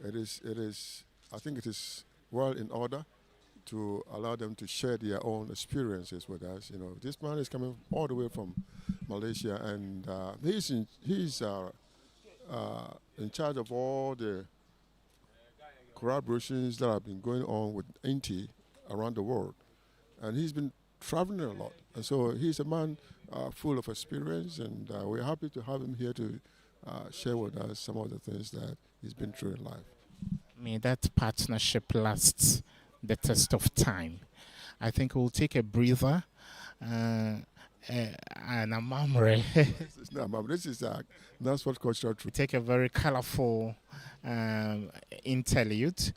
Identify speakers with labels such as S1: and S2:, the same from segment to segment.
S1: I think it is well in order to allow them to share their own experiences with us. You know, this man is coming all the way from Malaysia, and he's in charge of all the collaborations that have been going on with Inti around the world, and he's been traveling a lot, and so he's a man full of experience, and we're happy to have him here to share with us some of the things that he's been through in life.
S2: May that partnership last the test of time. I think we'll take a breather and a memory.
S1: This is not a memory. This is Knutsford cultural truth.
S2: Take a very colorful interlude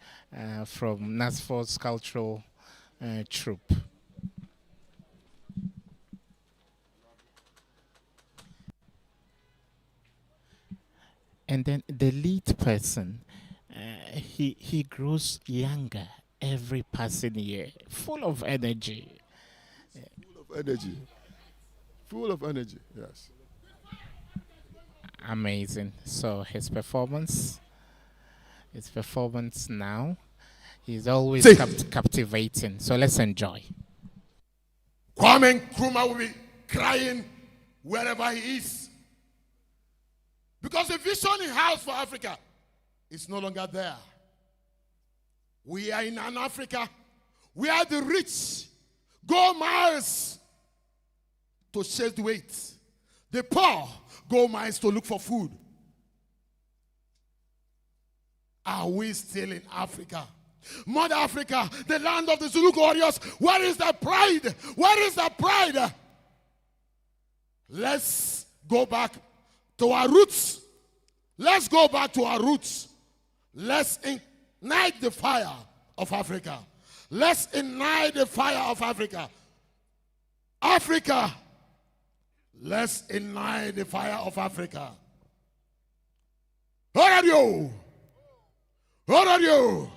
S2: from Knutsford's cultural troupe. And then the lead person, he grows younger every passing year, full of energy.
S1: Full of energy, yes.
S2: Amazing. So his performance now, he's always captivating. So let's enjoy.
S3: Kwame Nkrumah will be crying wherever he is. Because the vision he has for Africa is no longer there. We are in an Africa where the rich go miles to chase the weight. The poor go miles to look for food. Are we still in Africa? Mother Africa, the land of the Zulu warriors, where is the pride? Where is the pride? Let's go back to our roots. Let's go back to our roots. Let's ignite the fire of Africa. Let's ignite the fire of Africa. Africa, let's ignite the fire of Africa. Where are you? Where are you?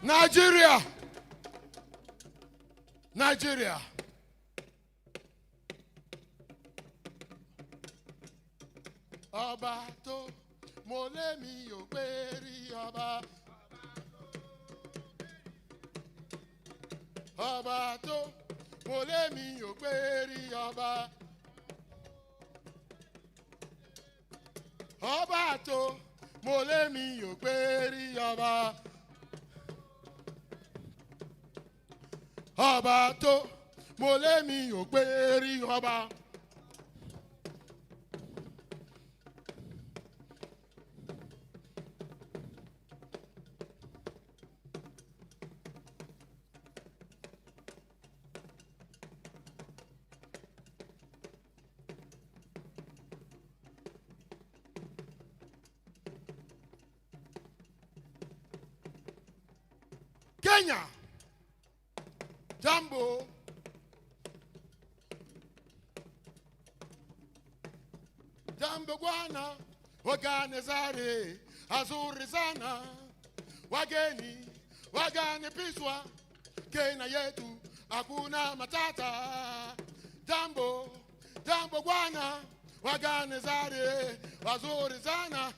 S3: Nigeria. Nigeria. Ọba tó mo lé mi ò pé rí ọba. Ọba tó mo lé mi ò pé rí ọba. Ọba tó mo lé mi ò pé rí ọba. Ọba tó mo lé mi ò pé rí ọba. Kenya. Jambo. Jambo Guana. Wagane Zare. Azuri Zana. Wageni. Wagane Piswa. Kenya yetu. Hakuna matata. Jambo. Jambo Guana. Wagane Zare. Azuri Zana.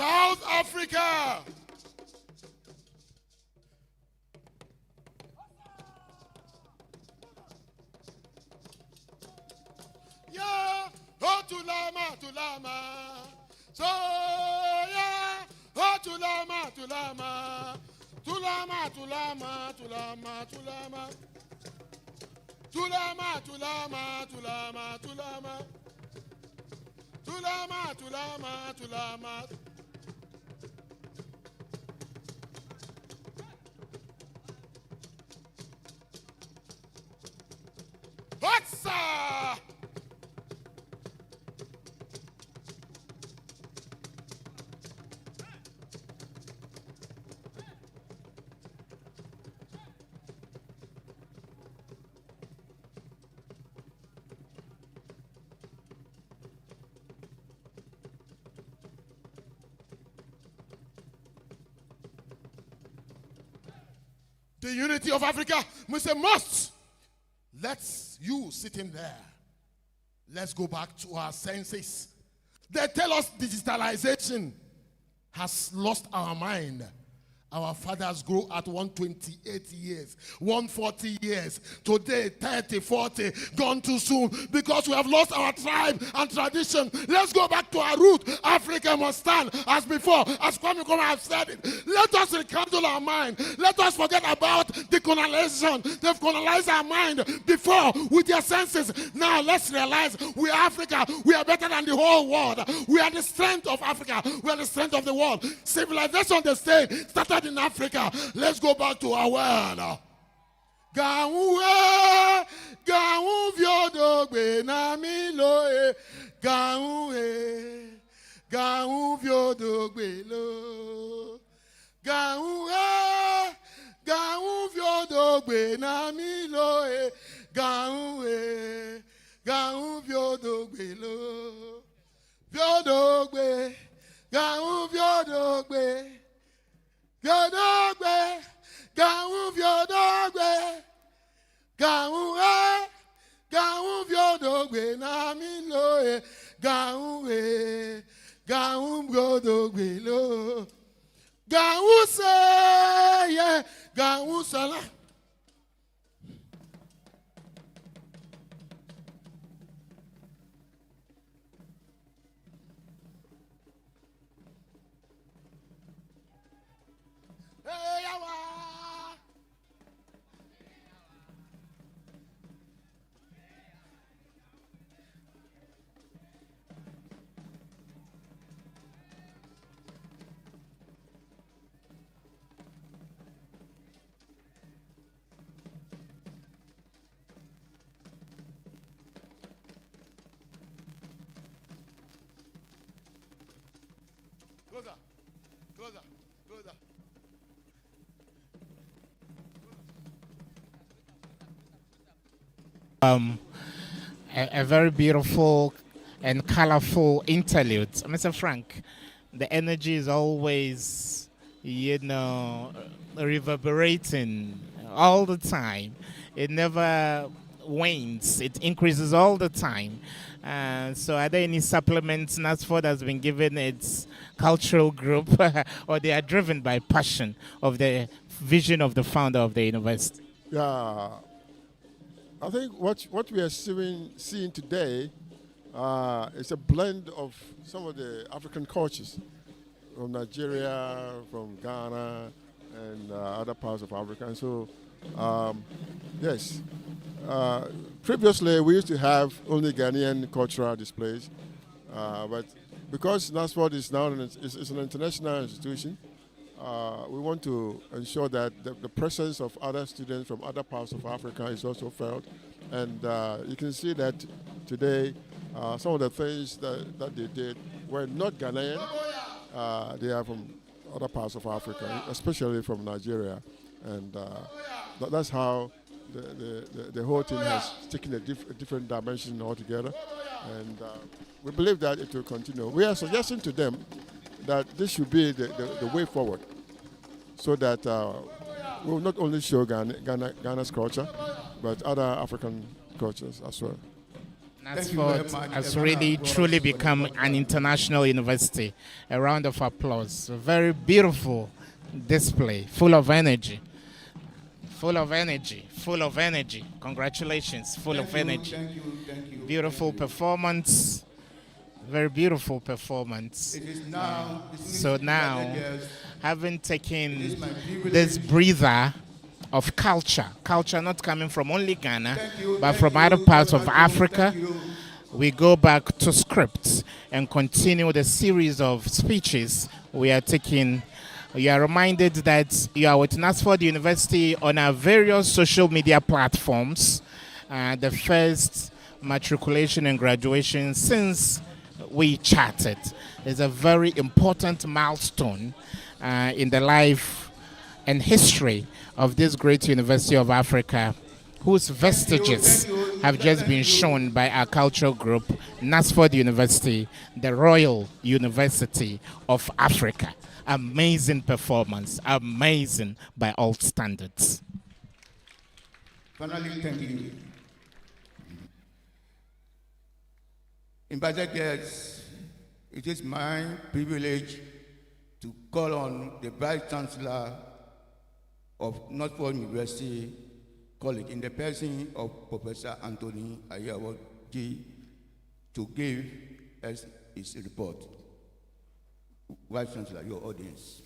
S3: South Africa. Yeah, oh tulama, tulama. So yeah, oh tulama, tulama. Tulama, tulama, tulama, tulama. Tulama, tulama, tulama, tulama. Tulama, tulama, tulama. Hotsa! The unity of Africa, we say must. Let's you sitting there. Let's go back to our senses. They tell us digitalization has lost our mind. Our fathers grow at 128 years, 140 years. Today, 30, 40, gone too soon because we have lost our tribe and tradition. Let's go back to our root. Africa must stand as before, as Kwame Nkrumah have said it. Let us rekindle our mind. Let us forget about the colonization. They've colonized our mind before with their senses. Now let's realize we are Africa. We are better than the whole world. We are the strength of Africa. We are the strength of the world. Civilization, they say, started in Africa. Let's go back to our world. Gaue, gaue viodogbe na miloe, gaue, gaue viodogbe lo, gaue, gaue viodogbe na miloe, gaue, gaue viodogbe lo, viodogbe, gaue viodogbe. Viodogbe, gaou viodogbe, gaou gaou viodogbe na miloe, gaou gaou viodogbe lo, gaou se ye, gaou sala. Closer, closer, closer.
S2: A very beautiful and colorful interlude. Mr. Frank, the energy is always, reverberating all the time. It never wanes. It increases all the time. So are there any supplements Knutsford has been given its cultural group or they are driven by passion of the vision of the founder of the university?
S1: Yeah, I think what we are seeing today is a blend of some of the African cultures from Nigeria, from Ghana, and other parts of Africa. And so, yes, previously we used to have only Ghanaian cultural displays, but because Knutsford is now is an international institution, we want to ensure that the presence of other students from other parts of Africa is also felt. And you can see that today, some of the things that they did were not Ghanaian. They are from other parts of Africa, especially from Nigeria. And that's how the whole thing has taken a different dimension altogether. And we believe that it will continue. We are suggesting to them that this should be the way forward, so that we will not only show Ghana's culture, but other African cultures as well.
S2: Knutsford has really truly become an international university. A round of applause. A very beautiful display, full of energy. Full of energy, full of energy. Congratulations, full of energy.
S4: Thank you.
S2: Beautiful performance, very beautiful performance.
S4: It is now,
S2: So now, having
S4: it
S2: taken
S4: is my privilege.
S2: this breather of culture not coming from only Ghana, but
S4: Thank
S2: from
S4: you,
S2: other parts of
S4: thank
S2: Africa,
S4: you.
S2: we go back to script and continue the series of speeches we are taking. You are reminded that you are with Knutsford University on our various social media platforms. The first matriculation and graduation since we chatted is a very important milestone in the life and history of this great University of Africa, whose vestiges have just been shown by our cultural group, Knutsford University, the Royal University of Africa. Amazing performance, amazing by all standards.
S4: Finally, thank you. Invited guests, it is my privilege to call on the Vice Chancellor of Knutsford University College in the person of Professor Anthony Ayawoji to give us his report. Vice Chancellor, your audience.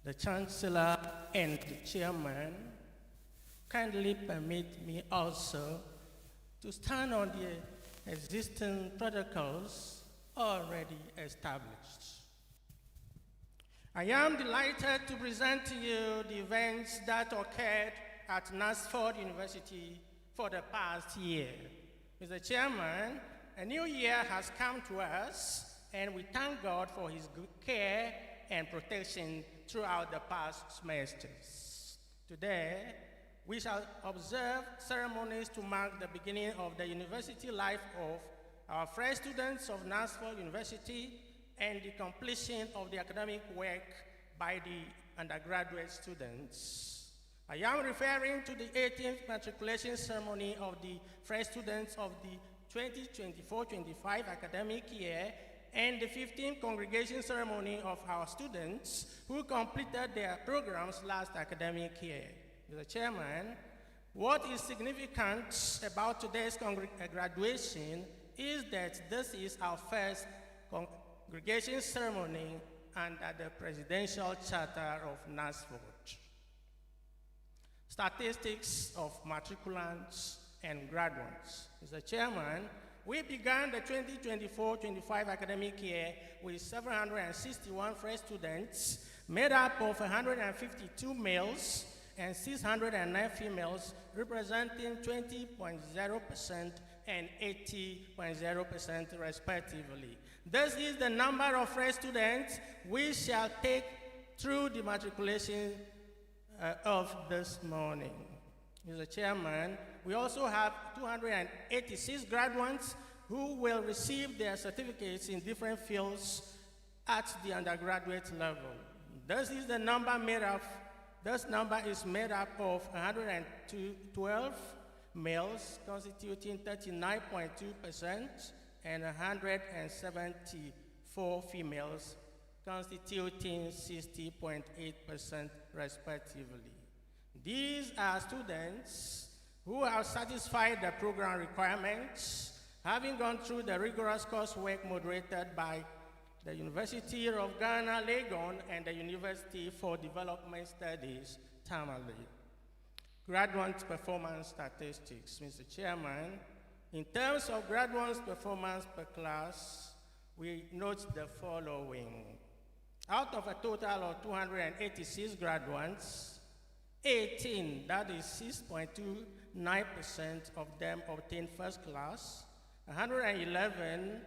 S5: The Chancellor and the Chairman kindly permit me also to stand on the existing protocols already established. I am delighted to present to you the events that occurred at Knutsford University for the past year. Mr. Chairman, a new year has come to us, and we thank God for his good care and protection throughout the past semesters. Today, we shall observe ceremonies to mark the beginning of the university life of our fresh students of Knutsford University and the completion of the academic work by the undergraduate students. I am referring to the 18th matriculation ceremony of the fresh students of the 2024-25 academic year and the 15th congregation ceremony of our students who completed their programs last academic year. Mr. Chairman, what is significant about today's graduation is that this is our first congregation ceremony under the presidential charter of Knutsford. Statistics of matriculants and graduates. Mr. Chairman, we began the 2024-25 academic year with 761 fresh students, made up of 152 males and 609 females, representing 20.0% and 80.0% respectively. This is the number of fresh students we shall take through the matriculation of this morning. Mr. Chairman, we also have 286 graduates who will receive their certificates in different fields at the undergraduate level. This number is made up of 112 males, constituting 39.2%, and 174 females, constituting 60.8% respectively. These are students who have satisfied the program requirements, having gone through the rigorous coursework moderated by the University of Ghana, Legon, and the University for Development Studies, Tamale. Graduate performance statistics, Mr. Chairman. In terms of graduates' performance per class, we note the following. Out of a total of 286 graduates, 18, that is 6.29% of them obtained first class, 111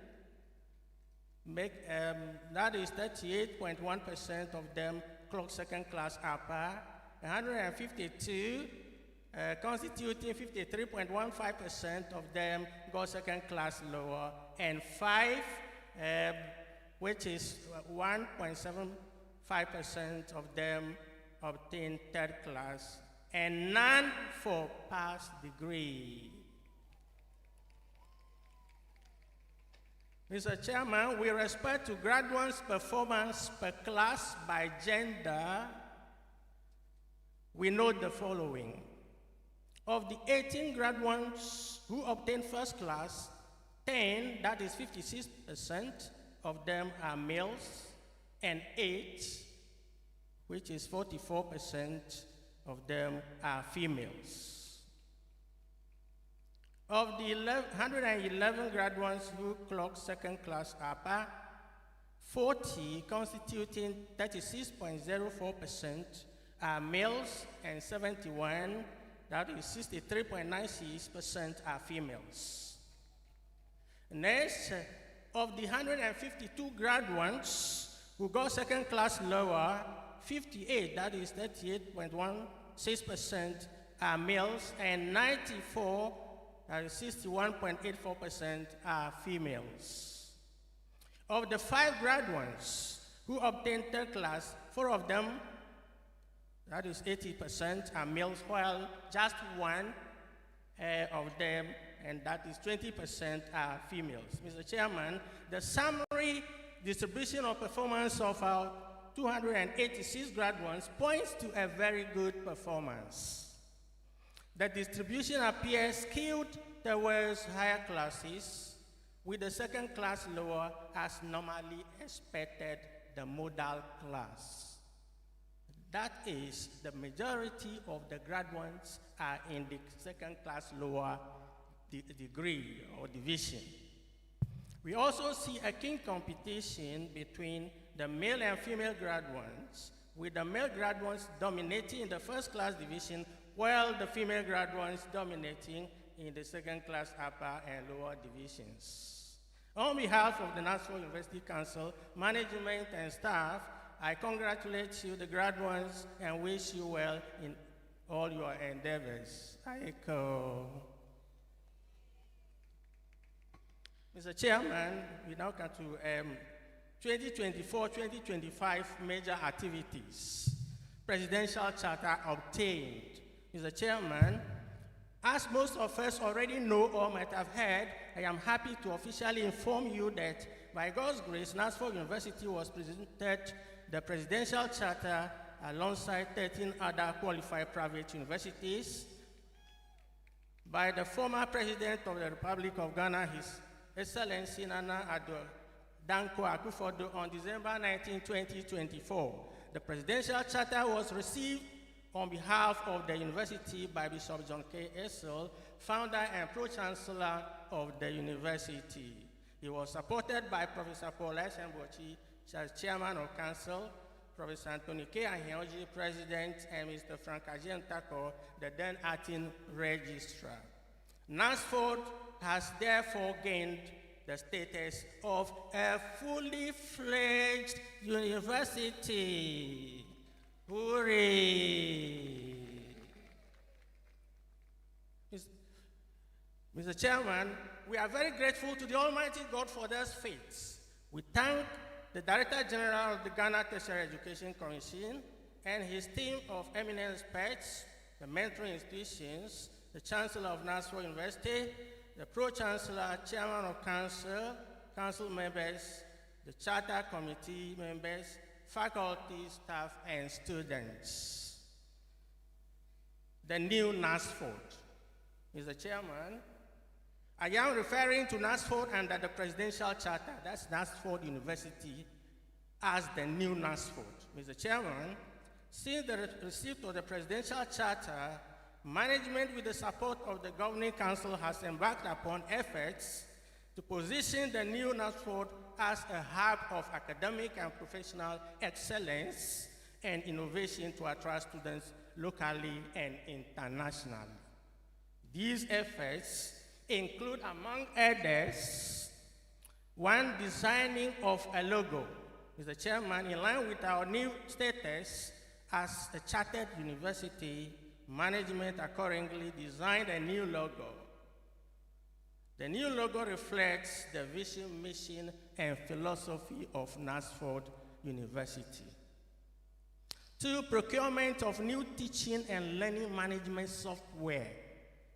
S5: that is 38.1% of them clocked second class upper, 152 constituting 53.15% of them got second class lower, and 5 which is 1.75% of them obtain third class, and none for pass degree. Mr. Chairman, with respect to graduates' performance per class by gender, we note the following. Of the 18 graduates who obtained first class, 10, that is 56% of them are males, and 8, which is 44% of them are females. Of the 111 graduates who clocked second class upper, 40, constituting 36.04%, are males, and 71, that is 63.96%, are females. Next, of the 152 graduates who got second class lower, 58, that is 38.16%, are males, and 94, that is 61.84%, are females. Of the 5 graduates who obtained third class, 4 of them, that is 80%, are males, while just 1 of them, and that is 20%, are females. Mr. Chairman, the summary distribution of performance of our 286 graduates points to a very good performance. The distribution appears skewed towards higher classes, with the second class lower as normally expected, the modal class. That is, the majority of the graduates are in the second class lower degree or division. We also see a keen competition between the male and female graduates, with the male graduates dominating in the first class division, while the female graduates dominating in the second class upper and lower divisions. On behalf of the National University Council, management and staff, I congratulate you, the graduates, and wish you well in all your endeavors. I echo. Mr. Chairman, we now come to 2024-2025 major activities. Presidential Charter obtained. Mr. Chairman, as most of us already know or might have heard, I am happy to officially inform you that by God's grace, Knutsford University was presented the Presidential Charter alongside 13 other qualified private universities by the former President of the Republic of Ghana, His Excellency Nana Addo Danko Akufo-Addo, on December 19, 2024. The Presidential Charter was received on behalf of the university by Bishop John K. Essel, founder and pro-chancellor of the university. He was supported by Professor Paul Esenbochi, Chairman of Council, Professor Anthony K. Ahioji, President, and Mr. Frank Ajentako, the then acting registrar. Knutsford has therefore gained the status of a fully fledged university. Hooray! Mr. Chairman, we are very grateful to the Almighty God for this feat. We thank the Director General of the Ghana Tertiary Education Commission and his team of eminent experts, the mentoring institutions, the Chancellor of Knutsford University, the Pro-Chancellor, Chairman of Council, Council members, the Charter Committee members, faculty, staff, and students. The new Knutsford. Mr. Chairman, I am referring to Knutsford under the Presidential Charter, that's Knutsford University, as the new Knutsford. Mr. Chairman, since the receipt of the Presidential Charter, management with the support of the Governing Council has embarked upon efforts to position the new Knutsford as a hub of academic and professional excellence and innovation to attract students locally and internationally. These efforts include, among others, one, designing of a logo. Mr. Chairman, in line with our new status as a chartered university, management accordingly designed a new logo. The new logo reflects the vision, mission, and Philosophy of Knutsford University. 2, procurement of new teaching and learning management software.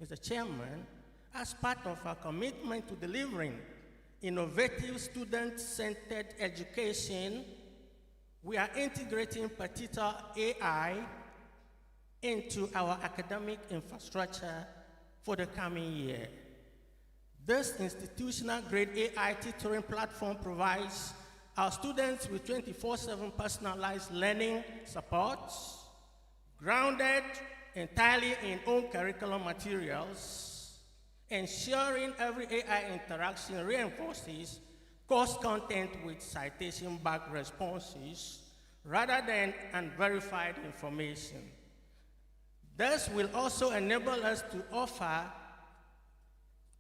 S5: Mr. Chairman, as part of our commitment to delivering innovative student-centered education, we are integrating particular AI into our academic infrastructure for the coming year. This institutional-grade AI tutoring platform provides our students with 24/7 personalized learning support, grounded entirely in own curriculum materials, ensuring every AI interaction reinforces course content with citation-backed responses rather than unverified information. This will also enable us to offer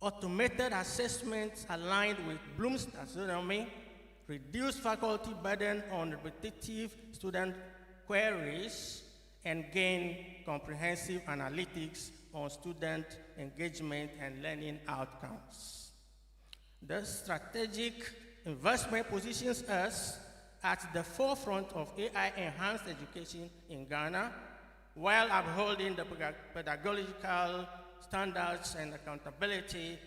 S5: automated assessments aligned with Bloom's taxonomy, reduce faculty burden on repetitive student queries, and gain comprehensive analytics on student engagement and learning outcomes. This strategic investment positions us at the forefront of AI-enhanced education in Ghana, while upholding the pedagogical standards and accountability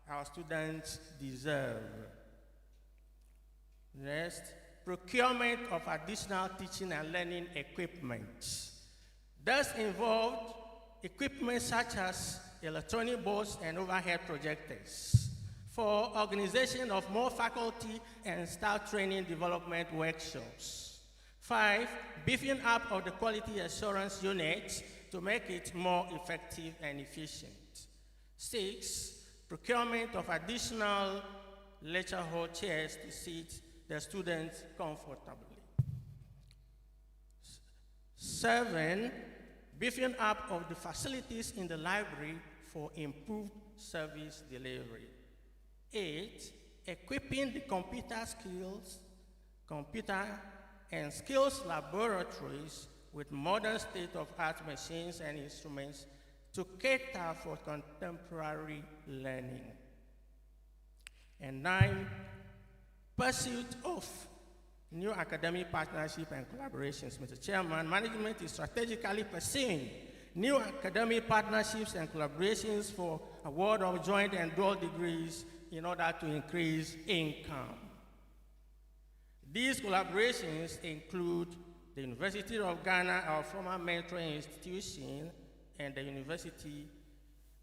S5: our students deserve. Next, procurement of additional teaching and learning equipment. This involved equipment such as electronic boards and overhead projectors for organization of more faculty and staff training development workshops. 5, beefing up of the quality assurance unit to make it more effective and efficient. 6, procurement of additional lecture hall chairs to seat the students comfortably. 7, beefing up of the facilities in the library for improved service delivery. 8, equipping the computer and skills laboratories with modern state-of-art machines and instruments to cater for contemporary learning. And 9, pursuit of new academic partnership and collaborations. Mr. Chairman, management is strategically pursuing new academic partnerships and collaborations for award of joint and dual degrees in order to increase income. These collaborations include the University of Ghana, our former mentoring institution, and the University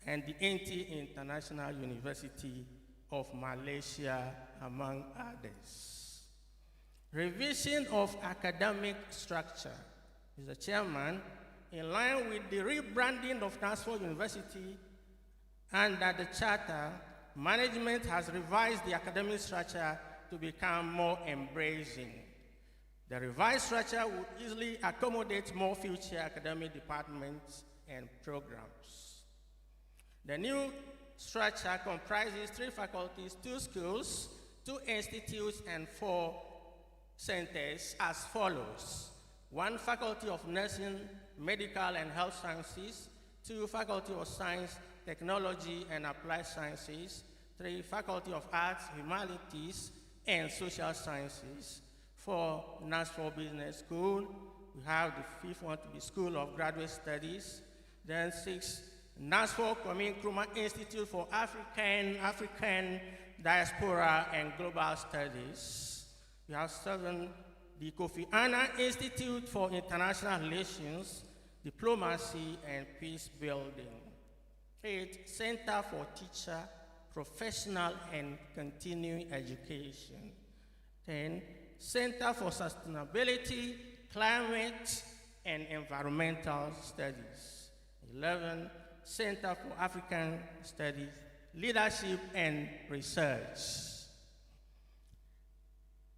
S5: and the NT International University of Malaysia, among others. Revision of academic structure. Mr. Chairman, in line with the rebranding of Knutsford University under the charter, management has revised the academic structure to become more embracing. The revised structure would easily accommodate more future academic departments and programs. The new structure comprises 3 faculties, 2 schools, 2 institutes, and 4 centers as follows: 1 faculty of nursing, medical and health sciences, 2 faculty of science, technology and applied sciences, 3 faculty of arts, humanities, and social sciences. 4 Knutsford Business School. We have the 5th one to be School of Graduate Studies. Then 6 Knutsford Nkrumah Institute for African Diaspora and Global Studies. We have 7 the Kofi Annan Institute for International Relations, Diplomacy and Peace Building. 8 Center for Teacher, Professional and Continuing Education. 10 Center for Sustainability, Climate and Environmental Studies. 11 Center for African Studies, Leadership and Research.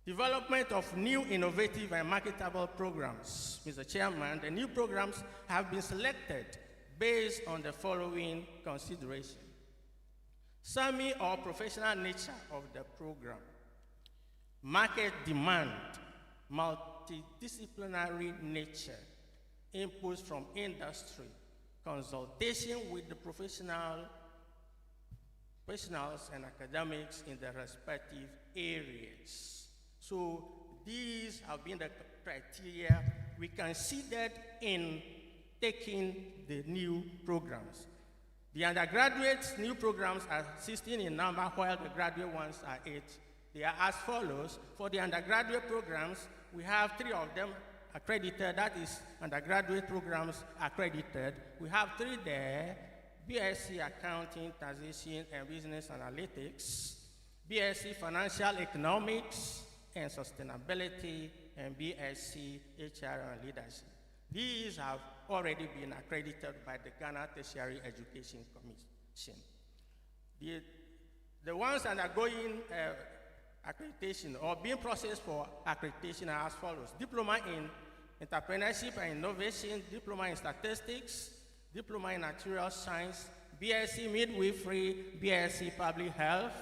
S5: Development of new innovative and marketable programs. Mr. Chairman, the new programs have been selected based on the following consideration: semi or professional nature of the program, market demand, multidisciplinary nature, inputs from industry, consultation with the professional professionals and academics in their respective areas. So these have been the criteria we considered in taking the new programs. The undergraduates' new programs are 16 in number, while the graduate ones are 8. They are as follows. For the undergraduate programs, we have 3 of them accredited, that is, undergraduate programs accredited. We have 3 there: BSc Accounting, Taxation, and Business Analytics, BSc Financial Economics and Sustainability, and BSc HR and Leadership. These have already been accredited by the Ghana Tertiary Education Commission. The ones undergoing accreditation or being processed for accreditation are as follows: Diploma in Entrepreneurship and Innovation, Diploma in Statistics, Diploma in Natural Science, BSc Midwifery, BSc Public Health,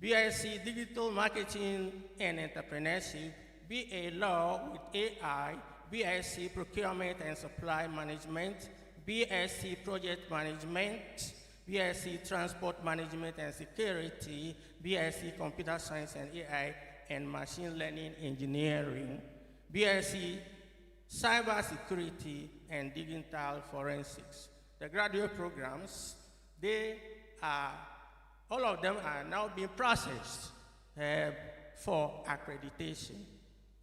S5: BSc Digital Marketing and Entrepreneurship, BA Law with AI, BSc Procurement and Supply Management, BSc Project Management, BSc Transport Management and Security, BSc Computer Science and AI and Machine Learning Engineering, BSc Cyber Security and Digital Forensics. The graduate programs, all of them are now being processed for accreditation.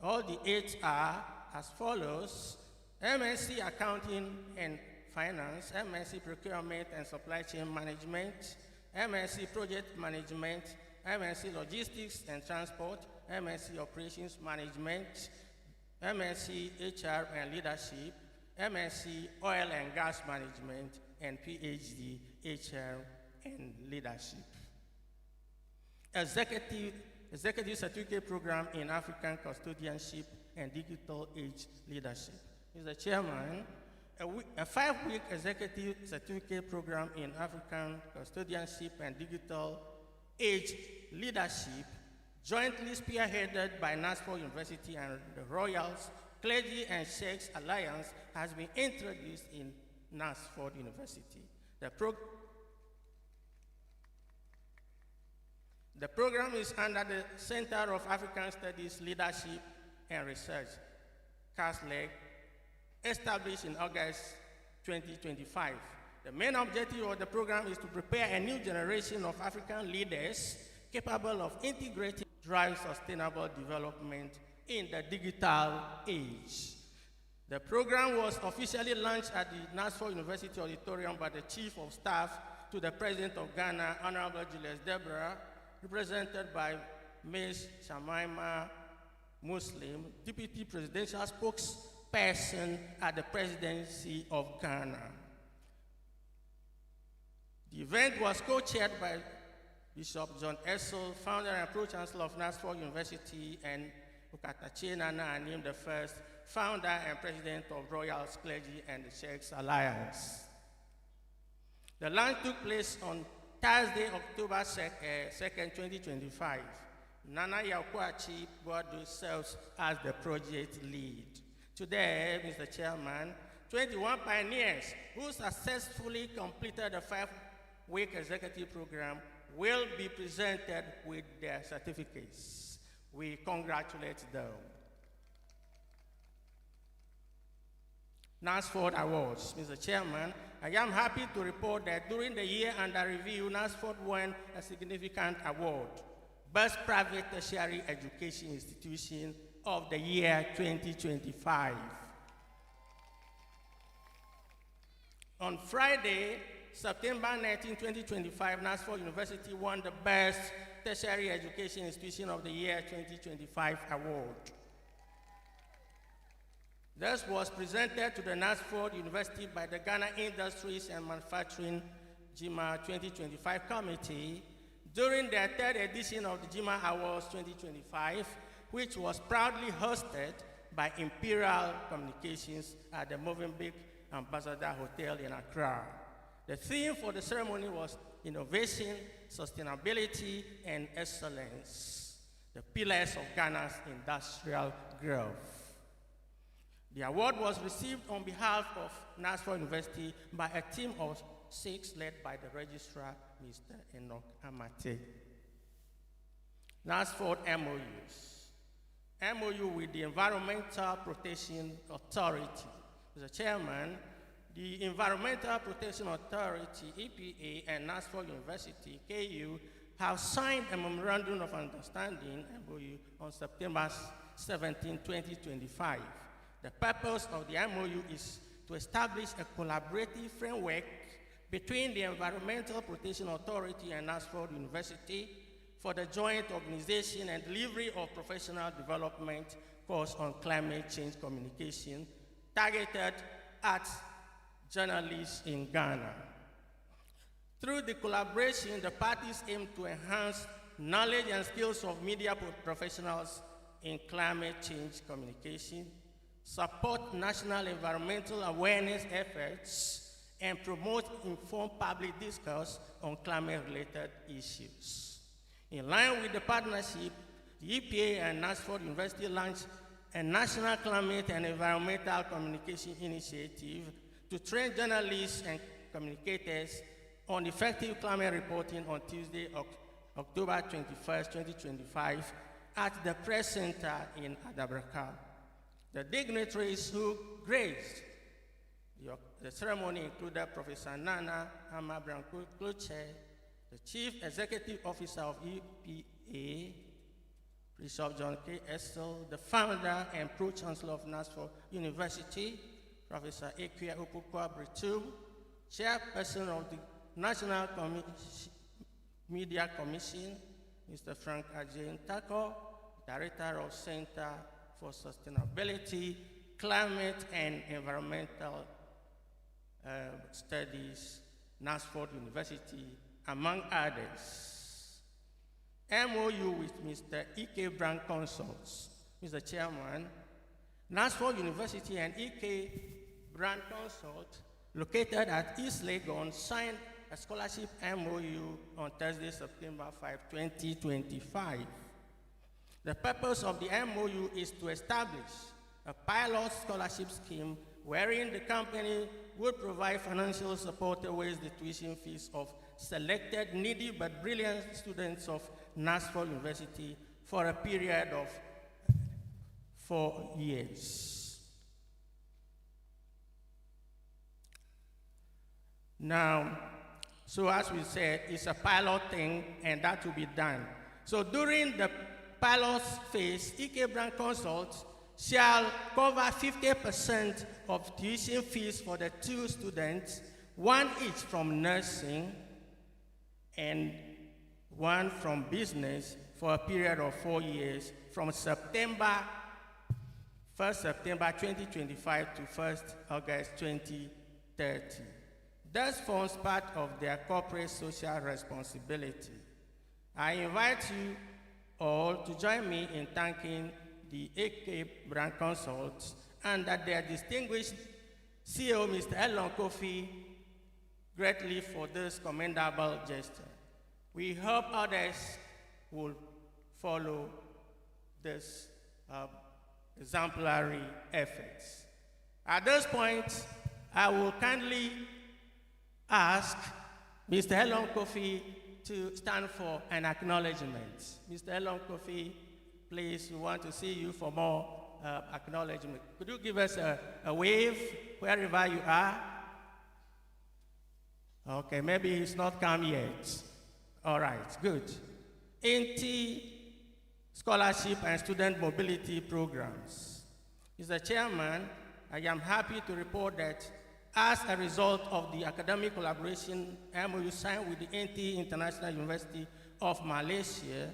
S5: All the 8 are as follows: MSc Accounting and Finance, MSc Procurement and Supply Chain Management, MSc Project Management, MSc Logistics and Transport, MSc Operations Management, MSc HR and Leadership, MSc Oil and Gas Management, and PhD HR and Leadership. Executive Certificate Program in African Custodianship and Digital Age Leadership. Mr. Chairman, a 5-week Executive Certificate Program in African Custodianship and Digital Age Leadership, jointly spearheaded by Knutsford University and the Royals Clergy and Sheikhs Alliance, has been introduced in Knutsford University. The program is under the Center of African Studies Leadership and Research, CASLEG, established in August 2025. The main objective of the program is to prepare a new generation of African leaders capable of integrating drive sustainable development in the digital age. The program was officially launched at the Knutsford University Auditorium by the Chief of Staff to the President of Ghana, Honorable Julius Deborah, represented by Ms. Shamaima Muslim, Deputy Presidential Spokesperson at the Presidency of Ghana. The event was co-chaired by Bishop John Essel, founder and pro-chancellor of Knutsford University, and Okatache Nana Anim the first, founder and president of Royal Clergy and the Sheikhs Alliance. The launch took place on Thursday, October 2nd, 2025. Nana Yakwachi Boadu serves as the project lead. Today, Mr. Chairman, 21 pioneers who successfully completed the 5-week executive program will be presented with their certificates. We congratulate them. Knutsford Awards. Mr. Chairman, I am happy to report that during the year under review, Knutsford won a significant award, Best Private Tertiary Education Institution of the Year 2025. On Friday, September 19, 2025, Knutsford University won the Best Tertiary Education Institution of the Year 2025 award. This was presented to the Knutsford University by the Ghana Industries and Manufacturing GIMA 2025 Committee during their 3rd edition of the GIMA Awards 2025, which was proudly hosted by Imperial Communications at the Movenpick Ambassador Hotel in Accra. The theme for the ceremony was Innovation, Sustainability, and Excellence, the pillars of Ghana's industrial growth. The award was received on behalf of Knutsford University by a team of 6, led by the registrar, Mr. Enoch Amate. Knutsford MOUs. MOU with the Environmental Protection Authority. Mr. Chairman, the Environmental Protection Authority, EPA, and Knutsford University, KU, have signed a Memorandum of Understanding, MOU, on September 17, 2025. The purpose of the MOU is to establish a collaborative framework between the Environmental Protection Authority and Knutsford University for the joint organization and delivery of professional development course on climate change communication targeted at journalists in Ghana. Through the collaboration, the parties aim to enhance knowledge and skills of media professionals in climate change communication, support national environmental awareness efforts, and promote informed public discourse on climate-related issues. In line with the partnership, the EPA and Knutsford University launched a national climate and environmental communication initiative to train journalists and communicators on effective climate reporting on Tuesday, October 21st, 2025, at the Press Center in Adabraka. The dignitaries who graced the ceremony included Professor Nana Amabran-Kluche, the Chief Executive Officer of EPA, Bishop John K. Estel, the founder and pro-chancellor of Knutsford University, Professor Ekwia Opukwa Britum, chairperson of the National Media Commission, Mr. Frank Ajay Ntako, Director of Center for Sustainability, Climate and Environmental Studies, Knutsford University, among others. MOU with Mr. E.K. Brand Consults. Mr. Chairman, Knutsford University and E.K. Brand Consult, located at East Legon, signed a scholarship MOU on Thursday, September 5, 2025. The purpose of the MOU is to establish a pilot scholarship scheme wherein the company would provide financial support towards the tuition fees of selected needy but brilliant students of Knutsford University for a period of 4 years. Now, so as we said, it's a pilot thing and that will be done. So during the pilot phase, EK Brand Consult shall cover 50% of tuition fees for the 2 students, one each from nursing and one from business for a period of 4 years from September 1st September 2025 to 1st August 2030. This forms part of their corporate social responsibility. I invite you all to join me in thanking the AK Brand Consults and their distinguished CEO, Mr. Elon Kofi, greatly for this commendable gesture. We hope others will follow this exemplary efforts. At this point, I will kindly ask Mr. Elon Kofi to stand for an acknowledgement. Mr. Elon Kofi, please, we want to see you for more acknowledgement. Could you give us a wave wherever you are? Okay, maybe he's not come yet. All right, good. NT Scholarship and Student Mobility Programs. Mr. Chairman, I am happy to report that as a result of the academic collaboration MOU signed with the NT International University of Malaysia,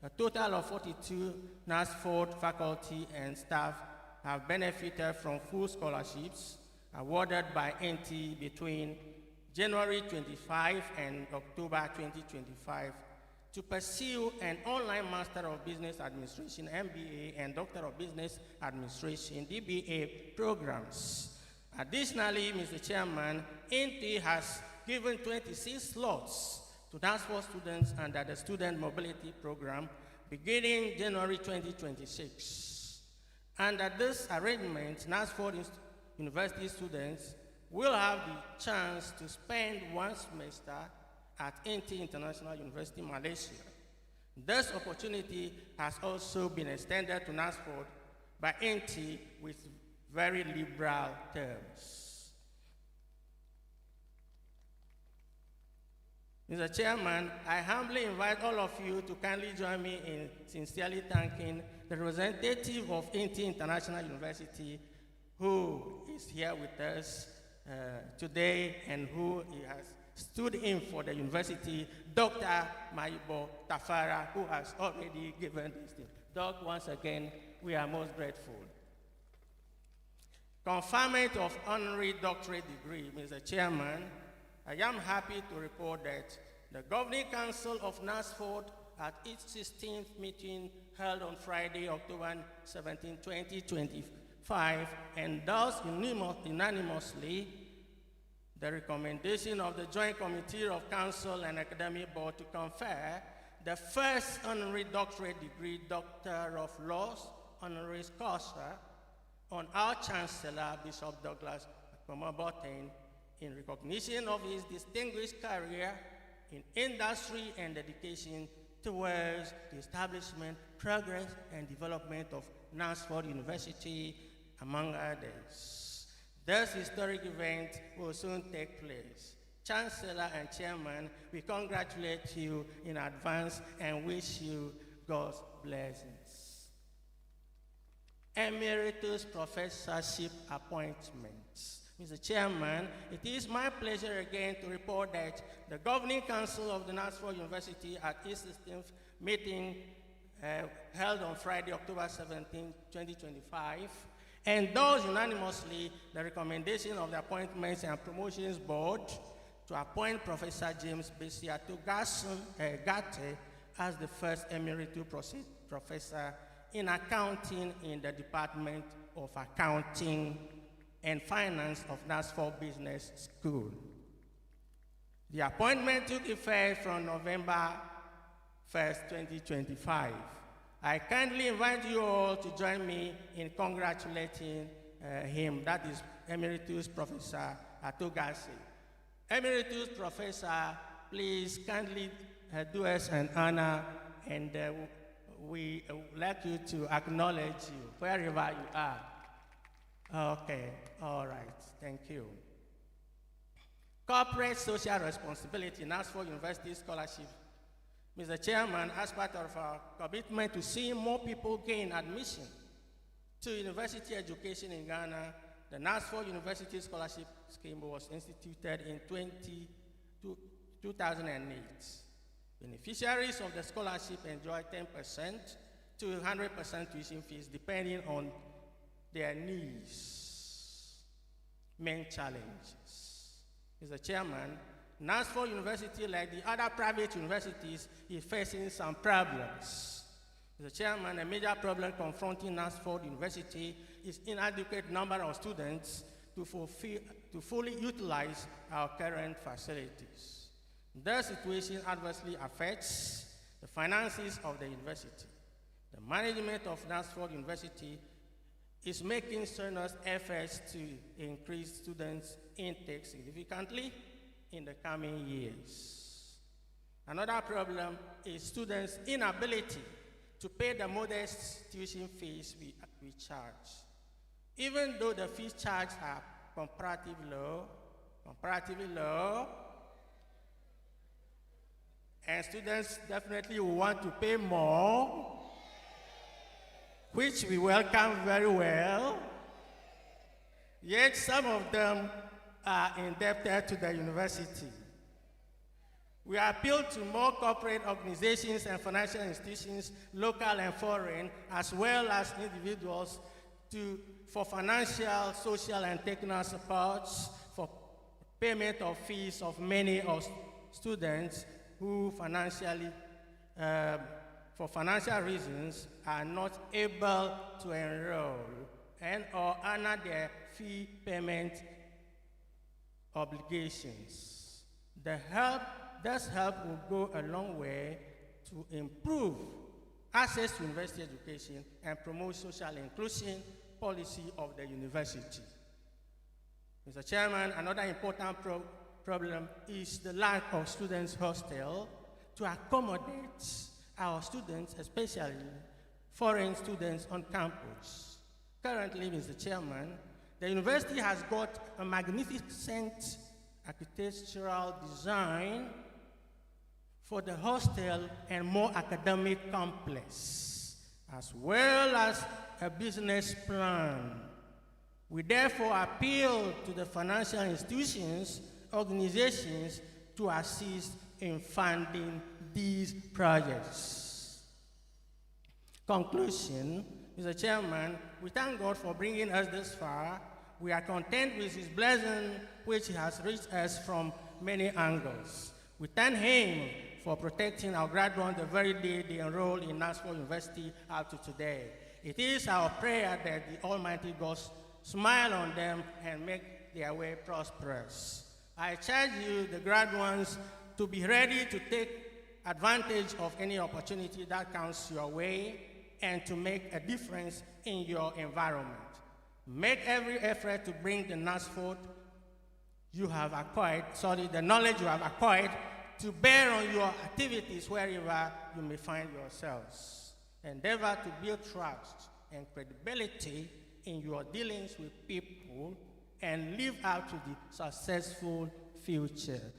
S5: a total of 42 Knutsford faculty and staff have benefited from full scholarships awarded by NT between January 25 and October 2025 to pursue an online Master of Business Administration, MBA, and Doctor of Business Administration, DBA programs. Additionally, Mr. Chairman, NT has given 26 slots to Knutsford students under the Student Mobility Program beginning January 2026. Under this arrangement, Knutsford University students will have the chance to spend one semester at NT International University, Malaysia. This opportunity has also been extended to Knutsford by NT with very liberal terms. Mr. Chairman, I humbly invite all of you to kindly join me in sincerely thanking the representative of NT International University who is here with us today and who has stood in for the university, Dr. Maibo Tafara, who has already given this thing. Doc, once again, we are most grateful. Conferment of honorary doctorate degree, Mr. Chairman, I am happy to report that the Governing Council of Knutsford at its 16th meeting held on Friday, October 17, 2025, endorsed unanimously the recommendation of the Joint Committee of Council and Academic Board to confer the first honorary doctorate degree, Doctor of Laws, honoris causa, on our Chancellor, Bishop Douglas Boten, in recognition of his distinguished career in industry and dedication towards the establishment, progress, and development of Knutsford University, among others. This historic event will soon take place. Chancellor and Chairman, we congratulate you in advance and wish you God's blessings. Emeritus Professorship appointments. Mr. Chairman, it is my pleasure again to report that the Governing Council of the Knutsford University at its 16th meeting held on Friday, October 17, 2025, endorsed unanimously the recommendation of the Appointments and Promotions Board to appoint Professor James Besiato Gate as the first emeritus professor in accounting in the Department of Accounting and Finance of Knutsford Business School. The appointment took effect from November 1st, 2025. I kindly invite you all to join me in congratulating him, that is Emeritus Professor Atogase. Emeritus Professor, please kindly do us an honor, and we would like you to acknowledge you wherever you are. Okay, all right, thank you. Corporate social responsibility, Knutsford University Scholarship. Mr. Chairman, as part of our commitment to see more people gain admission to university education in Ghana, the Knutsford University Scholarship Scheme was instituted in 2008. Beneficiaries of the scholarship enjoy 10% to 100% tuition fees depending on their needs. Main challenges. Mr. Chairman, Knutsford University, like the other private universities, is facing some problems. Mr. Chairman, a major problem confronting Knutsford University is inadequate number of students to fully utilize our current facilities. The situation adversely affects the finances of the university. The management of Knutsford University is making strenuous efforts to increase students' intake significantly in the coming years. Another problem is students' inability to pay the modest tuition fees we charge. Even though the fees charged are comparatively low, and students definitely will want to pay more, which we welcome very well, yet some of them are indebted to the university. We appeal to more corporate organizations and financial institutions, local and foreign, as well as individuals, for financial, social, and technical support for payment of fees of many of students who for financial reasons, are not able to enroll and or honor their fee payment obligations. This help will go a long way to improve access to university education and promote social inclusion policy of the university. Mr. Chairman, another important problem is the lack of students' hostel to accommodate our students, especially foreign students on campus. Currently, Mr. Chairman, the university has got a magnificent architectural design for the hostel and more academic complex, as well as a business plan. We therefore appeal to the financial institutions, organizations to assist in funding these projects. Conclusion, Mr. Chairman, we thank God for bringing us this far. We are content with His blessing, which He has reached us from many angles. We thank Him for protecting our graduates the very day they enroll in Knutsford University up to today. It is our prayer that the Almighty God smile on them and make their way prosperous. I charge you, the graduates, to be ready to take advantage of any opportunity that comes your way and to make a difference in your environment. Make every effort to bring the Knutsford you have acquired, the knowledge you have acquired, to bear on your activities wherever you may find yourselves. Endeavor to build trust and credibility in your dealings with people and live out to the successful future.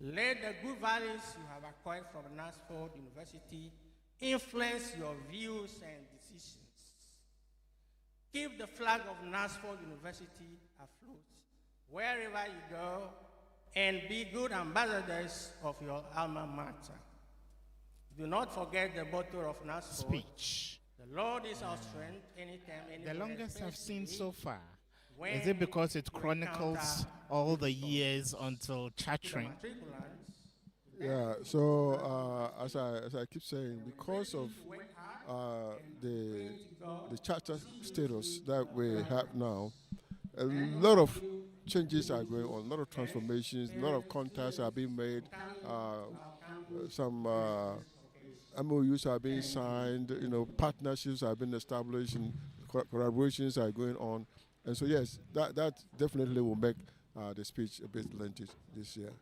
S5: Let the good values you have acquired from Knutsford University influence your views and decisions. Keep the flag of Knutsford University afloat wherever you go, and be good ambassadors of your alma mater. Do not forget the motto of Knutsford.
S2: Speech.
S5: The Lord is our strength anytime, anywhere.
S2: The longest I've seen so far.
S5: When
S2: Is it because it
S5: we
S2: chronicles
S5: encounter
S2: all the years until chattering?
S5: matriculants,
S1: Yeah, so as I keep saying, because of the charter status that we have now, a lot of changes are going on, a lot of transformations, a lot of contacts are being made, some MOUs are being signed, partnerships are being established, and collaborations are going on. And so yes, that definitely will make the speech a bit lengthy this year.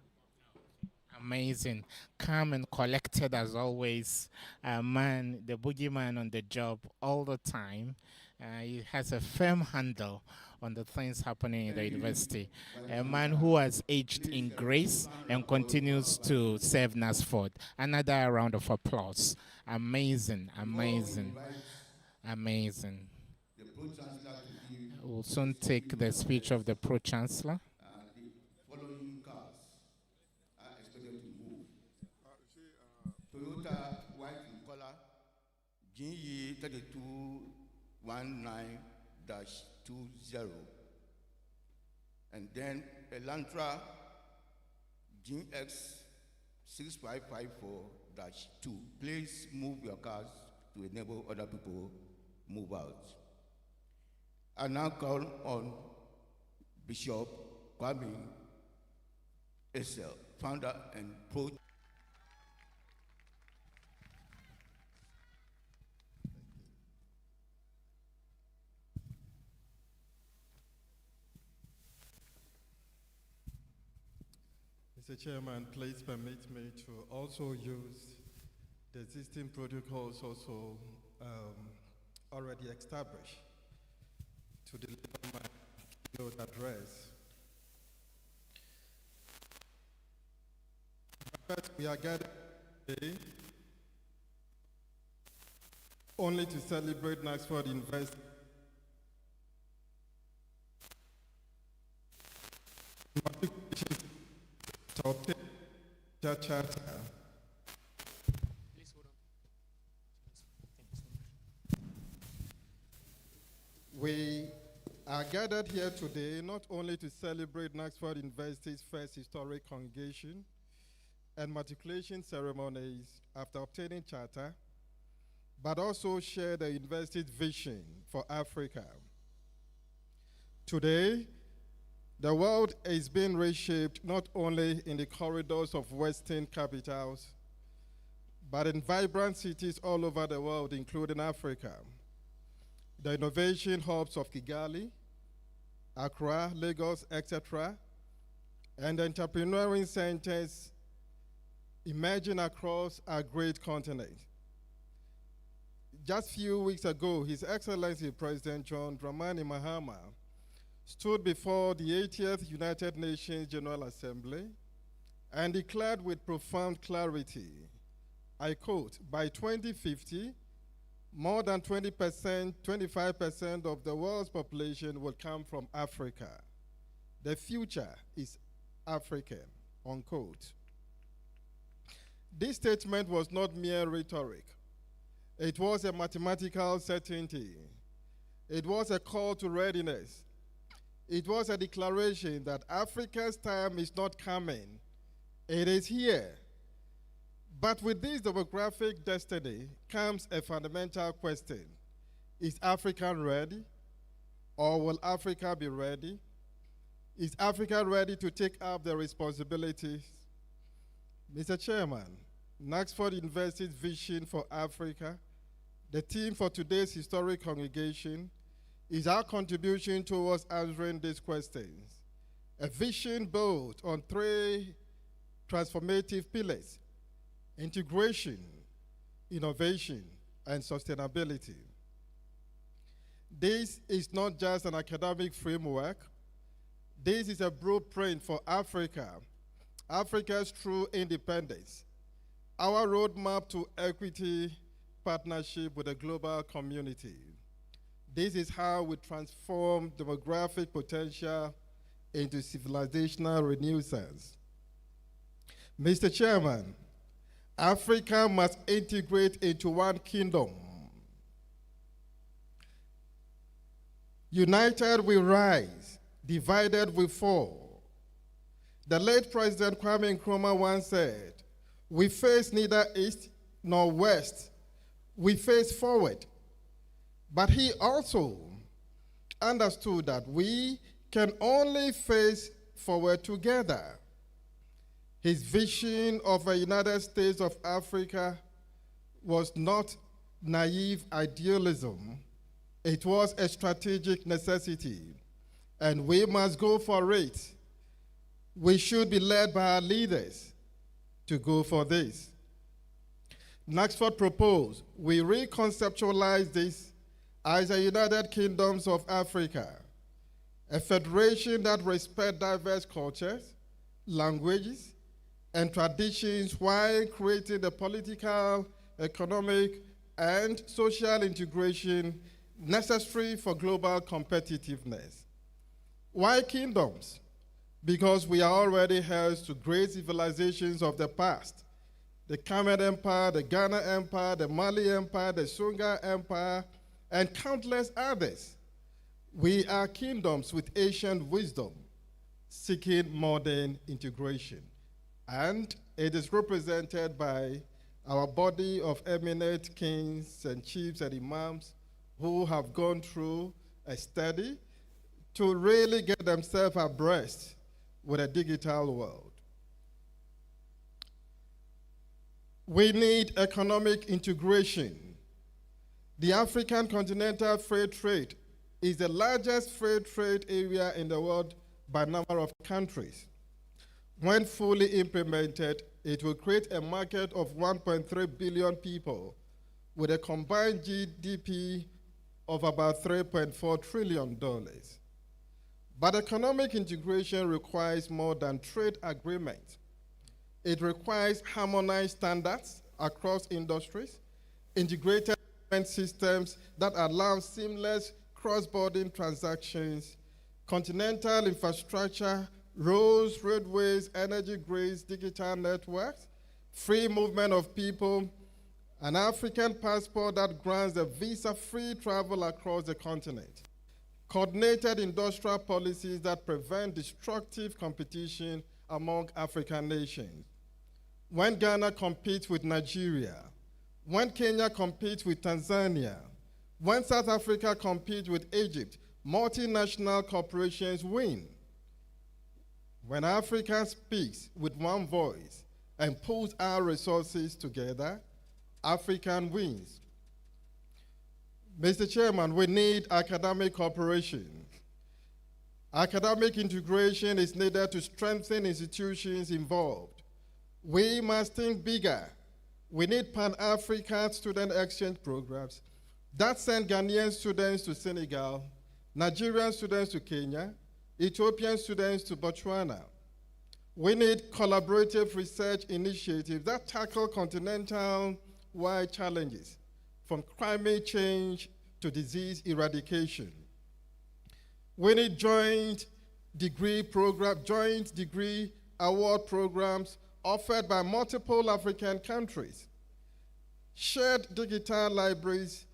S2: Amazing. Calm and collected as always. Man, the boogeyman on the job all the time. He has a firm handle on the things happening in the university. A man who has aged in grace and continues to serve Knutsford. Another round of applause. Amazing, amazing, amazing. We'll soon take the speech of the Pro-Chancellor.
S4: Following cars are expected to move. Toyota white in color, GE 3219-20. And then Elantra GX 6554-2. Please move your cars to enable other people move out. I now call on Bishop Kwame Esel, founder and pro.
S6: Mr. Chairman, please permit me to also use the existing protocols also already established to deliver my keynote address. But we are gathered today only to celebrate Knutsford University matriculation to obtain their charter. We are gathered here today not only to celebrate Knutsford University's first historic congregation and matriculation ceremonies after obtaining charter, but also share the university's vision for Africa. Today, the world is being reshaped not only in the corridors of Western capitals, but in vibrant cities all over the world, including Africa. The innovation hubs of Kigali, Accra, Lagos, etc., and entrepreneuring centers emerging across our great continent. Just a few weeks ago, His Excellency President John Dramani Mahama stood before the 80th United Nations General Assembly and declared with profound clarity, I quote, by 2050, more than 20%, 25% of the world's population will come from Africa. The future is African, unquote. This statement was not mere rhetoric. It was a mathematical certainty. It was a call to readiness. It was a declaration that Africa's time is not coming. It is here. But with this demographic destiny comes a fundamental question. Is Africa ready? Or will Africa be ready? Is Africa ready to take up the responsibilities? Mr. Chairman, Knutsford University's vision for Africa, the theme for today's historic congregation, is our contribution towards answering these questions. A vision built on three transformative pillars: integration, innovation, and sustainability. This is not just an academic framework. This is a blueprint for Africa, Africa's true independence, our roadmap to equity, partnership with the global community. This is how we transform demographic potential into civilizational renaissance. Mr. Chairman, Africa must integrate into one kingdom. United we rise, divided we fall. The late President Kwame Nkrumah once said, we face neither east nor west, we face forward. But he also understood that we can only face forward together. His vision of a United States of Africa was not naive idealism. It was a strategic necessity, and we must go for it. We should be led by our leaders to go for this. Knutsford proposed we reconceptualize this as a United Kingdoms of Africa, a federation that respects diverse cultures, languages, and traditions while creating the political, economic, and social integration necessary for global competitiveness. Why kingdoms? Because we are already heirs to great civilizations of the past. The Khmer Empire, the Ghana Empire, the Mali Empire, the Sunga Empire, and countless others. We are kingdoms with ancient wisdom, seeking modern integration. And it is represented by our body of eminent kings and chiefs and imams who have gone through a study to really get themselves abreast with a digital world. We need economic integration. The African continental free trade is the largest free trade area in the world by number of countries. When fully implemented, it will create a market of 1.3 billion people with a combined GDP of about $3.4 trillion. But economic integration requires more than trade agreements. It requires harmonized standards across industries, integrated payment systems that allow seamless cross-border transactions, continental infrastructure, roads, roadways, energy grids, digital networks, free movement of people, an African passport that grants a visa-free travel across the continent, coordinated industrial policies that prevent destructive competition among African nations. When Ghana competes with Nigeria, when Kenya competes with Tanzania, when South Africa competes with Egypt, multinational corporations win. When Africa speaks with one voice and pulls our resources together, Africa wins. Mr. Chairman, we need academic cooperation. Academic integration is needed to strengthen institutions involved. We must think bigger. We need Pan-African student exchange programs that send Ghanaian students to Senegal, Nigerian students to Kenya, Ethiopian students to Botswana. We need collaborative research initiatives that tackle continental-wide challenges, from climate change to disease eradication. We need joint degree award programs offered by multiple African countries. Shared digital libraries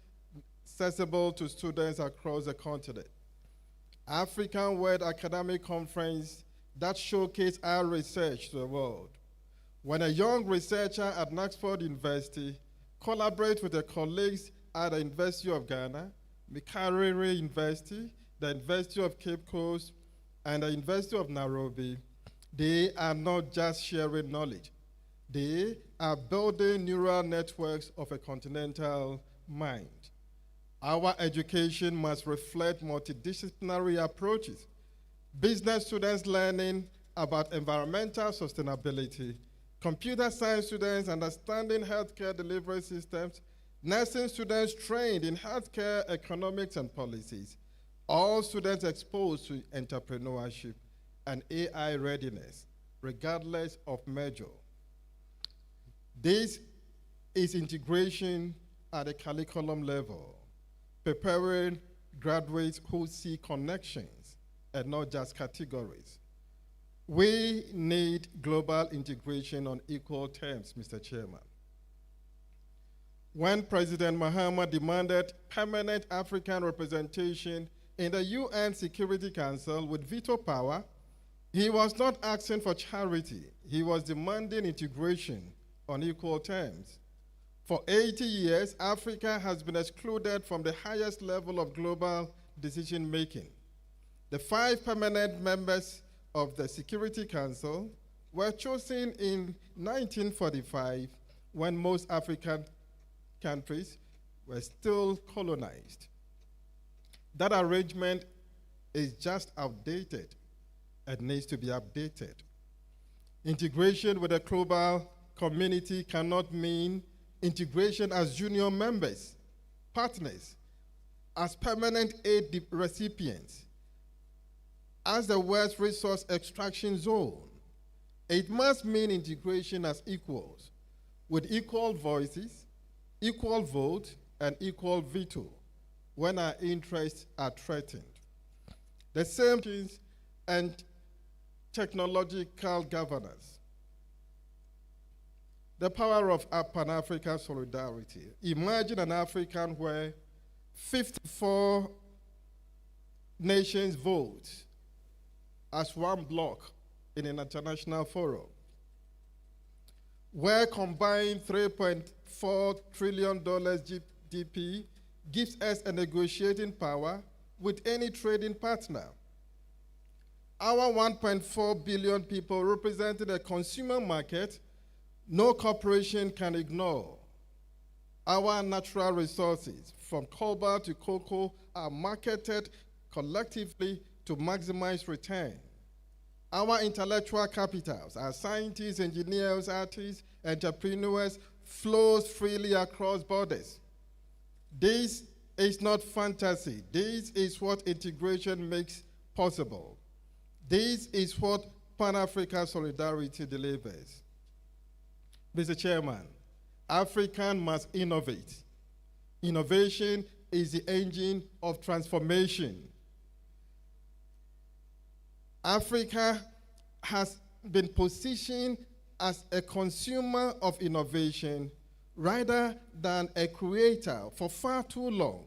S6: accessible to students across the continent. African-wide academic conference that showcase our research to the world. When a young researcher at Knutsford University collaborates with their colleagues at the University of Ghana, Honorary University, the University of Cape Coast, and the University of Nairobi, they are not just sharing knowledge. They are building neural networks of a continental mind. Our education must reflect multidisciplinary approaches. Business students learning about environmental sustainability, computer science students understanding healthcare delivery systems, nursing students trained in healthcare economics and policies, all students exposed to entrepreneurship and AI readiness, regardless of major. This is integration at a curriculum level, preparing graduates who see connections and not just categories. We need global integration on equal terms, Mr. Chairman. When President Mahama demanded permanent African representation in the UN Security Council with veto power, he was not asking for charity. He was demanding integration on equal terms. For 80 years, Africa has been excluded from the highest level of global decision-making. The 5 permanent members of the Security Council were chosen in 1945 when most African countries were still colonized. That arrangement is just outdated and needs to be updated. Integration with the global community cannot mean integration as junior members, partners, as permanent aid recipients, as the world's resource extraction zone. It must mean integration as equals, with equal voices, equal vote, and equal veto when our interests are threatened. The same things and technological governance. The power of Pan-African solidarity. Imagine an African where 54 nations vote as one bloc in an international forum, where combined $3.4 trillion GDP gives us a negotiating power with any trading partner. Our 1.4 billion people representing a consumer market no corporation can ignore. Our natural resources, from cobalt to cocoa, are marketed collectively to maximize return. Our intellectual capitals, our scientists, engineers, artists, entrepreneurs, flows freely across borders. This is not fantasy. This is what integration makes possible. This is what Pan-African solidarity delivers. Mr. Chairman, Africa must innovate. Innovation is the engine of transformation. Africa has been positioned as a consumer of innovation rather than a creator for far too long.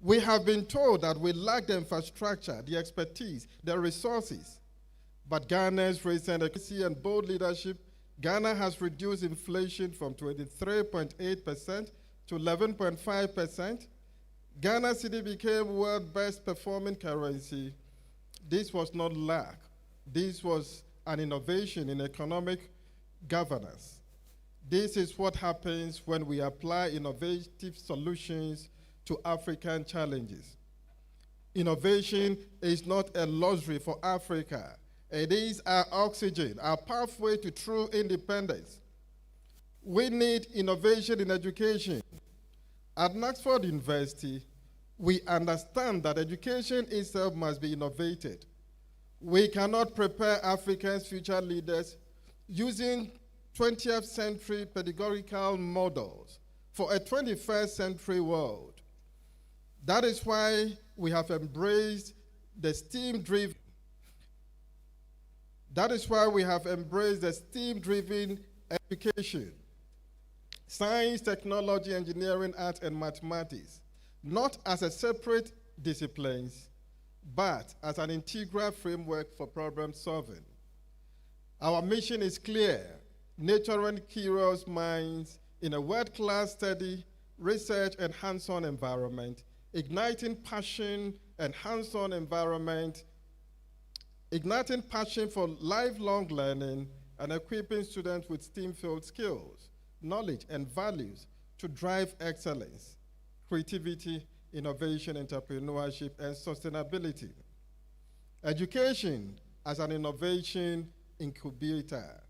S6: We have been told that we lack the infrastructure, the expertise, the resources. But Ghana's recent equity and bold leadership, Ghana has reduced inflation from 23.8% to 11.5%. Ghana cedi became world's best performing currency. This was not luck. This was an innovation in economic governance. This is what happens when we apply innovative solutions to African challenges. Innovation is not a luxury for Africa. It is our oxygen, our pathway to true independence. We need innovation in education. At Knutsford University, we understand that education itself must be innovated. We cannot prepare Africa's future leaders using 20th century pedagogical models for a 21st century world. That is why we have embraced the STEAM-driven education, science, technology, engineering, art, and mathematics, not as a separate disciplines, but as an integral framework for problem solving. Our mission is clear: nurturing curious minds in a world-class study, research, and hands-on environment, igniting passion and hands-on environment, igniting passion for lifelong learning, and equipping students with STEAM-filled skills, knowledge, and values to drive excellence, creativity, innovation, entrepreneurship, and sustainability. Education as an innovation incubator.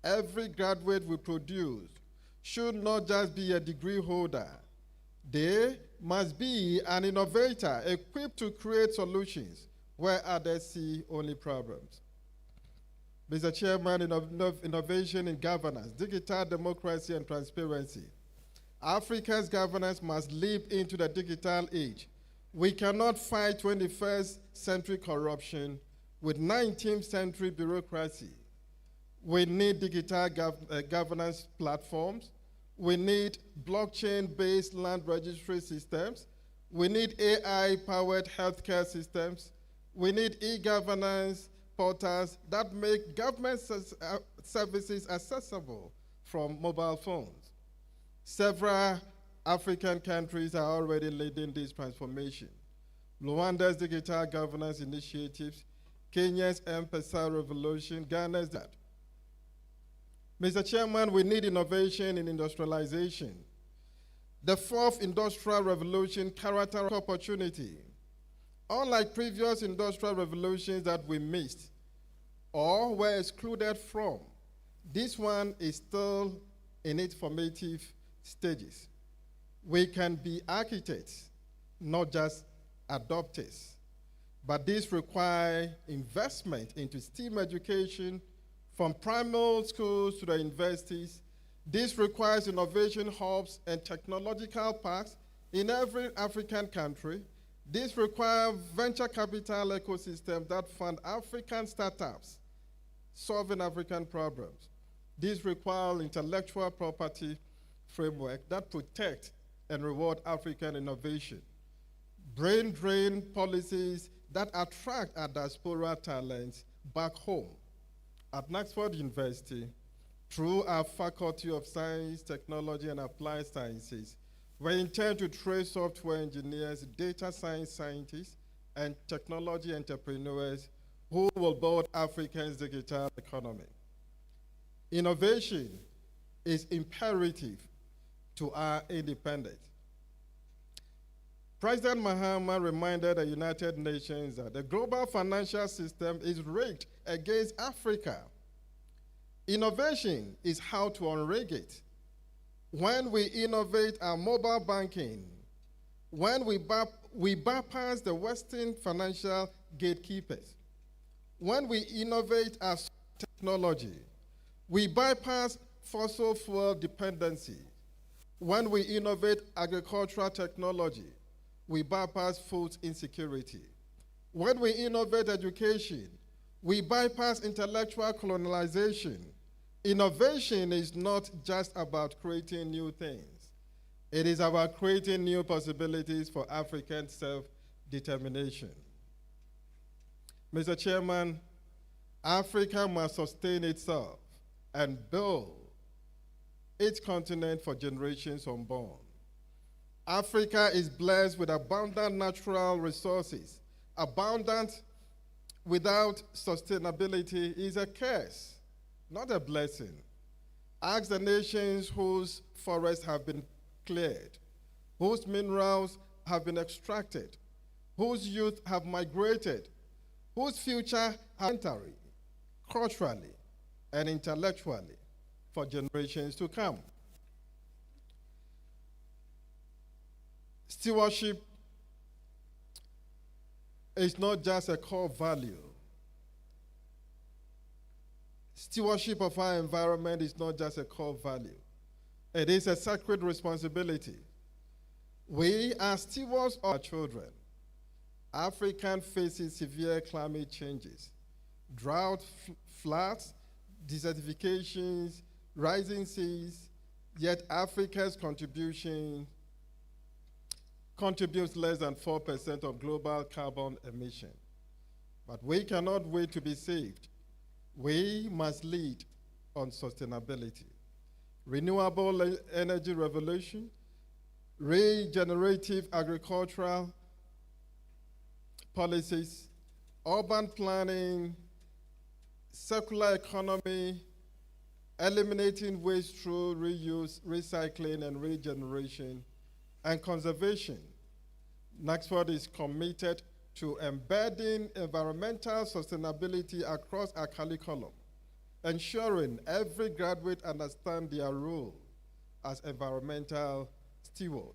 S6: Every graduate we produce should not just be a degree holder. They must be an innovator equipped to create solutions where others see only problems. Mr. Chairman, innovation in governance, digital democracy, and transparency. Africa's governance must leap into the digital age. We cannot fight 21st century corruption with 19th century bureaucracy. We need digital governance platforms. We need blockchain-based land registry systems. We need AI-powered healthcare systems. We need e-governance portals that make government services accessible from mobile phones. Several African countries are already leading this transformation. Rwanda's digital governance initiatives, Kenya's M-Pesa revolution, Ghana's that. Mr. Chairman, we need innovation in industrialization. The fourth industrial revolution characterizes opportunity. Unlike previous industrial revolutions that we missed or were excluded from, this one is still in its formative stages. We can be architects, not just adopters, but this requires investment into STEAM education from primary schools to the universities. This requires innovation hubs and technological parks in every African country. This requires venture capital ecosystems that fund African startups solving African problems. This requires intellectual property framework that protect and reward African innovation. Brain drain policies that attract our diaspora talents back home. At Knutsford University, through our Faculty of Science, Technology, and Applied Sciences, we intend to train software engineers, data science scientists, and technology entrepreneurs who will build Africa's digital economy. Innovation is imperative to our independence. President Mahama reminded the United Nations that the global financial system is rigged against Africa. Innovation is how to unrig it. When we innovate our mobile banking, when we bypass the Western financial gatekeepers, when we innovate our technology, we bypass fossil fuel dependency. When we innovate agricultural technology, we bypass food insecurity. When we innovate education, we bypass intellectual colonization. Innovation is not just about creating new things. It is about creating new possibilities for African self-determination. Mr. Chairman, Africa must sustain itself and build its continent for generations unborn. Africa is blessed with abundant natural resources. Abundant without sustainability is a curse, not a blessing. Ask the nations whose forests have been cleared, whose minerals have been extracted, whose youth have migrated, whose future mentally, culturally, and intellectually for generations to come. Stewardship is not just a core value. Stewardship of our environment is not just a core value. It is a sacred responsibility. We are stewards of our children. Africa faces severe climate changes, drought, floods, desertifications, rising seas, yet Africa's contribution contributes less than 4% of global carbon emission. But we cannot wait to be saved. We must lead on sustainability. Renewable energy revolution, regenerative agricultural policies, urban planning, circular economy, eliminating waste through reuse, recycling, and regeneration, and conservation. Knutsford is committed to embedding environmental sustainability across our curriculum, ensuring every graduate understands their role as environmental steward.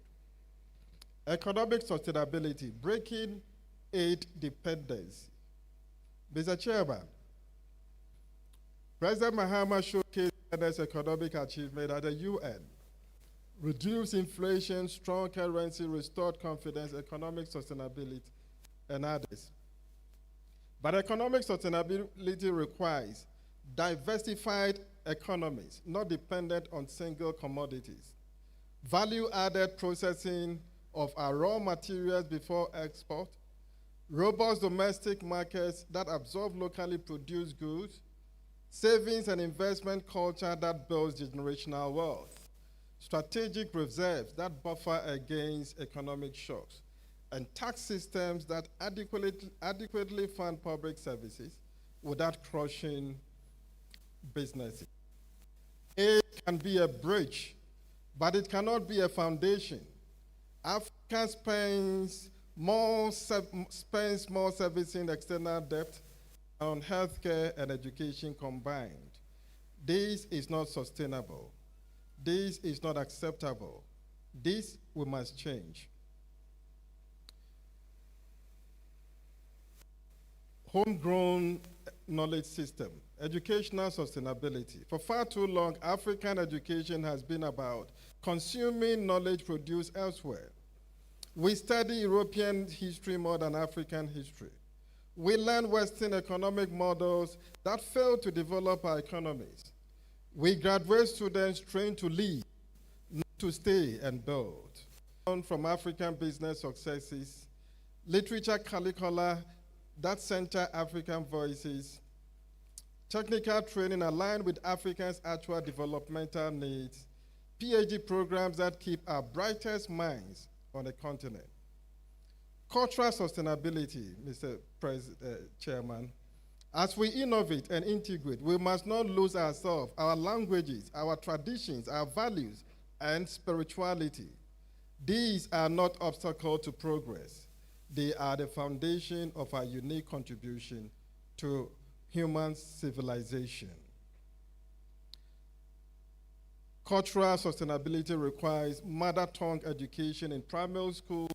S6: Economic sustainability, breaking aid dependency. Mr. Chairman, President Mahama showcased Ghana's economic achievement at the UN. Reduced inflation, strong currency, restored confidence, economic sustainability, and others. But economic sustainability requires diversified economies, not dependent on single commodities. Value-added processing of our raw materials before export, robust domestic markets that absorb locally produced goods, savings and investment culture that builds generational wealth, strategic reserves that buffer against economic shocks, and tax systems that adequately fund public services without crushing businesses. Aid can be a bridge, but it cannot be a foundation. Africa spends more servicing external debt on healthcare and education combined. This is not sustainable. This is not acceptable. This we must change. Homegrown knowledge system, educational sustainability. For far too long, African education has been about consuming knowledge produced elsewhere. We study European history more than African history. We learn Western economic models that fail to develop our economies. We graduate students trained to lead, not to stay and build. From African business successes, literature curricula that center African voices, technical training aligned with Africans' actual developmental needs, PhD programs that keep our brightest minds on the continent. Cultural sustainability, Mr. Chairman. As we innovate and integrate, we must not lose ourselves, our languages, our traditions, our values, and spirituality. These are not obstacles to progress. They are the foundation of our unique contribution to human civilization. Cultural sustainability requires mother tongue education in primary school,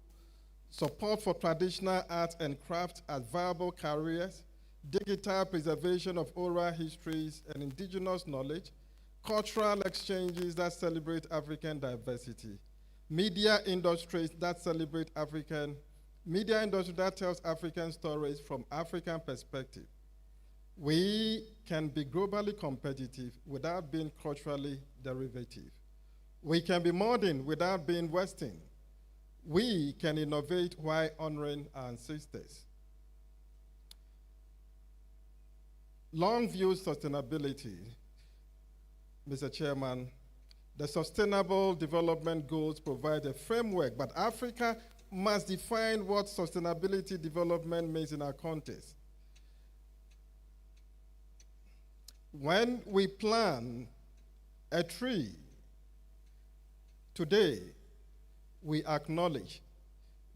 S6: support for traditional arts and crafts as viable careers, digital preservation of oral histories and indigenous knowledge, cultural exchanges that celebrate African diversity, media industries that celebrate media industry that tells African stories from African perspective. We can be globally competitive without being culturally derivative. We can be modern without being Western. We can innovate while honoring our ancestors. Long-view sustainability, Mr. Chairman, the Sustainable Development Goals provide a framework, but Africa must define what sustainability development means in our context. When we plant a tree, today we acknowledge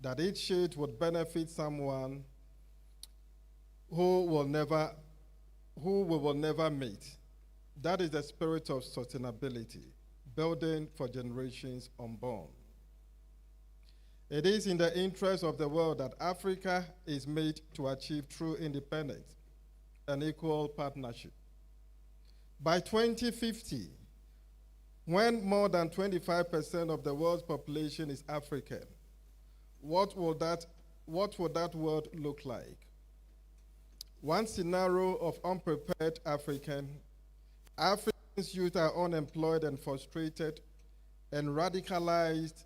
S6: that each sheet would benefit someone who we will never meet. That is the spirit of sustainability, building for generations unborn. It is in the interest of the world that Africa is made to achieve true independence and equal partnership. By 2050, when more than 25% of the world's population is African, what will that world look like? One scenario of unprepared Africans youth are unemployed and frustrated and radicalized.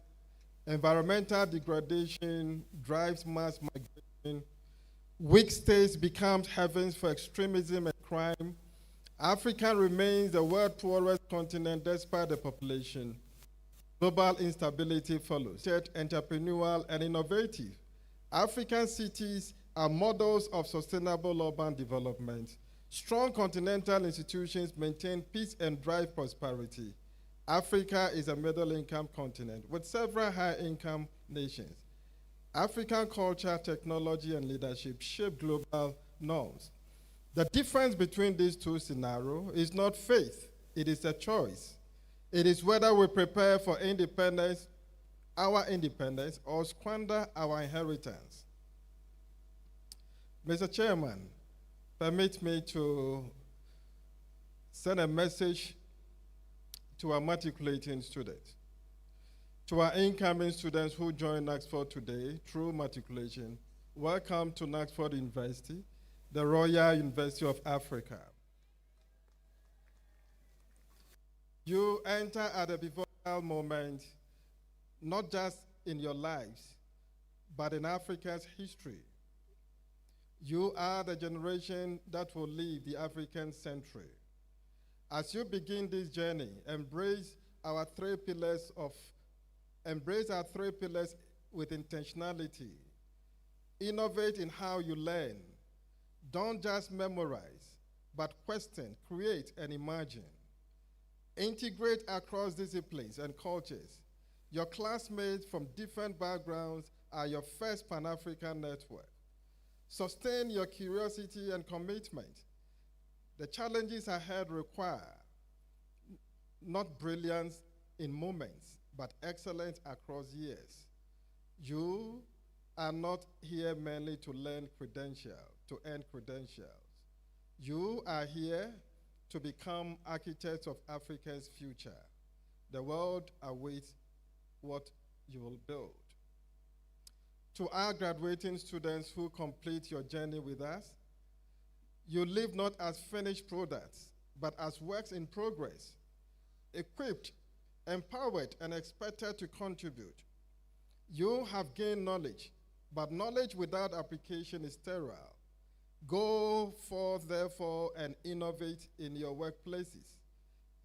S6: Environmental degradation drives mass migration. Weak states become heavens for extremism and crime. Africa remains the world's poorest continent despite the population. Global instability follows. Entrepreneurial and innovative. African cities are models of sustainable urban development. Strong continental institutions maintain peace and drive prosperity. Africa is a middle-income continent with several high-income nations. African culture, technology, and leadership shape global norms. The difference between these two scenarios is not faith, it is a choice. It is whether we prepare for independence, our independence, or squander our inheritance. Mr. Chairman, permit me to send a message to our matriculating students. To our incoming students who join Knutsford today through matriculation, welcome to Knutsford University, the Royal University of Africa. You enter at a pivotal moment, not just in your lives, but in Africa's history. You are the generation that will lead the African century. As you begin this journey, embrace our three pillars with intentionality. Innovate in how you learn. Don't just memorize, but question, create, and imagine. Integrate across disciplines and cultures. Your classmates from different backgrounds are your first Pan-African network. Sustain your curiosity and commitment. The challenges ahead require not brilliance in moments, but excellence across years. You are not here merely to earn credentials. You are here to become architects of Africa's future. The world awaits what you will build. To our graduating students who complete your journey with us, you live not as finished products, but as works in progress, equipped, empowered, and expected to contribute. You have gained knowledge, but knowledge without application is sterile. Go forth, therefore, and innovate in your workplaces,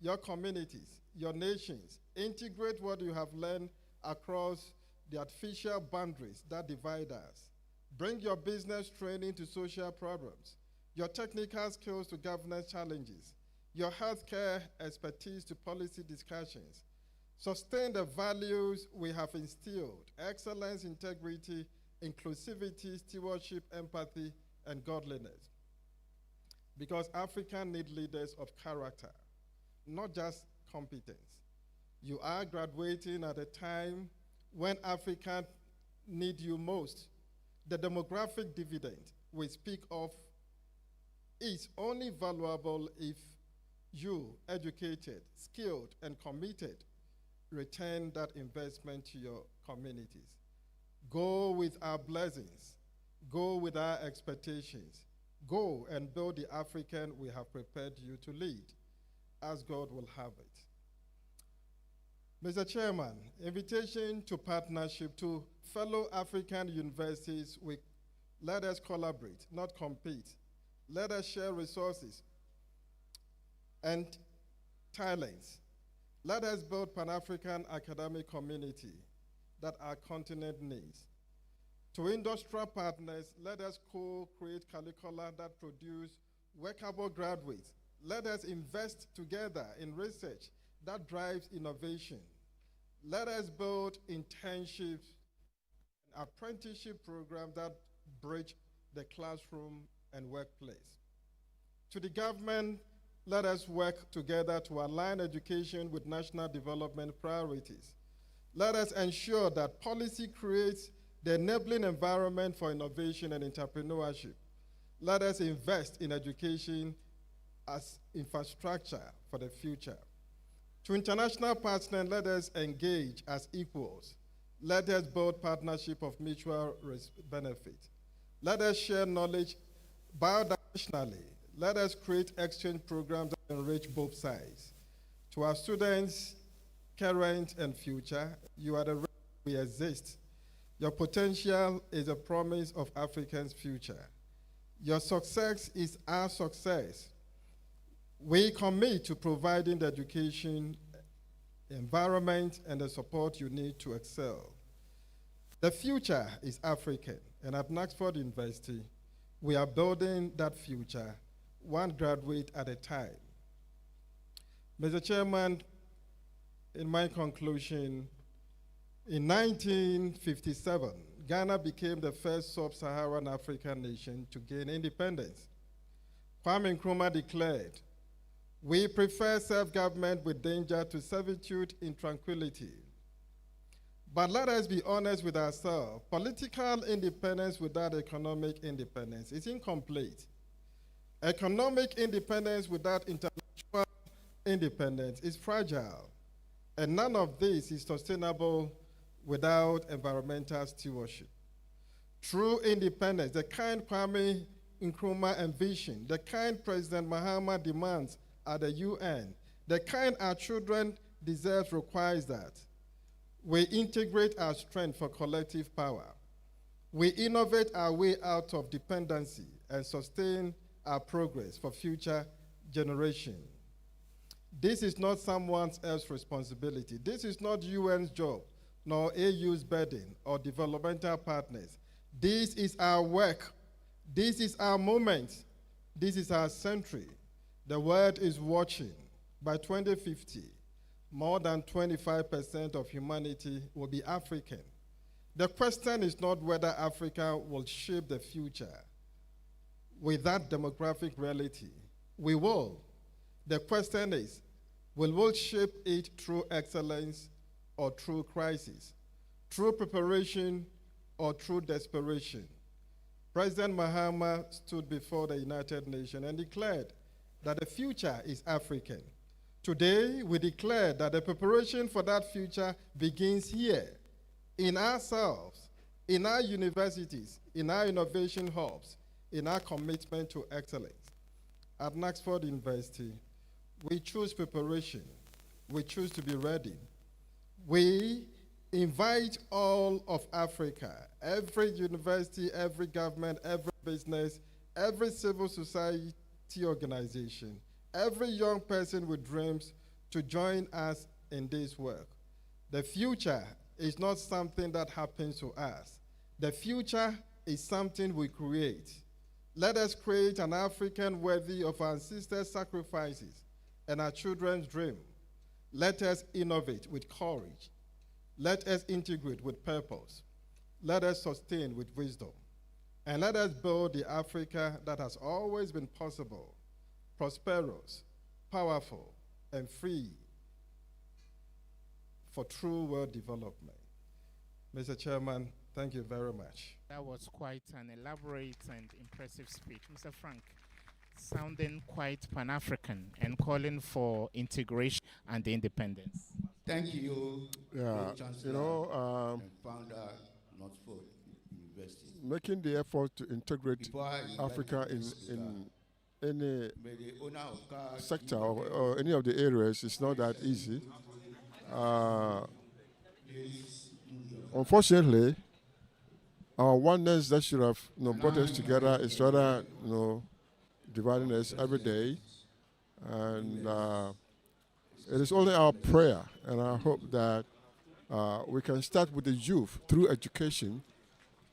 S6: your communities, your nations. Integrate what you have learned across the artificial boundaries that divide us. Bring your business training to social problems, your technical skills to governance challenges, your healthcare expertise to policy discussions. Sustain the values we have instilled: excellence, integrity, inclusivity, stewardship, empathy, and godliness. Because Africa needs leaders of character, not just competence. You are graduating at a time when Africa needs you most. The demographic dividend we speak of is only valuable if you, educated, skilled, and committed, return that investment to your communities. Go with our blessings. Go with our expectations. Go and build the African we have prepared you to lead, as God will have it. Mr. Chairman, invitation to partnership to fellow African universities. Let us collaborate, not compete. Let us share resources and talents. Let us build Pan-African academic community that our continent needs. To industrial partners, let us co-create curricula that produce workable graduates. Let us invest together in research that drives innovation. Let us build internships and apprenticeship programs that bridge the classroom and workplace. To the government, let us work together to align education with national development priorities. Let us ensure that policy creates the enabling environment for innovation and entrepreneurship. Let us invest in education as infrastructure for the future. To international partners, let us engage as equals. Let us build partnership of mutual benefit. Let us share knowledge bidirectionally. Let us create exchange programs that enrich both sides. To our students, current and future, you are the reason we exist. Your potential is a promise of Africans' future. Your success is our success. We commit to providing the education, environment, and the support you need to excel. The future is African, and at Knutsford University, we are building that future one graduate at a time. Mr. Chairman, in my conclusion, in 1957, Ghana became the first sub-Saharan African nation to gain independence. Kwame Nkrumah declared, "We prefer self-government with danger to servitude in tranquility." But let us be honest with ourselves. Political independence without economic independence is incomplete. Economic independence without intellectual independence is fragile. And none of this is sustainable without environmental stewardship. True independence, the kind Kwame Nkrumah envisioned, the kind President Mahama demands at the UN, the kind our children deserve, requires that we integrate our strength for collective power. We innovate our way out of dependency and sustain our progress for future generations. This is not someone else's responsibility. This is not UN's job, nor AU's burden, or developmental partners. This is our work. This is our moment. This is our century. The world is watching. By 2050, more than 25% of humanity will be African. The question is not whether Africa will shape the future. With that demographic reality, we will. The question is, will we shape it through excellence or through crisis, through preparation or through desperation? President Mahama stood before the United Nations and declared that the future is African. Today, we declare that the preparation for that future begins here, in ourselves, in our universities, in our innovation hubs, in our commitment to excellence. At Knutsford University, we choose preparation. We choose to be ready. We invite all of Africa, every university, every government, every business, every civil society organization, every young person with dreams to join us in this work. The future is not something that happens to us. The future is something we create. Let us create an African worthy of our ancestors' sacrifices and our children's dream. Let us innovate with courage. Let us integrate with purpose. Let us sustain with wisdom. And let us build the Africa that has always been possible, prosperous, powerful, and free for true world development. Mr. Chairman, thank you very much.
S2: That was quite an elaborate and impressive speech. Mr. Frank, sounding quite Pan-African and calling for integration and independence.
S4: Thank you,
S1: Yeah,
S4: Chancellor and founder Knutsford University.
S1: making the effort to integrate
S4: Before I invite
S1: Africa
S4: the
S1: in
S4: speaker,
S1: any
S4: may the owner of car
S1: sector or any of the areas is not that easy. Unfortunately, our oneness that should have brought us together is rather dividing us every day, and it is only our prayer and our hope that we can start with the youth through education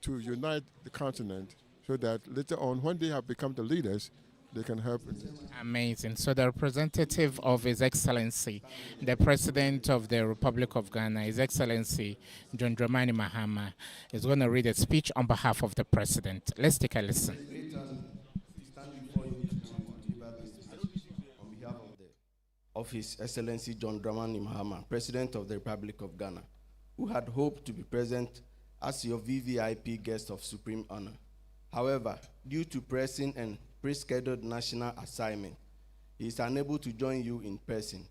S1: to unite the continent, so that later on, when they have become the leaders, they can help.
S2: Amazing. So the representative of His Excellency, the President of the Republic of Ghana, His Excellency John Dramani Mahama, is going to read a speech on behalf of the President. Let's take a listen.
S7: Stand before you to deliver this speech on behalf of His Excellency John Dramani Mahama, President of the Republic of Ghana, who had hoped to be present as your VVIP guest of supreme honor. However, due to pressing and pre-scheduled national assignment, he is unable to join you in person.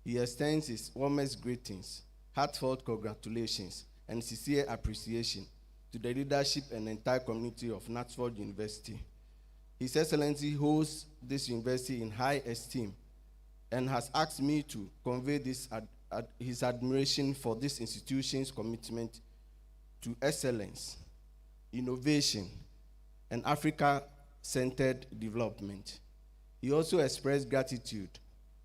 S7: He extends his warmest greetings, heartfelt congratulations, and sincere appreciation to the leadership and entire community of Knutsford University. His Excellency holds this university in high esteem and has asked me to convey his admiration for this institution's commitment to excellence, innovation, and Africa-centered development. He also expressed gratitude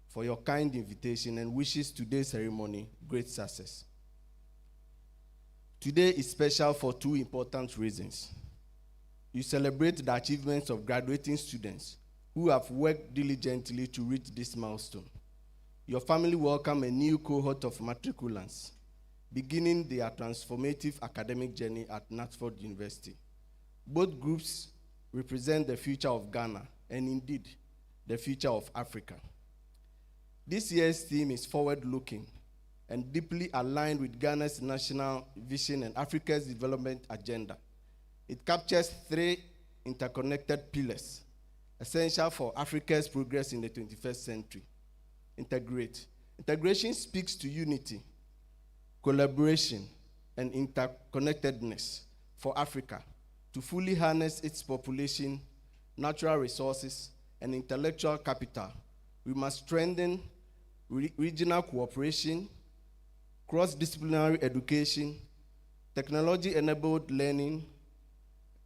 S7: for your kind invitation and wishes today's ceremony great success. Today is special for two important reasons. You celebrate the achievements of graduating students who have worked diligently to reach this milestone. Your family welcome a new cohort of matriculants, beginning their transformative academic journey at Knutsford University. Both groups represent the future of Ghana and indeed the future of Africa. This year's theme is forward-looking and deeply aligned with Ghana's national vision and Africa's development agenda. It captures three interconnected pillars essential for Africa's progress in the 21st century. Integrate. Integration speaks to unity, collaboration, and interconnectedness for Africa to fully harness its population, natural resources, and intellectual capital. We must strengthen regional cooperation, cross-disciplinary education, technology-enabled learning,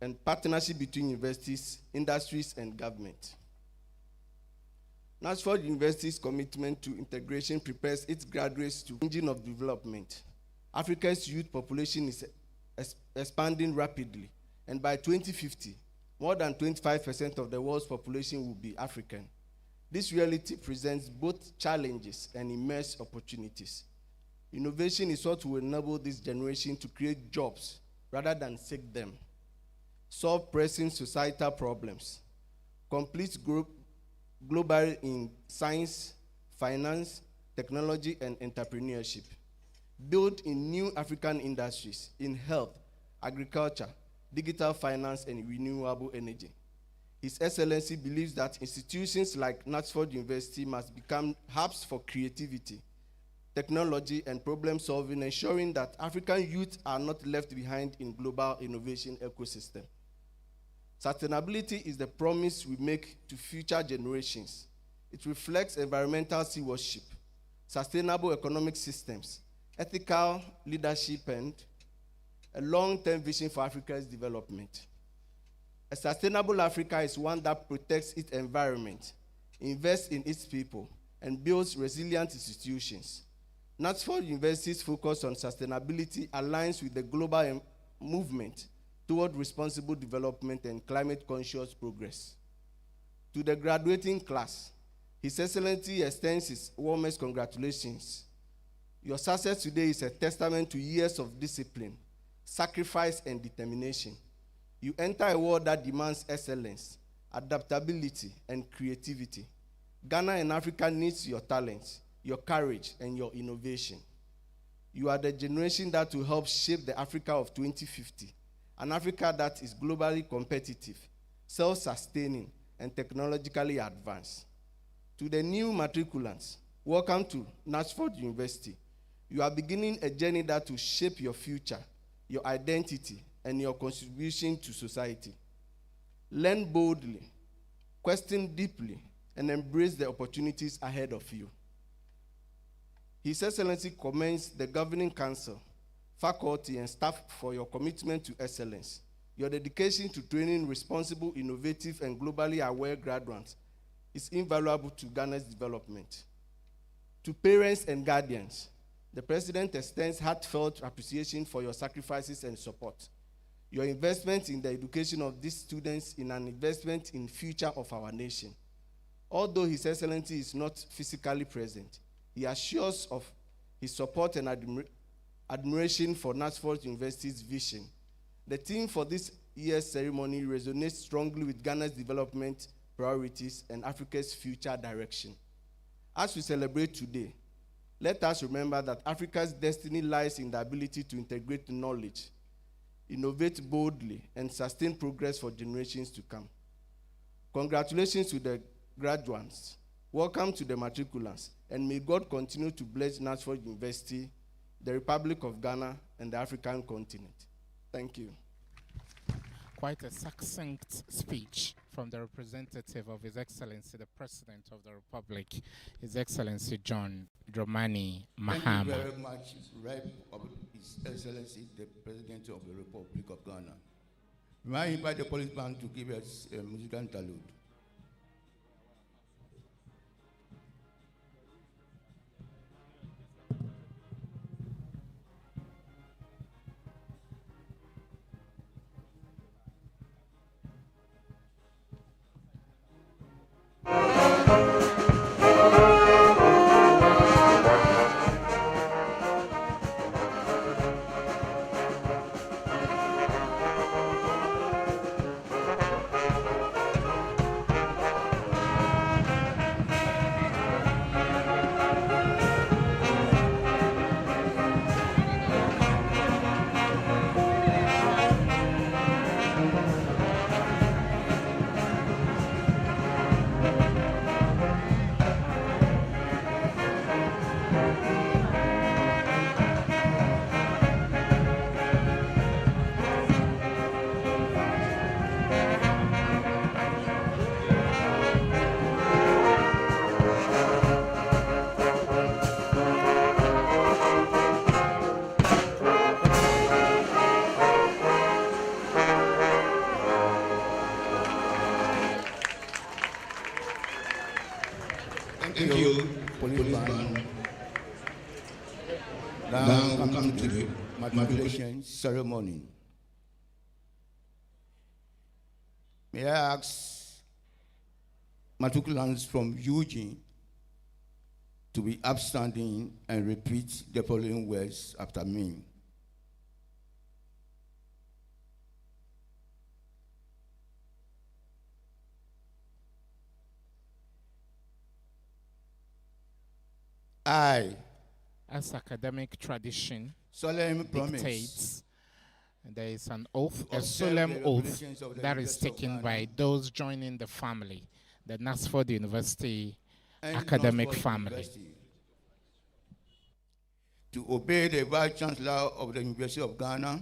S7: and partnership between universities, industries, and government. Knutsford University's commitment to integration prepares its graduates to the engine of development. Africa's youth population is expanding rapidly, and by 2050, more than 25% of the world's population will be African. This reality presents both challenges and immense opportunities. Innovation is what will enable this generation to create jobs rather than seek them, solve pressing societal problems, complete global in science, finance, technology, and entrepreneurship, build in new African industries in health, agriculture, digital finance, and renewable energy. His Excellency believes that institutions like Knutsford University must become hubs for creativity, technology, and problem solving, ensuring that African youth are not left behind in global innovation ecosystem. Sustainability is the promise we make to future generations. It reflects environmental stewardship, sustainable economic systems, ethical leadership, and a long-term vision for Africa's development. A sustainable Africa is one that protects its environment, invests in its people, and builds resilient institutions. Knutsford University's focus on sustainability aligns with the global movement toward responsible development and climate-conscious progress. To the graduating class, His Excellency extends his warmest congratulations. Your success today is a testament to years of discipline, sacrifice, and determination. You enter a world that demands excellence, adaptability, and creativity. Ghana and Africa needs your talents, your courage, and your innovation. You are the generation that will help shape the Africa of 2050, an Africa that is globally competitive, self-sustaining, and technologically advanced. To the new matriculants, welcome to Knutsford University. You are beginning a journey that will shape your future, your identity, and your contribution to society. Learn boldly, question deeply, and embrace the opportunities ahead of you. His Excellency commends the Governing Council, faculty, and staff for your commitment to excellence. Your dedication to training responsible, innovative, and globally aware graduates is invaluable to Ghana's development. To parents and guardians, the President extends heartfelt appreciation for your sacrifices and support. Your investment in the education of these students is an investment in future of our nation. Although His Excellency is not physically present, he assures of his support and admiration for Knutsford University's vision. The theme for this year's ceremony resonates strongly with Ghana's development priorities and Africa's future direction. As we celebrate today, let us remember that Africa's destiny lies in the ability to integrate knowledge, innovate boldly, and sustain progress for generations to come. Congratulations to the graduates. Welcome to the Matriculants, and may God continue to bless Knutsford University, the Republic of Ghana, and the African continent. Thank you.
S2: Quite a succinct speech from the representative of His Excellency, the President of the Republic, His Excellency John Dramani Mahama.
S4: Thank you very much, Rep of His Excellency, the President of the Republic of Ghana. May I invite the police band to give us a musical interlude? Thank you, police band. Now we come to the matriculation ceremony. May I ask matriculants from Eugene to be upstanding and repeat the following words after me. I,
S2: as academic tradition
S4: solemn promise,
S2: dictates, there is an oath, a
S4: observe
S2: solemn
S4: the
S2: oath
S4: regulations of the
S2: that is
S4: University of
S2: taken
S4: Ghana
S2: by those joining the family, the Knutsford University
S4: and
S2: academic
S4: Knutsford
S2: family.
S4: University, to obey the Vice Chancellor of the University of Ghana,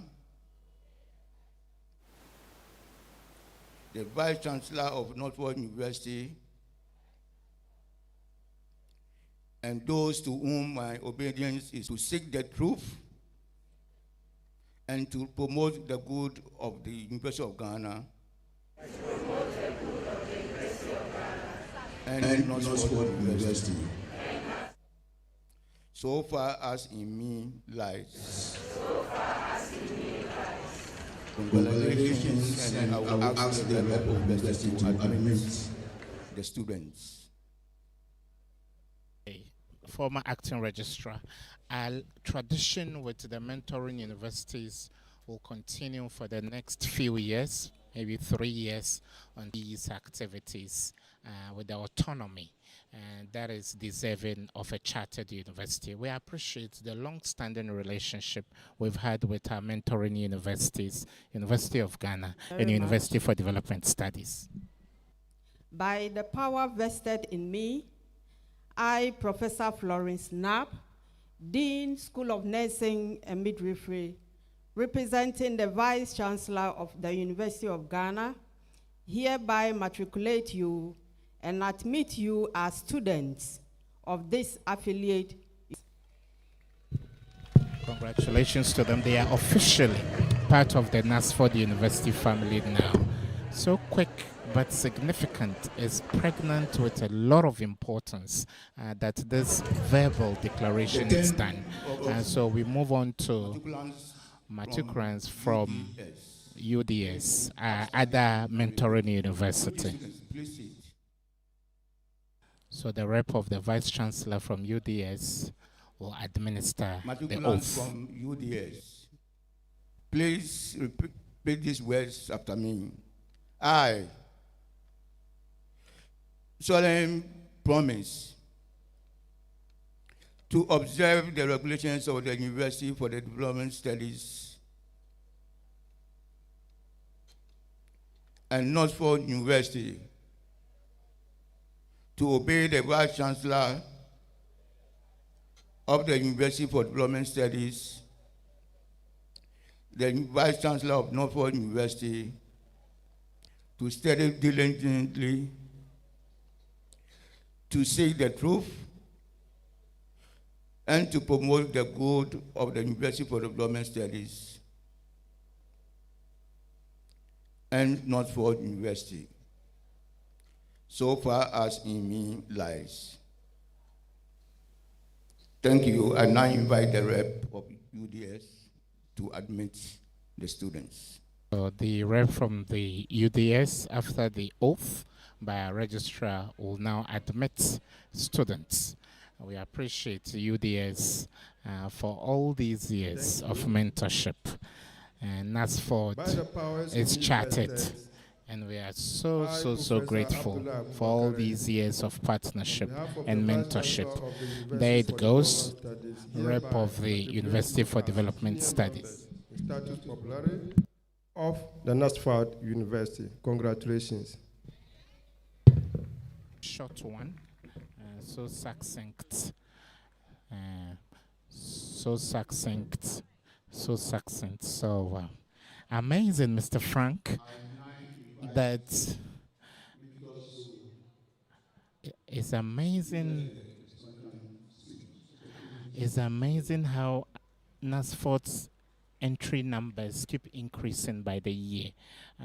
S4: the Vice Chancellor of Knutsford University, and those to whom my obedience is to seek the truth and to promote the good of the University of Ghana and Knutsford University. So far as in me lies. Congratulations, and I will ask the rep of the university to admit the students.
S2: Former acting registrar, our tradition with the mentoring universities will continue for the next few years, maybe 3 years, on these activities with the autonomy, and that is deserving of a chartered university. We appreciate the long-standing relationship we've had with our mentoring universities, University of Ghana and University for Development Studies.
S8: By the power vested in me, I, Professor Florence Knapp, Dean, School of Nursing and Midwifery, representing the Vice Chancellor of the University of Ghana, hereby matriculate you and admit you as students of this affiliate.
S2: Congratulations to them. They are officially part of the Knutsford University family now. So quick but significant, is pregnant with a lot of importance that this verbal declaration is done. And so we move on to matriculants from UDS, other mentoring university.
S4: Please sit.
S2: So the rep of the Vice Chancellor from UDS will administer the
S4: Matriculant
S2: oath.
S4: from UDS. Please repeat these words after me. I solemnly promise to observe the regulations of the University for the Development Studies and Knutsford University, to obey the Vice Chancellor of the University for Development Studies, the Vice Chancellor of Knutsford University, to study diligently, to seek the truth, and to promote the good of the University for Development Studies and Knutsford University, so far as in me lies. Thank you. I now invite the rep of UDS to admit the students.
S2: So the rep from the UDS, after the oath by our registrar, will now admit students. We appreciate UDS for all these years of mentorship. And Knutsford is chartered. And we are so grateful for all these years of partnership and mentorship. There it goes, rep of the University for Development Studies.
S6: Status Popularity of the Knutsford University. Congratulations.
S2: Short one, so succinct, so succinct, so succinct. So amazing, Mr. Frank. That it's amazing. It's amazing how Knutsford's entry numbers keep increasing by the year.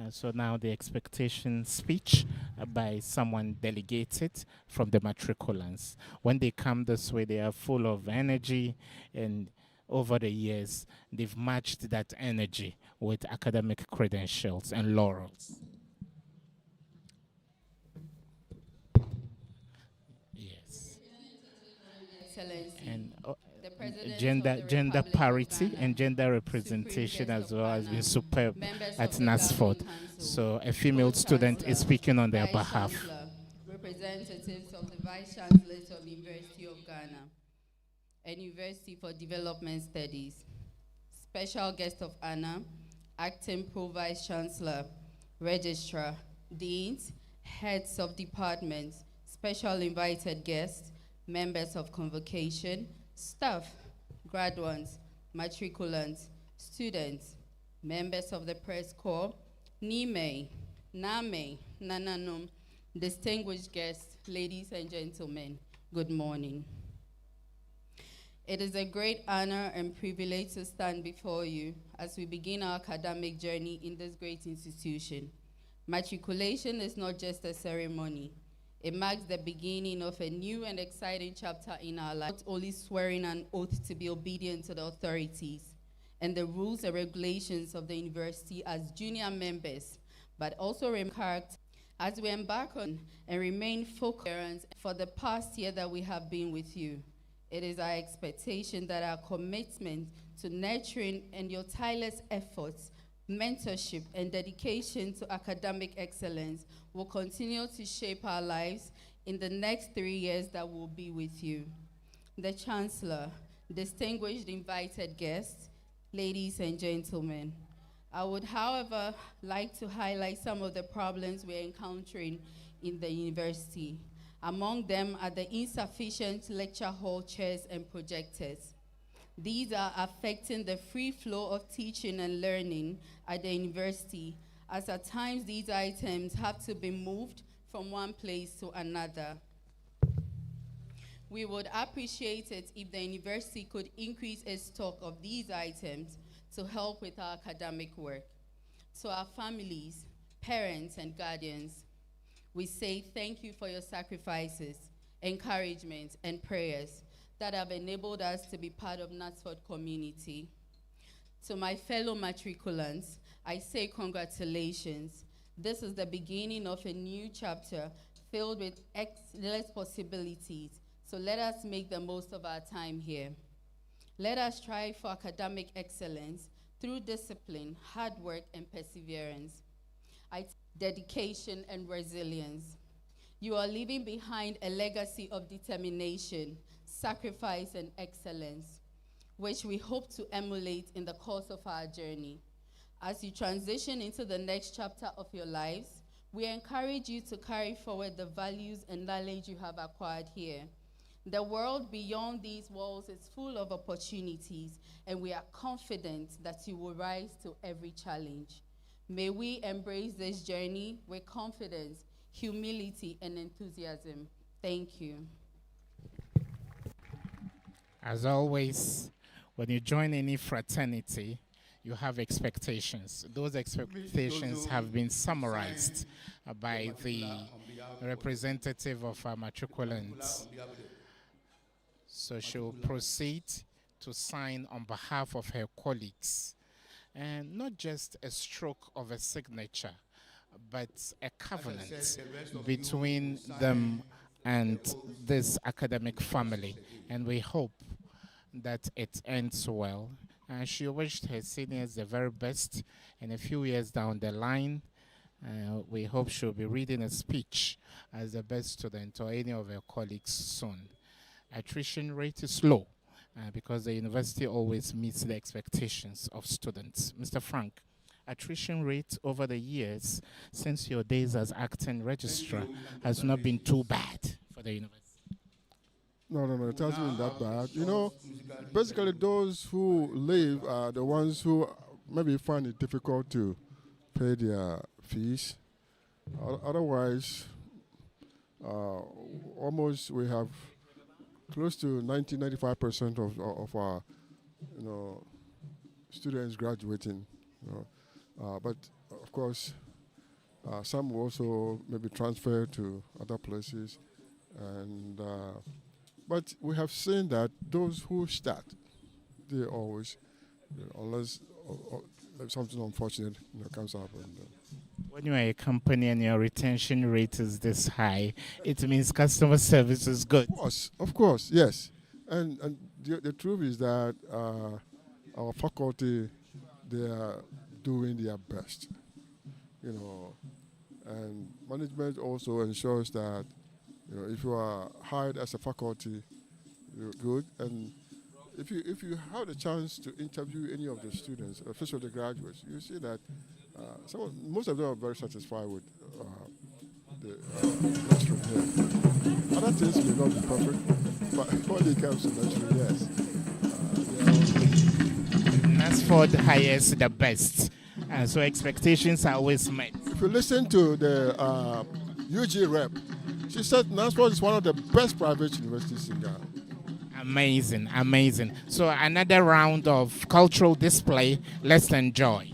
S2: So now the expectation speech by someone delegated from the matriculants. When they come this way, they are full of energy, and over the years, they've matched that energy with academic credentials and laurels. Yes. And gender parity and gender representation as well has been superb at Knutsford. So a female student is speaking on their behalf.
S9: Representatives of the Vice Chancellors of the University of Ghana and University for Development Studies, special guest of honor, acting Pro-Vice Chancellor, Registrar, Deans, heads of departments, special invited guests, members of convocation, staff, graduates, matriculants, students, members of the press corps, Nime, Name, Nananum, distinguished guests, ladies and gentlemen, good morning. It is a great honor and privilege to stand before you as we begin our academic journey in this great institution. Matriculation is not just a ceremony. It marks the beginning of a new and exciting chapter in our lives, not only swearing an oath to be obedient to the authorities and the rules and regulations of the university as junior members, but also character as we embark on and remain focused for the past year that we have been with you. It is our expectation that our commitment to nurturing and your tireless efforts, mentorship, and dedication to academic excellence will continue to shape our lives in the next 3 years that will be with you. The Chancellor, distinguished invited guests, ladies and gentlemen, I would, however, like to highlight some of the problems we're encountering in the university. Among them are the insufficient lecture hall chairs and projectors. These are affecting the free flow of teaching and learning at the university, as at times these items have to be moved from one place to another. We would appreciate it if the university could increase its stock of these items to help with our academic work. To our families, parents, and guardians, we say thank you for your sacrifices, encouragement, and prayers that have enabled us to be part of Knutsford community. To my fellow matriculants, I say congratulations. This is the beginning of a new chapter filled with excellent possibilities. So let us make the most of our time here. Let us strive for academic excellence through discipline, hard work, and perseverance. Dedication and resilience. You are leaving behind a legacy of determination, sacrifice, and excellence, which we hope to emulate in the course of our journey. As you transition into the next chapter of your lives, we encourage you to carry forward the values and knowledge you have acquired here. The world beyond these walls is full of opportunities, and we are confident that you will rise to every challenge. May we embrace this journey with confidence, humility, and enthusiasm. Thank you.
S2: As always, when you join any fraternity, you have expectations. Those expectations have been summarized by the representative of our matriculants. So she will proceed to sign on behalf of her colleagues. And not just a stroke of a signature, but a covenant between them and this academic family. And we hope that it ends well. And she wished her seniors the very best. And a few years down the line, we hope she'll be reading a speech as the best student or any of her colleagues soon. Attrition rate is low because the university always meets the expectations of students. Mr. Frank, attrition rate over the years since your days as acting registrar has not been too bad for the university.
S1: No, it hasn't been that bad. You know, basically those who leave are the ones who maybe find it difficult to pay their fees. Otherwise, almost we have close to 95% of our, students graduating. But of course, some will also maybe transfer to other places, and but we have seen that those who start, they always, unless something unfortunate comes up.
S2: When you are a company and your retention rate is this high, it means customer service is good.
S1: Of course, yes. And the truth is that our faculty, they are doing their best, and management also ensures that, if you are hired as a faculty, you're good. And if you have the chance to interview any of the students, especially the graduates, you see that most of them are very satisfied with the classroom here. Other things may not be perfect, but when it comes to lecturing, yes.
S2: Knutsford hires the best, so expectations are always met.
S1: If you listen to the UG rep, she said Knutsford is one of the best private universities in Ghana.
S2: Amazing. So another round of cultural display. Let's enjoy.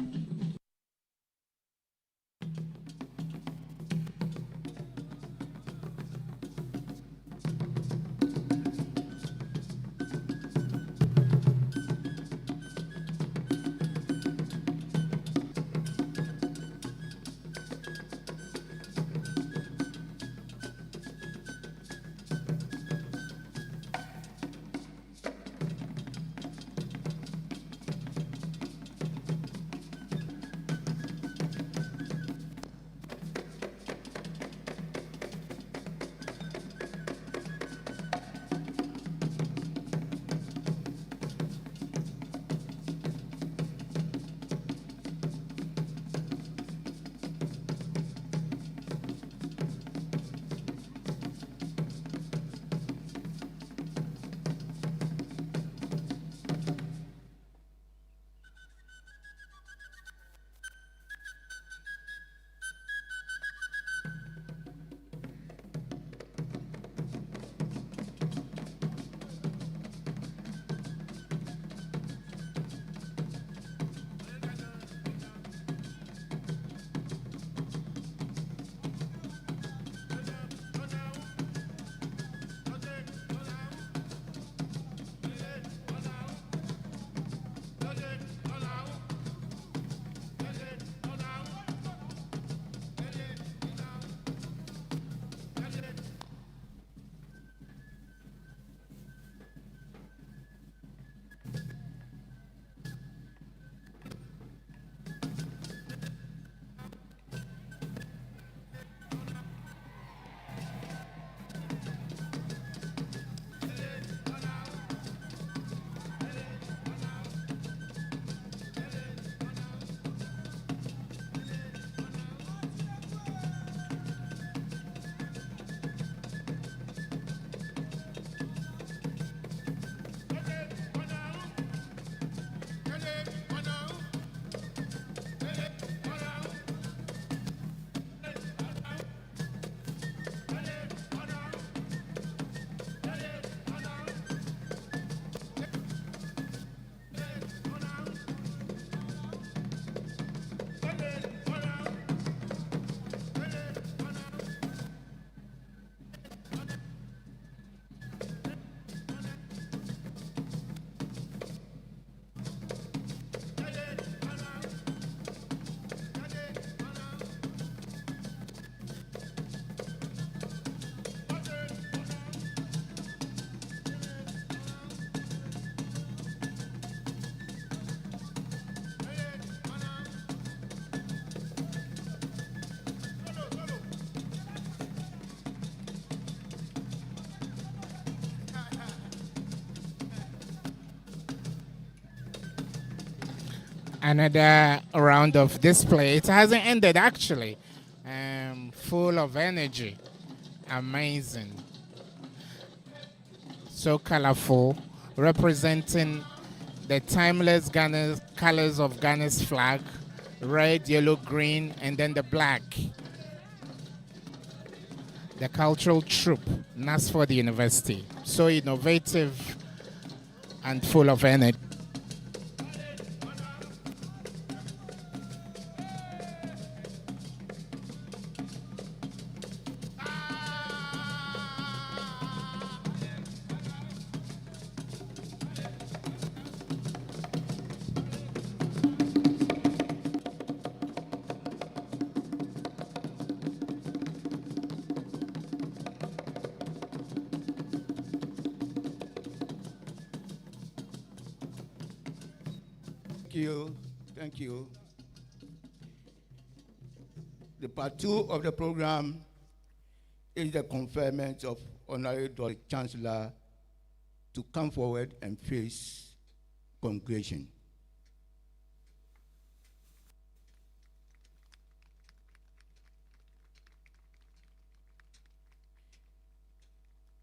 S2: Another round of display. It hasn't ended actually. Full of energy. Amazing. So colorful, representing the timeless Ghana colors of Ghana's flag: red, yellow, green, and then the black. The cultural troupe, Knutsford University. So innovative and full of energy.
S4: Thank you. The part 2 of the program is the conferment of Honorary Chancellor to come forward and face congregation.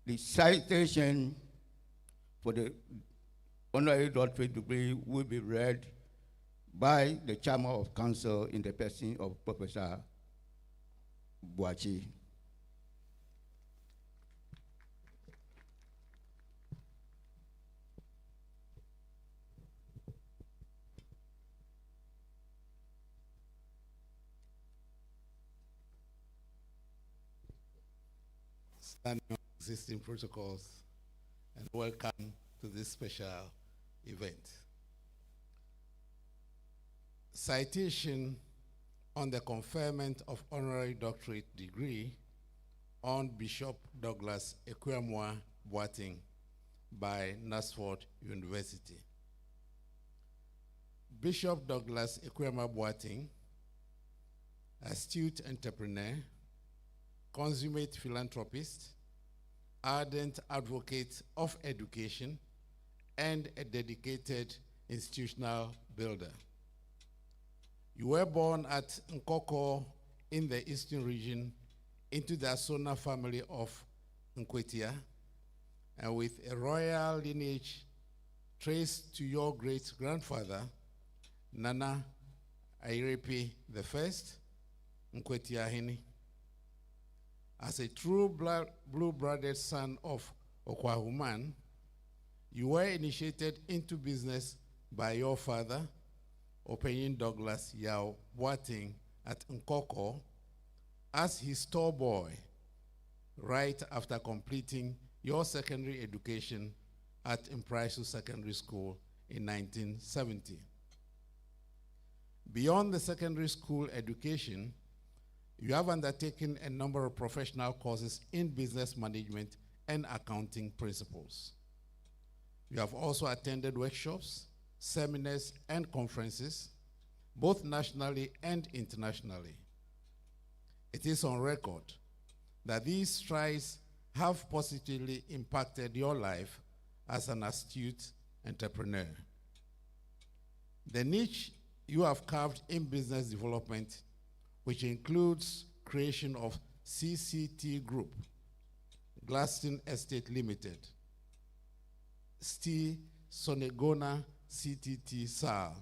S4: The citation for the Honorary Doctorate degree will be read by the Chairman of Council in the person of Professor Boachi.
S10: Standing on existing protocols, and welcome to this special event. Citation on the conferment of honorary doctorate degree on Bishop Douglas Ekwuamwa Boateng by Knutsford University. Bishop Douglas Ekwuamwa Boateng, astute entrepreneur, consummate philanthropist, ardent advocate of education, and a dedicated institutional builder. You were born at Nkoko in the Eastern region into the Asona family of Nkwetia, and with a royal lineage traced to your great-grandfather, Nana Airepe I, Nkwetia Hini. As a true blue-blooded son of Okwahuman, you were initiated into business by your father, Openyin Douglas Yao Boateng at Nkoko, as his store boy, right after completing your secondary education at Impraisu Secondary School in 1970. Beyond the secondary school education, you have undertaken a number of professional courses in business management and accounting principles. You have also attended workshops, seminars, and conferences, both nationally and internationally. It is on record that these strides have positively impacted your life as an astute entrepreneur. The niche you have carved in business development, which includes creation of CCT Group, Glaston Estate Limited, Sonegona CTT SAL,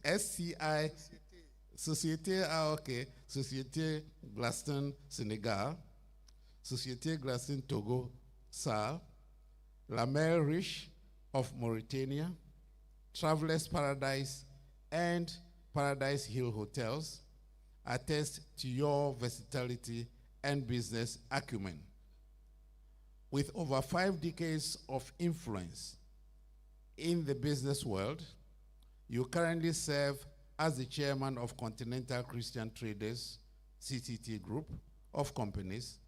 S10: SCI, Société Glaston Sénégal, Société Glaston Togo SAL, La Mer Riche of Mauritania, Travelers Paradise, and Paradise Hill Hotels attest to your versatility and business acumen. With over 5 decades of influence in the business world, you currently serve as the chairman of Continental Christian Traders, CTT Group of companies,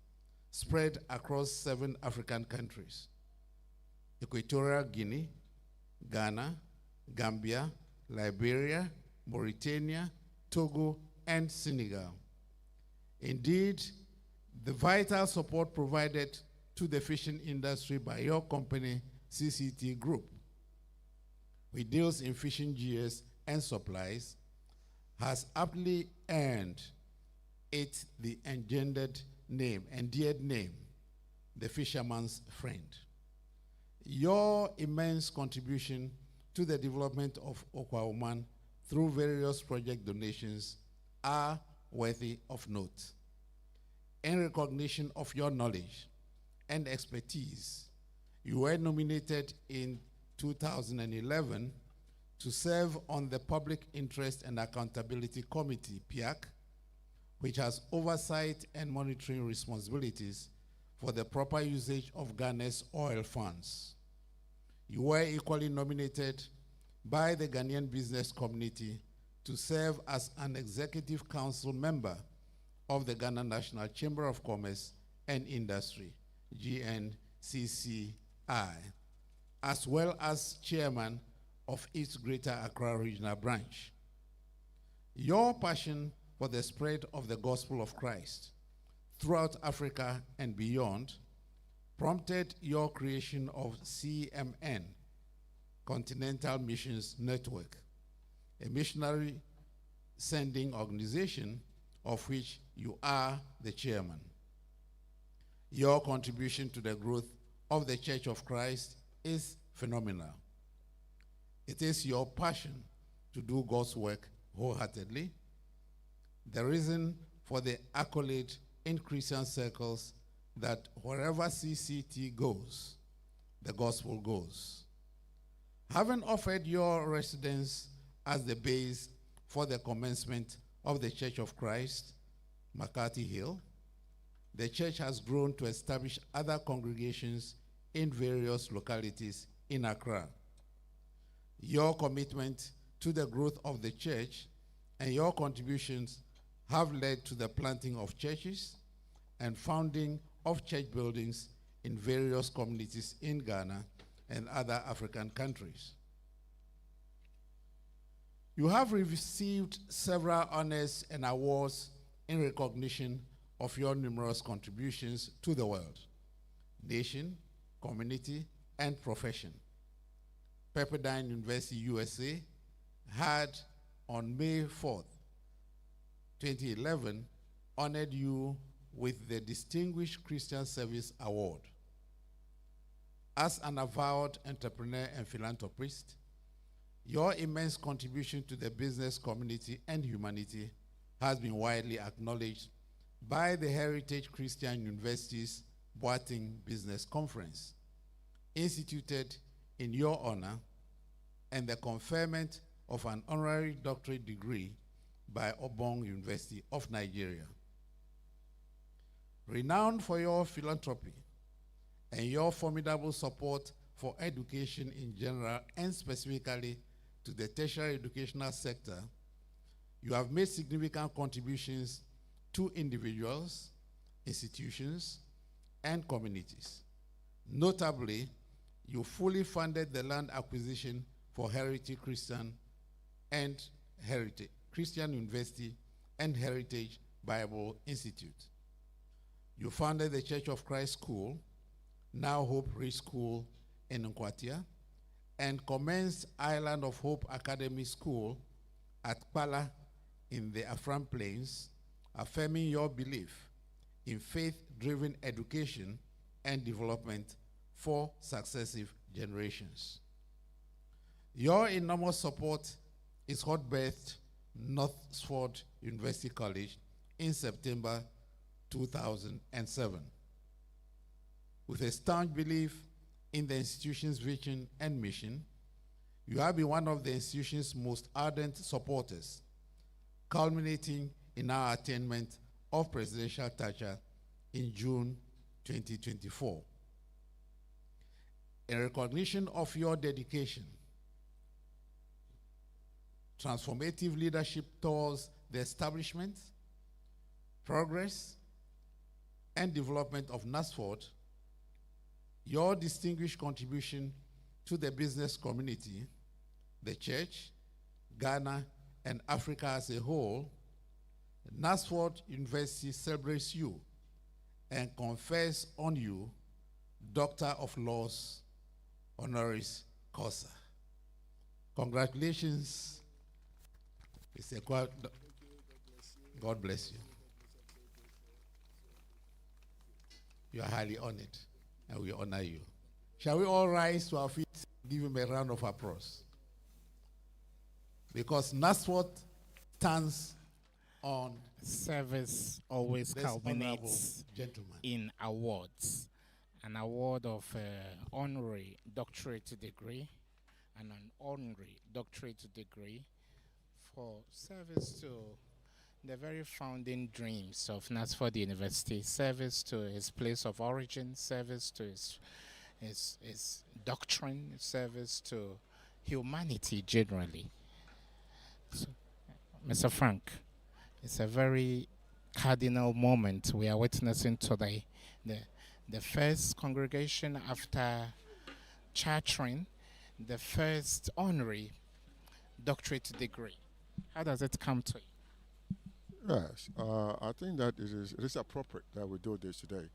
S10: spread across 7 African countries: Equatorial Guinea, Ghana, Gambia, Liberia, Mauritania, Togo, and Senegal. Indeed, the vital support provided to the fishing industry by your company, CCT Group, which deals in fishing gears and supplies, has aptly earned it the endeared name, the fisherman's friend. Your immense contribution to the development of Okwaoman through various project donations are worthy of note. In recognition of your knowledge and expertise, you were nominated in 2011 to serve on the Public Interest and Accountability Committee, PIAC, which has oversight and monitoring responsibilities for the proper usage of Ghana's oil funds. You were equally nominated by the Ghanaian business community to serve as an executive council member of the Ghana National Chamber of Commerce and Industry, GNCCI, as well as chairman of its Greater Accra Regional Branch. Your passion for the spread of the gospel of Christ throughout Africa and beyond prompted your creation of CMN, Continental Missions Network, a missionary sending organization of which you are the chairman. Your contribution to the growth of the Church of Christ is phenomenal. It is your passion to do God's work wholeheartedly, the reason for the accolade in Christian circles that wherever CCT goes, the gospel goes. Having offered your residence as the base for the commencement of the Church of Christ, McCarthy Hill, the church has grown to establish other congregations in various localities in Accra. Your commitment to the growth of the church and your contributions have led to the planting of churches and founding of church buildings in various communities in Ghana and other African countries. You have received several honors and awards in recognition of your numerous contributions to the world, nation, community, and profession. Pepperdine University, USA, had on May 4th, 2011, honored you with the Distinguished Christian Service Award. As an avowed entrepreneur and philanthropist, your immense contribution to the business community and humanity has been widely acknowledged by the Heritage Christian University's Boating Business Conference, instituted in your honor, and the conferment of an honorary doctorate degree by Obong University of Nigeria. Renowned for your philanthropy and your formidable support for education in general and specifically to the tertiary educational sector, you have made significant contributions to individuals, institutions, and communities. Notably, you fully funded the land acquisition for Heritage Christian University and Heritage Bible Institute. You founded the Church of Christ School, now Hope Ridge School in Nkwatia, and commenced Island of Hope Academy School at Kpala in the Afram Plains, affirming your belief in faith-driven education and development for successive generations. Your enormous support is hot-birthed Knutsford University College in September 2007. With a staunch belief in the institution's vision and mission, you have been one of the institution's most ardent supporters, culminating in our attainment of presidential stature in June 2024. In recognition of your dedication, transformative leadership towards the establishment, progress, and development of Knutsford, your distinguished contribution to the business community, the church, Ghana, and Africa as a whole, Knutsford University celebrates you and confers on you Doctor of Laws, Honoris Causa. Congratulations, Mr. God bless you. You are highly honored, and we honor you. Shall we all rise to our feet and give him a round of applause? Because Knutsford stands on
S2: service always
S10: this
S2: culminates
S10: gentleman
S2: in awards. An award of honorary doctorate degree and an honorary doctorate degree for service to the very founding dreams of Knutsford University, service to his place of origin, service to his doctrine, service to humanity generally. So, Mr. Frank, it's a very cardinal moment we are witnessing today. The first congregation after chartering, the first honorary doctorate degree. How does it come to you?
S1: Yes, I think that it is appropriate that we do this today.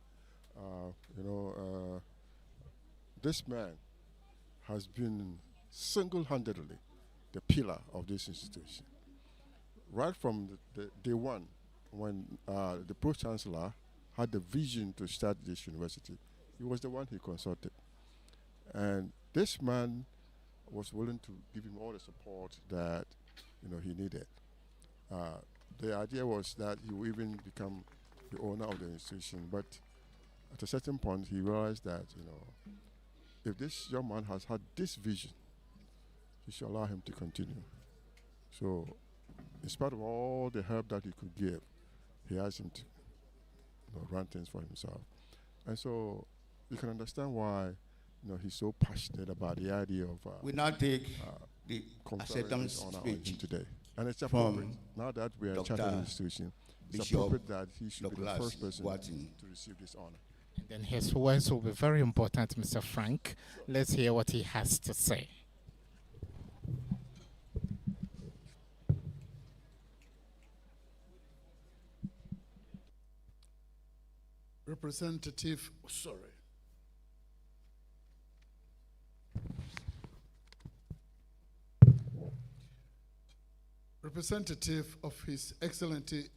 S1: This man has been single-handedly the pillar of this institution. Right from the day one, when the Pro-Chancellor had the vision to start this university, he was the one he consulted. And this man was willing to give him all the support that he needed. The idea was that he would even become the owner of the institution, but at a certain point he realized that if this young man has had this vision, he should allow him to continue. So, in spite of all the help that he could give, he asked him to run things for himself. And so you can understand why he's so passionate about the idea of
S4: we now take the
S1: conferring
S4: acceptance
S1: this honor on him
S4: speech
S1: today. And it's appropriate, now that we are a
S4: Dr.
S1: chartered institution, it's
S4: Bishop
S1: appropriate that he should be the
S4: Douglas
S1: first person
S4: Watson
S1: to receive this honor.
S2: And then his words will be very important, Mr. Frank. Let's hear what he has to say.
S3: Representative of His Excellency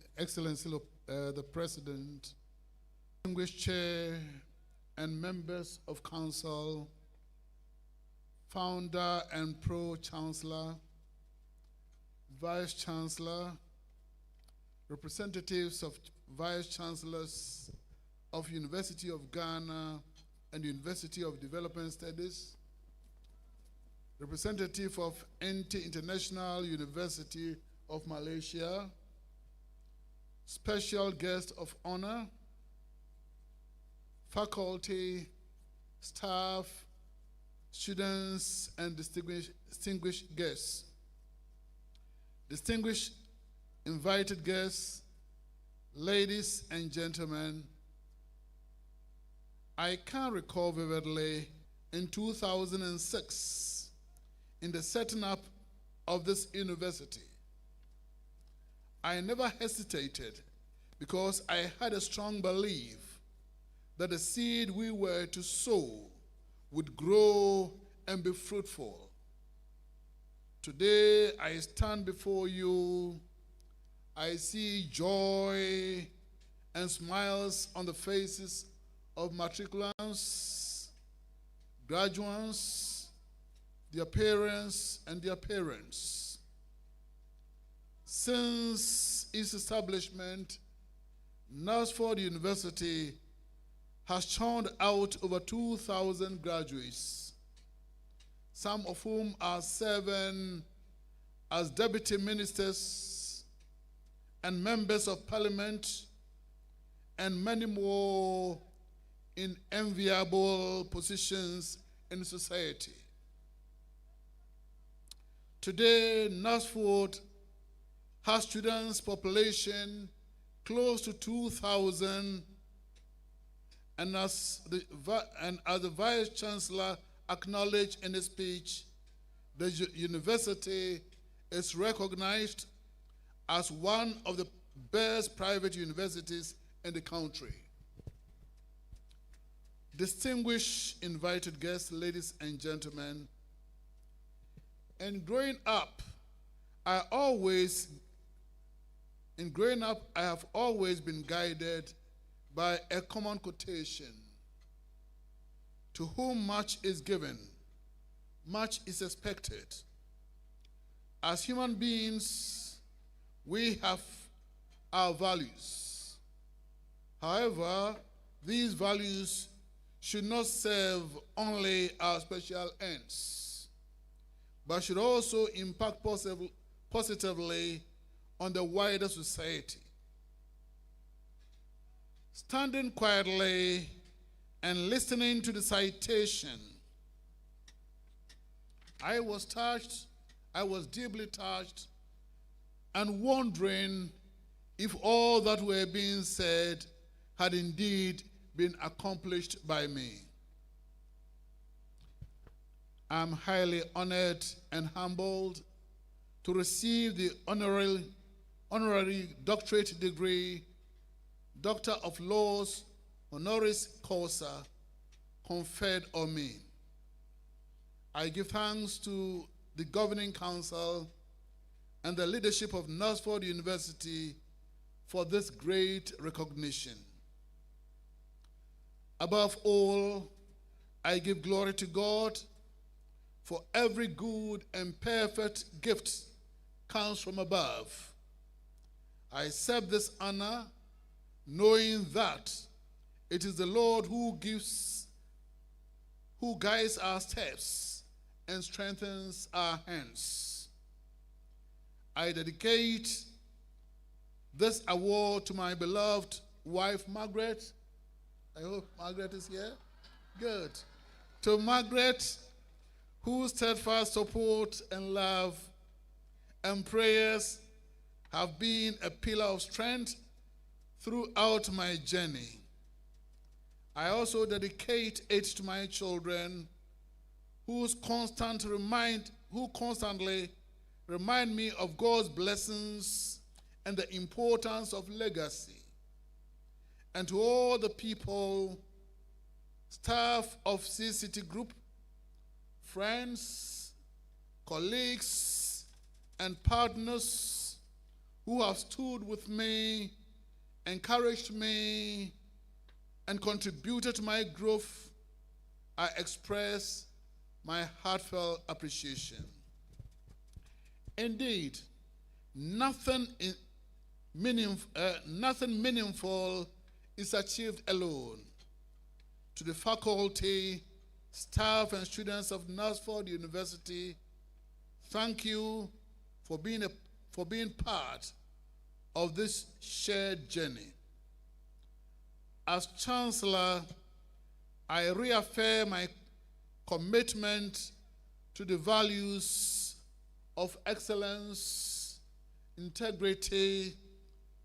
S3: the President, distinguished Chair and members of Council, Founder and Pro-Chancellor, Vice Chancellor, representatives of Vice Chancellors of University of Ghana and University of Development Studies, representative of International University of Malaysia, special guest of honor, faculty, staff, students, and distinguished guests. Distinguished invited guests, ladies and gentlemen, I can recall vividly in 2006, in the setting up of this university, I never hesitated because I had a strong belief that the seed we were to sow would grow and be fruitful. Today, I stand before you. I see joy and smiles on the faces of matriculants, graduates, their parents, and their parents. Since its establishment, Knutsford University has churned out over 2,000 graduates, some of whom are serving as deputy ministers and members of parliament, and many more in enviable positions in society. Today, Knutsford has students population close to 2,000, and as the Vice Chancellor acknowledged in his speech, the university is recognized as one of the best private universities in the country. Distinguished invited guests, ladies and gentlemen, And growing up, I have always been guided by a common quotation. To whom much is given, much is expected. As human beings, we have our values. However, these values should not serve only our special ends, but should also impact positively on the wider society. Standing quietly and listening to the citation, I was deeply touched, and wondering if all that were being said had indeed been accomplished by me. I'm highly honored and humbled to receive the honorary doctorate degree, Doctor of Laws, honoris causa, conferred on me. I give thanks to the Governing Council and the leadership of Knutsford University for this great recognition. Above all, I give glory to God, for every good and perfect gift comes from above. I accept this honor, knowing that it is the Lord who guides our steps and strengthens our hands. I dedicate this award to my beloved wife, Margaret. I hope Margaret is here. Good. To Margaret, whose steadfast support and love and prayers have been a pillar of strength throughout my journey. I also dedicate it to my children, who constantly remind me of God's blessings and the importance of legacy. And to all the people, staff of CCT Group, friends, colleagues, and partners who have stood with me, encouraged me, and contributed to my growth, I express my heartfelt appreciation. Indeed, nothing meaningful is achieved alone. To the faculty, staff, and students of Knutsford University, thank you for being part of this shared journey. As Chancellor, I reaffirm my commitment to the values of excellence, integrity,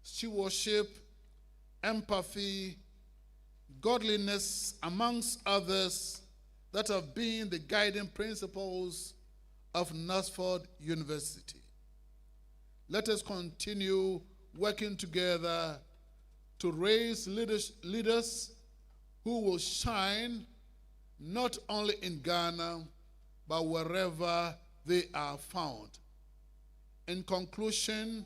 S3: stewardship, empathy, godliness, amongst others, that have been the guiding principles of Knutsford University. Let us continue working together to raise leaders who will shine not only in Ghana, but wherever they are found. In conclusion,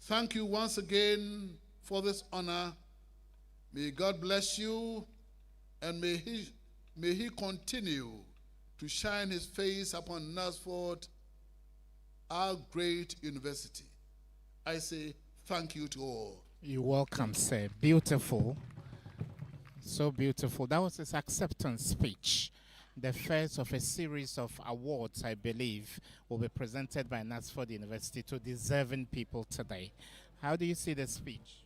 S3: thank you once again for this honor. May God bless you, and may he continue to shine his face upon Knutsford, our great university. I say thank you to all.
S2: You're welcome, sir. Beautiful. So beautiful. That was his acceptance speech. The first of a series of awards, I believe, will be presented by Knutsford University to deserving people today. How do you see the speech?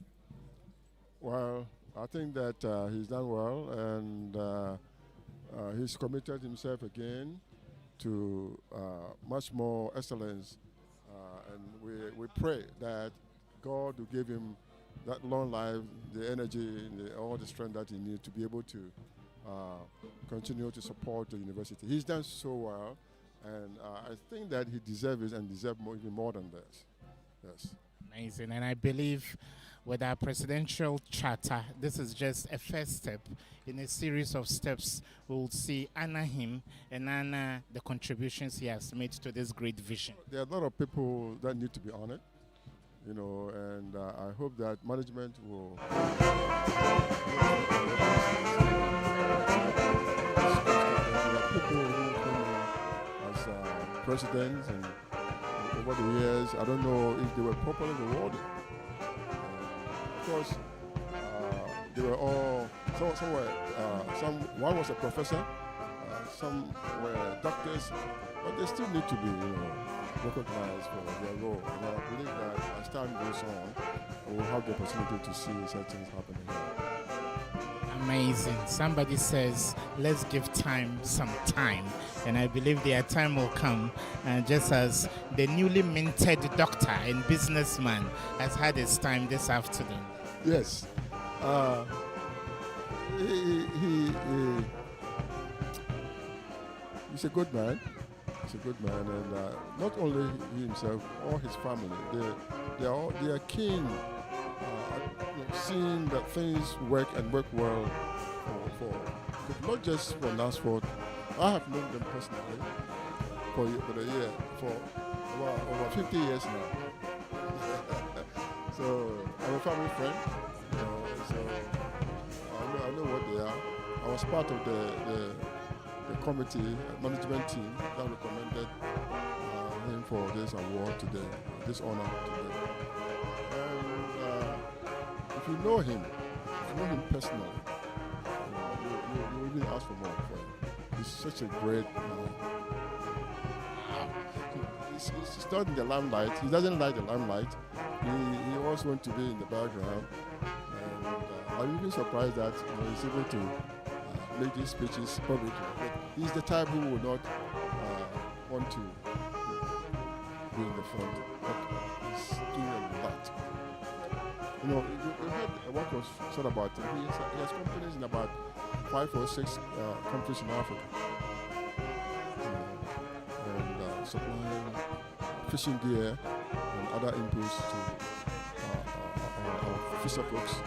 S1: Well, I think that he's done well, and he's committed himself again to much more excellence. And we pray that God will give him that long life, the energy, all the strength that he needs to be able to continue to support the university. He's done so well, and I think that he deserves it, and deserves even more than this. Yes.
S2: Amazing. And I believe with our presidential charter, this is just a first step in a series of steps. We will see honor him and honor the contributions he has made to this great vision.
S1: There are a lot of people that need to be honored, you know, and I hope that management will. There are people who came in as presidents, and over the years, I don't know if they were properly rewarded. Of course, they were all, one was a professor, some were doctors, but they still need to be, recognized for their role. And I believe that as time goes on, we'll have the opportunity to see such things happening here.
S2: Amazing. Somebody says, let's give time some time. And I believe their time will come. And just as the newly minted doctor and businessman has had his time this afternoon.
S1: Yes. He's a good man. He's a good man. And not only he himself, all his family, they are keen seeing that things work and work well for not just for Knutsford. I have known them personally for over 50 years now. So I'm a family friend. So I know what they are. I was part of the committee, management team that recommended him for this award today, this honor today. And if you know him personally, you even ask for more for him. He's such a great man. He's not in the limelight. He doesn't like the limelight. He always wants to be in the background. And I'm even surprised that he's able to make these speeches publicly. But he's the type who would not want to be in the front. But he's doing a lot. You heard what was said about him. He has companies in about 5 or 6 countries in Africa. And supplying fishing gear and other inputs to our fisher folks. So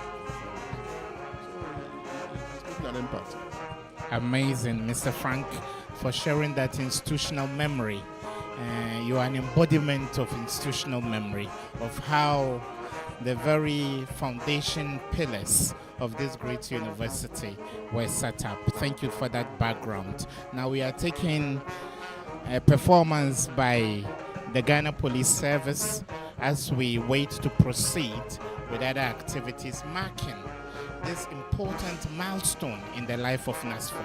S1: it's making an impact.
S2: Amazing, Mr. Frank, for sharing that institutional memory. You are an embodiment of institutional memory, of how the very foundation pillars of this great university were set up. Thank you for that background. Now we are taking a performance by the Ghana Police Service as we wait to proceed with other activities marking this important milestone in the life of Knutsford.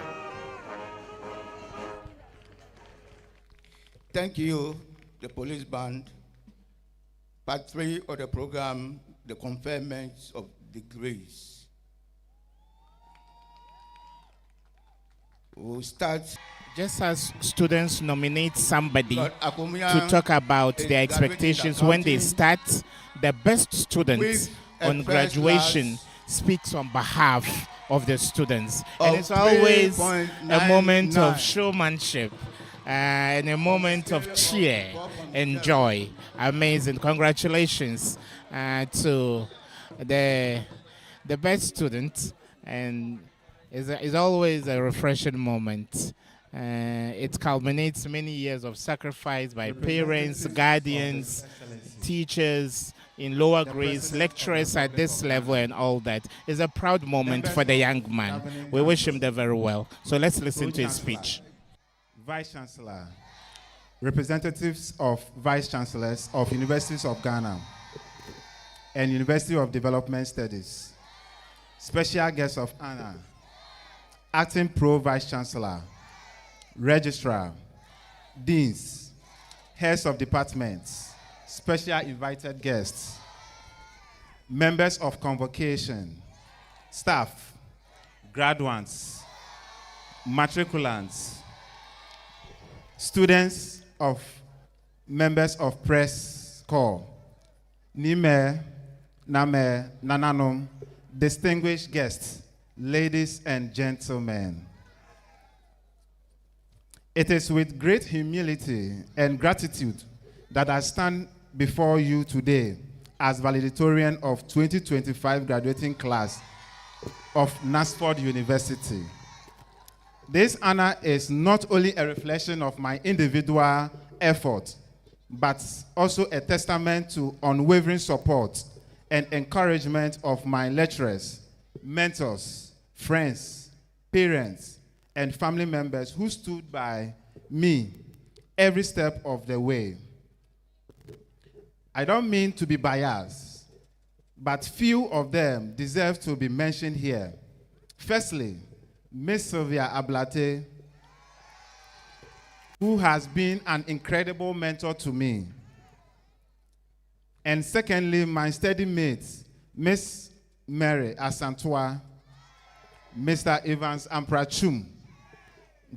S4: Thank you, the police band. Part 3 of the program, the conferment of degrees. We'll start.
S2: Just as students nominate somebody to talk about their expectations when they start, the best student on graduation speaks on behalf of the students. And it's always a moment of showmanship and a moment of cheer and joy. Amazing. Congratulations to the best student. And it's always a refreshing moment. It culminates many years of sacrifice by parents, guardians, teachers in lower grades, lecturers at this level and all that. It's a proud moment for the young man. We wish him the very well. So let's listen to his speech.
S11: Vice Chancellor, representatives of Vice Chancellors of Universities of Ghana and University of Development Studies, special guests of honor, Acting Pro Vice Chancellor, Registrar, Deans, Heads of Departments, special invited guests, members of convocation, staff, graduates, matriculants, students of members of press corps, Nime, Name, Nananum, distinguished guests, ladies and gentlemen. It is with great humility and gratitude that I stand before you today as valedictorian of 2025 graduating class of Knutsford University. This honor is not only a reflection of my individual effort, but also a testament to unwavering support and encouragement of my lecturers, mentors, friends, parents, and family members who stood by me every step of the way. I don't mean to be biased, but few of them deserve to be mentioned here. Firstly, Miss Sylvia Ablate, who has been an incredible mentor to me. And secondly, my study mates, Miss Mary Asantua, Mr. Evans Amprachum,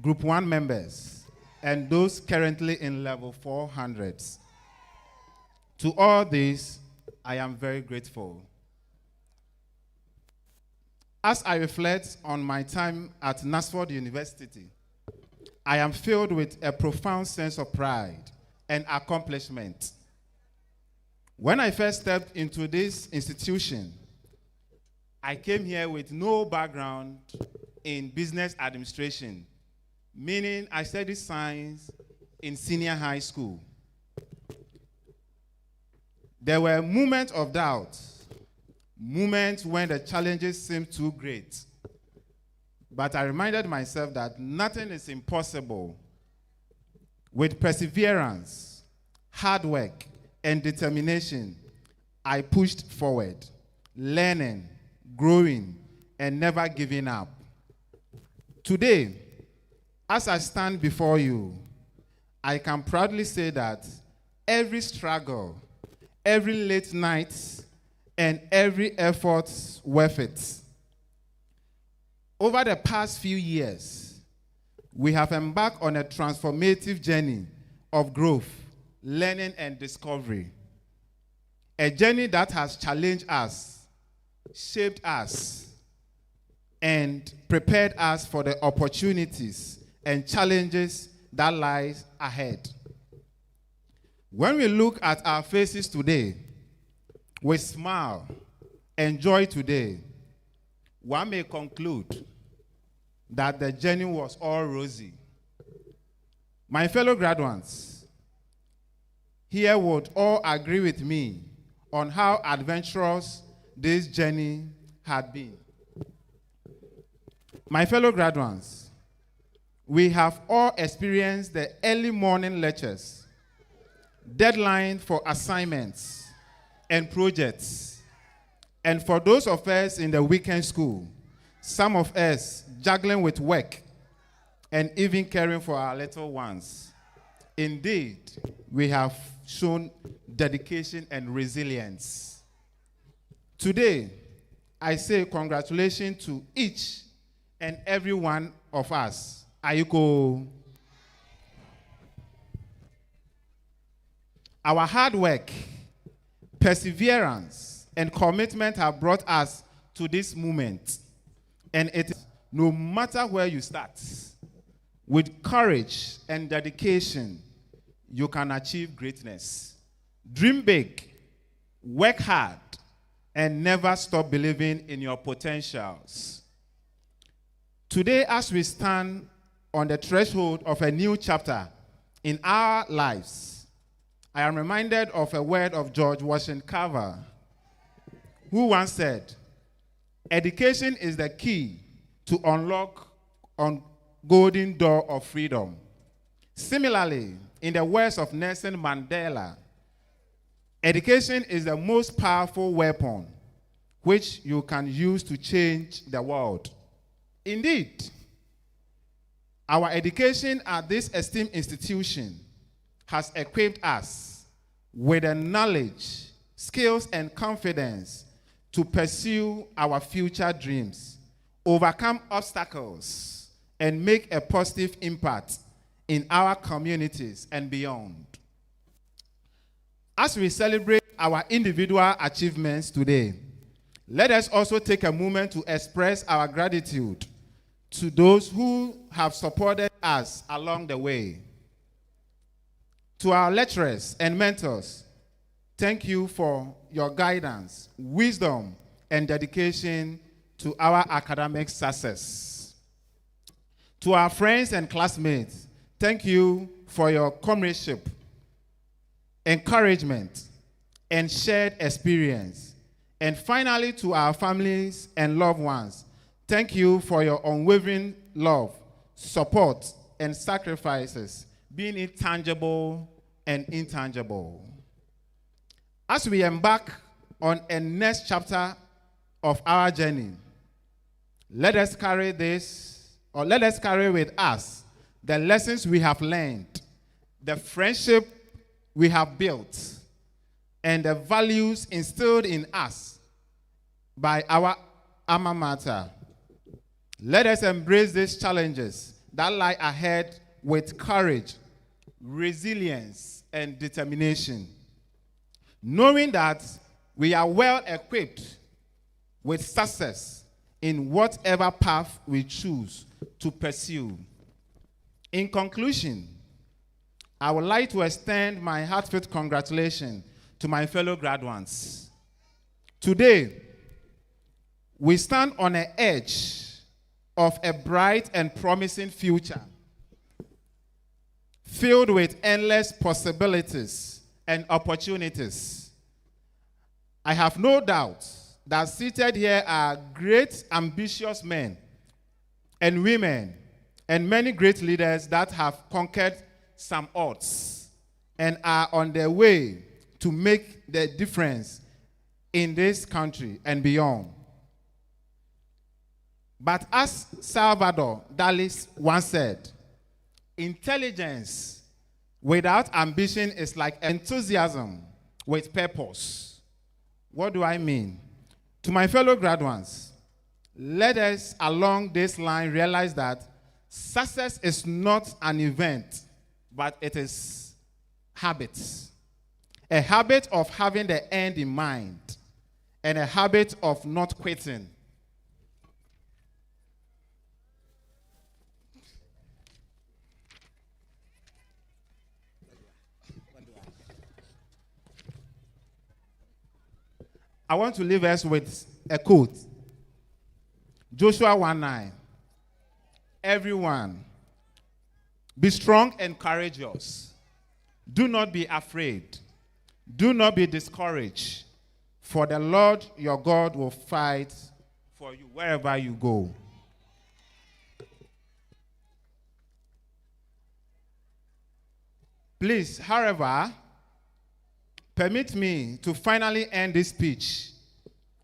S11: Group 1 members, and those currently in level 400s. To all these, I am very grateful. As I reflect on my time at Knutsford University, I am filled with a profound sense of pride and accomplishment. When I first stepped into this institution, I came here with no background in business administration, meaning I studied science in senior high school. There were moments of doubt, moments when the challenges seemed too great. But I reminded myself that nothing is impossible. With perseverance, hard work, and determination, I pushed forward, learning, growing, and never giving up. Today, as I stand before you, I can proudly say that every struggle, every late night, and every effort worth it. Over the past few years, we have embarked on a transformative journey of growth, learning, and discovery. A journey that has challenged us, shaped us, and prepared us for the opportunities and challenges that lie ahead. When we look at our faces today, we smile and joy today, one may conclude that the journey was all rosy. My fellow graduates here would all agree with me on how adventurous this journey had been. My fellow graduates, we have all experienced the early morning lectures, deadline for assignments and projects, and for those of us in the weekend school, some of us juggling with work and even caring for our little ones. Indeed, we have shown dedication and resilience. Today, I say congratulations to each and every one of us. Ayuko. Our hard work, perseverance, and commitment have brought us to this moment. And it is no matter where you start, with courage and dedication, you can achieve greatness. Dream big, work hard, and never stop believing in your potentials. Today, as we stand on the threshold of a new chapter in our lives, I am reminded of a word of George Washington Carver, who once said, "Education is the key to unlock on golden door of freedom." Similarly, in the words of Nelson Mandela, education is the most powerful weapon which you can use to change the world. Indeed, our education at this esteemed institution has equipped us with the knowledge, skills, and confidence to pursue our future dreams, overcome obstacles, and make a positive impact in our communities and beyond. As we celebrate our individual achievements today, let us also take a moment to express our gratitude to those who have supported us along the way. To our lecturers and mentors, thank you for your guidance, wisdom, and dedication to our academic success. To our friends and classmates, thank you for your comradeship, encouragement, and shared experience. And finally, to our families and loved ones, thank you for your unwavering love, support, and sacrifices, being it tangible and intangible. As we embark on a next chapter of our journey, let us carry with us the lessons we have learned, the friendship we have built, and the values instilled in us by our alma mater. Let us embrace these challenges that lie ahead with courage, resilience, and determination, knowing that we are well equipped with success in whatever path we choose to pursue. In conclusion, I would like to extend my heartfelt congratulations to my fellow graduates. Today, we stand on the edge of a bright and promising future, filled with endless possibilities and opportunities. I have no doubt that seated here are great, ambitious men and women and many great leaders that have conquered some odds and are on their way to make the difference in this country and beyond. But as Salvador Dali once said, intelligence without ambition is like enthusiasm with purpose. What do I mean? To my fellow graduates, let us along this line realize that success is not an event, but it is habits. A habit of having the end in mind, and a habit of not quitting. I want to leave us with a quote. Joshua 1:9. Everyone, be strong and courageous. Do not be afraid. Do not be discouraged, for the Lord your God will fight for you wherever you go. Please, however, permit me to finally end this speech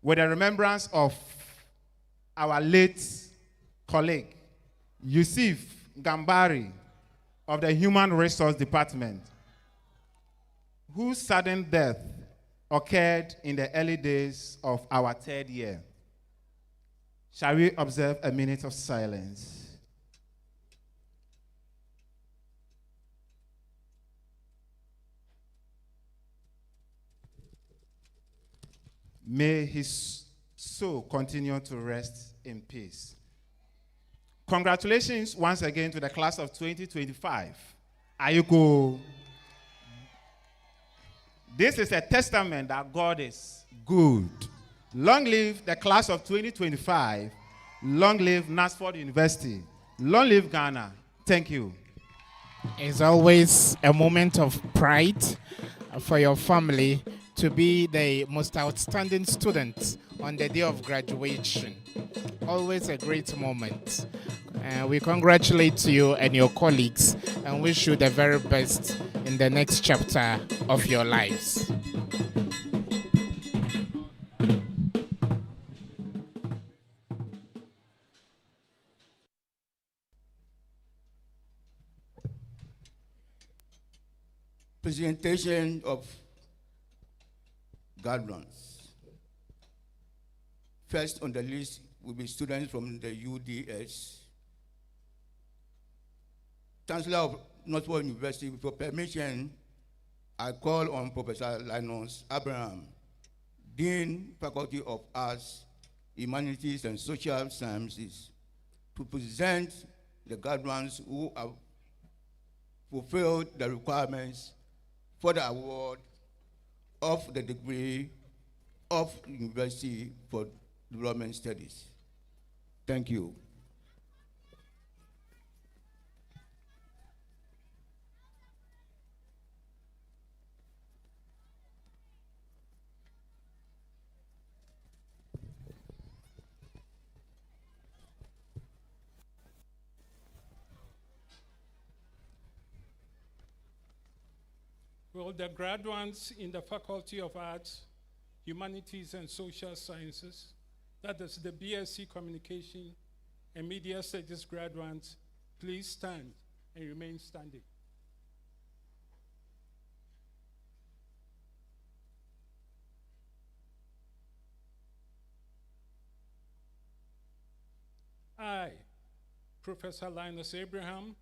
S11: with a remembrance of our late colleague, Yusuf Gambari of the Human Resource Department, whose sudden death occurred in the early days of our third year. Shall we observe a minute of silence? May his soul continue to rest in peace. Congratulations once again to the class of 2025. Ayuko. This is a testament that God is good. Long live the class of 2025. Long live Knutsford University. Long live Ghana. Thank you.
S2: It's always a moment of pride for your family to be the most outstanding student on the day of graduation. Always a great moment. We congratulate you and your colleagues and wish you the very best in the next chapter of your lives.
S4: Presentation of guidelines. First on the list will be students from the UDS. Chancellor of Knutsford University, for permission, I call on Professor Linus Abraham, Dean, Faculty of Arts, Humanities, and Social Sciences, to present the guidelines who have fulfilled the requirements for the award of the degree of University for Development Studies. Thank you.
S12: Well, the graduates in the Faculty of Arts, Humanities, and Social Sciences, that is the BSc Communication and Media Studies graduates, please stand and remain standing. I, Professor Linus Abraham,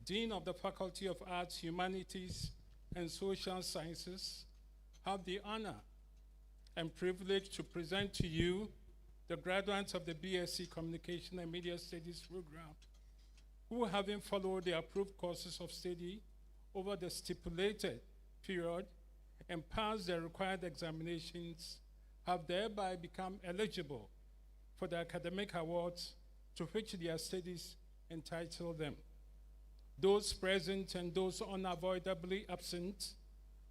S12: Dean of the Faculty of Arts, Humanities, and Social Sciences, have the honor and privilege to present to you the graduates of the BSc Communication and Media Studies program, who, having followed the approved courses of study over the stipulated period and passed the required examinations, have thereby become eligible for the academic awards to which their studies entitle them. Those present and those unavoidably absent,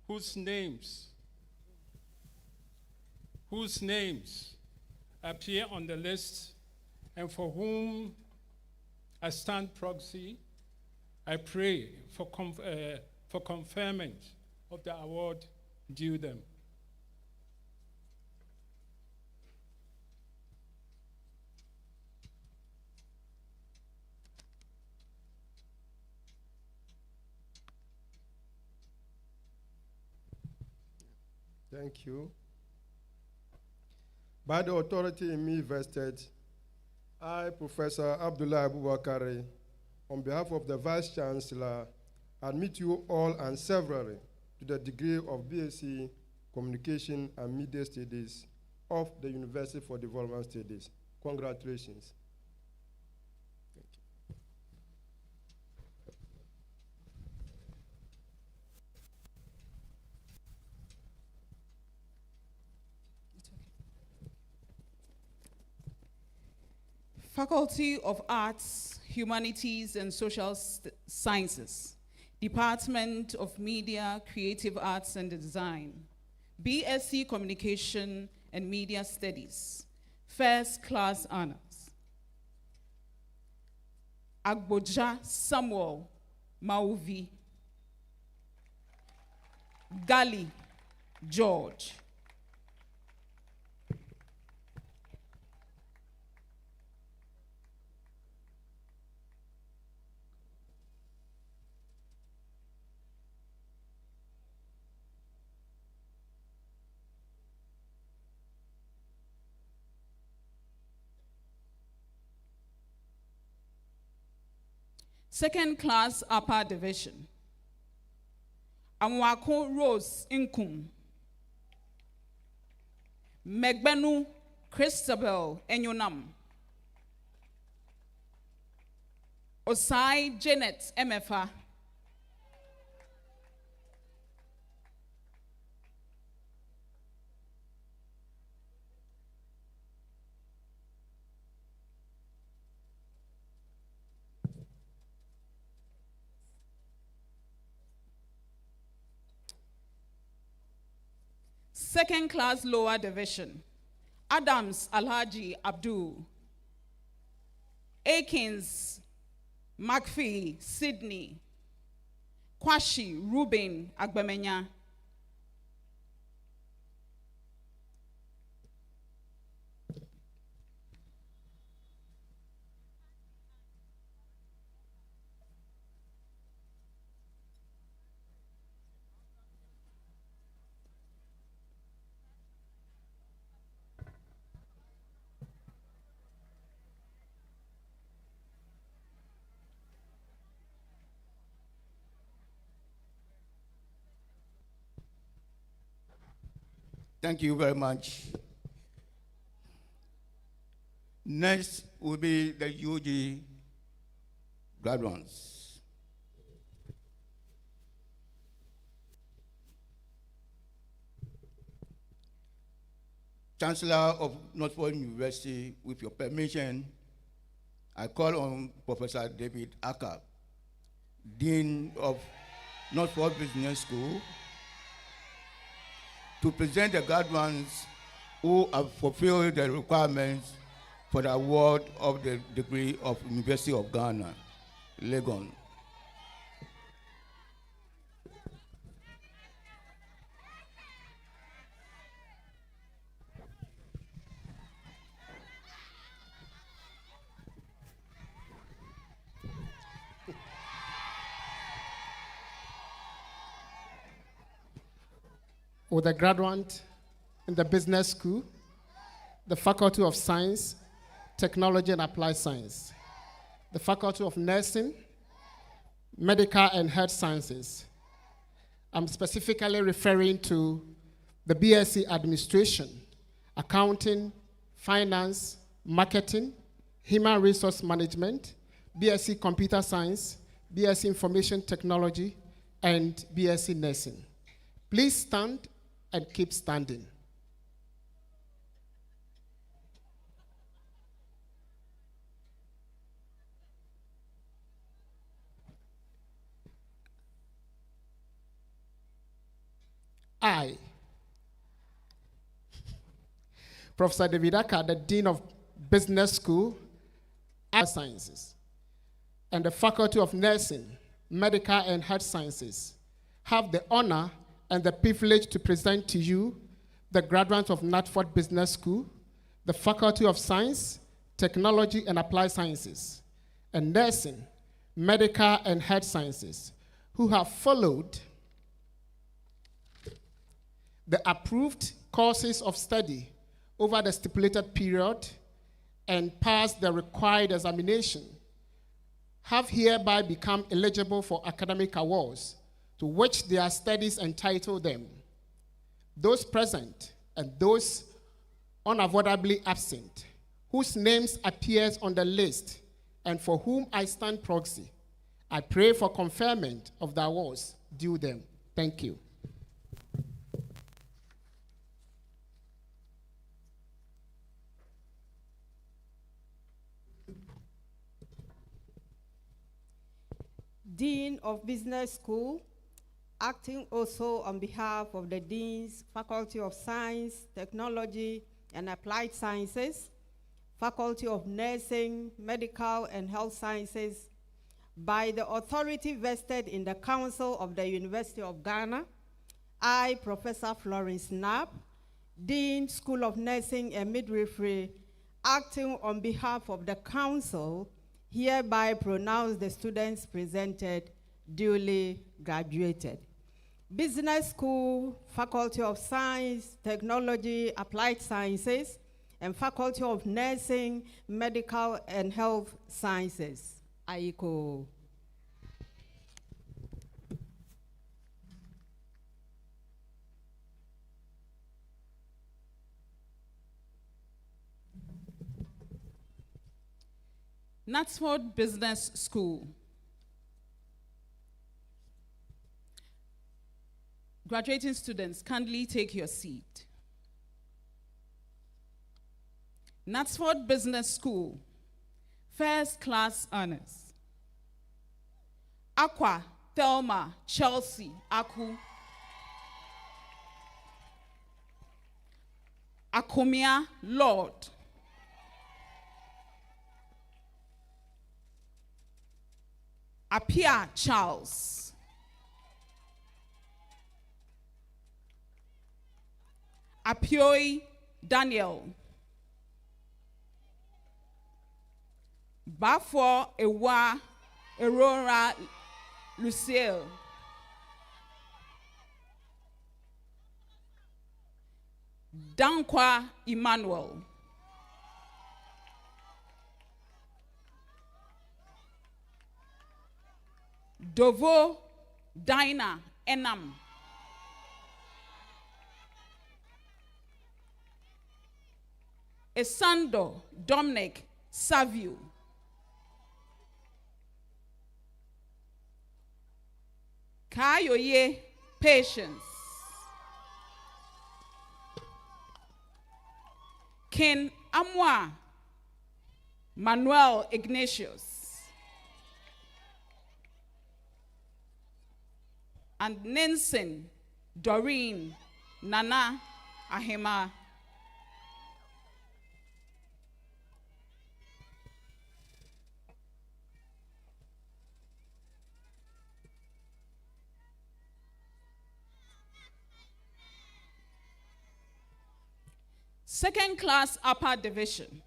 S12: whose names appear on the list and for whom I stand proxy, I pray for conferment of the award due them.
S6: Thank you. By the authority in me vested, I, Professor Abdullah Abubakari, on behalf of the Vice Chancellor, admit you all and severally to the degree of BSc Communication and Media Studies of the University for Development Studies. Congratulations. Thank you.
S13: Faculty of Arts, Humanities, and Social Sciences, Department of Media, Creative Arts and Design, BSc Communication and Media Studies, First Class Honors. Agboja Samuel Mauvi, Gali George, Second Class Upper Division, Amwako Rose Inkum, Megbenu Christabel Enyonam, Osai Janet Emefa, Second Class Lower Division, Adams Alhaji Abdul, Akins McPhee Sydney, Kwashi Ruben Agbemenya,
S4: Thank you very much. Next will be the UG graduates. Chancellor of Knutsford University, with your permission, I call on Professor David Aka, Dean of Knutsford Business School, to present the graduates who have fulfilled the requirements for the award of the degree of University of Ghana, Legon.
S14: With a graduate in the business school, the Faculty of Science, Technology and Applied Science, the Faculty of Nursing, Medical and Health Sciences. I'm specifically referring to the BSc Administration, Accounting, Finance, Marketing, Human Resource Management, BSc Computer Science, BSc Information Technology, and BSc Nursing. Please stand and keep standing. I, Professor David Aka, the Dean of Business School and Sciences, and the Faculty of Nursing, Medical and Health Sciences, have the honor and the privilege to present to you the graduates of Knutsford Business School, the Faculty of Science, Technology and Applied Sciences, and Nursing, Medical and Health Sciences, who have followed the approved courses of study over the stipulated period and passed the required examination, have hereby become eligible for academic awards to which their studies entitle them. Those present and those unavoidably absent, whose names appears on the list and for whom I stand proxy, I pray for conferment of the awards due them. Thank you.
S8: Dean of Business School, acting also on behalf of the Deans, Faculty of Science, Technology and Applied Sciences, Faculty of Nursing, Medical and Health Sciences, by the authority vested in the Council of the University of Ghana, I, Professor Florence Knapp, Dean, School of Nursing and Midwifery, acting on behalf of the Council, hereby pronounce the students presented duly graduated. Business School, Faculty of Science, Technology, Applied Sciences, and Faculty of Nursing, Medical and Health Sciences. Aiko.
S13: Knutsford Business School. Graduating students, kindly take your seat. Knutsford Business School, first class honors. Aqua, Thelma, Chelsea, Aku. Akomia, Lord. Apia, Charles. Apioi, Daniel. Bafo, Ewa, Aurora, Lucille. Dankwa, Emmanuel. Dovo, Dinah, Enam. Esando, Dominic, Savio. Kayoye, Patience. King Amwa Manuel Ignatius, and Nansen Doreen Nana Ahima. Second class upper division.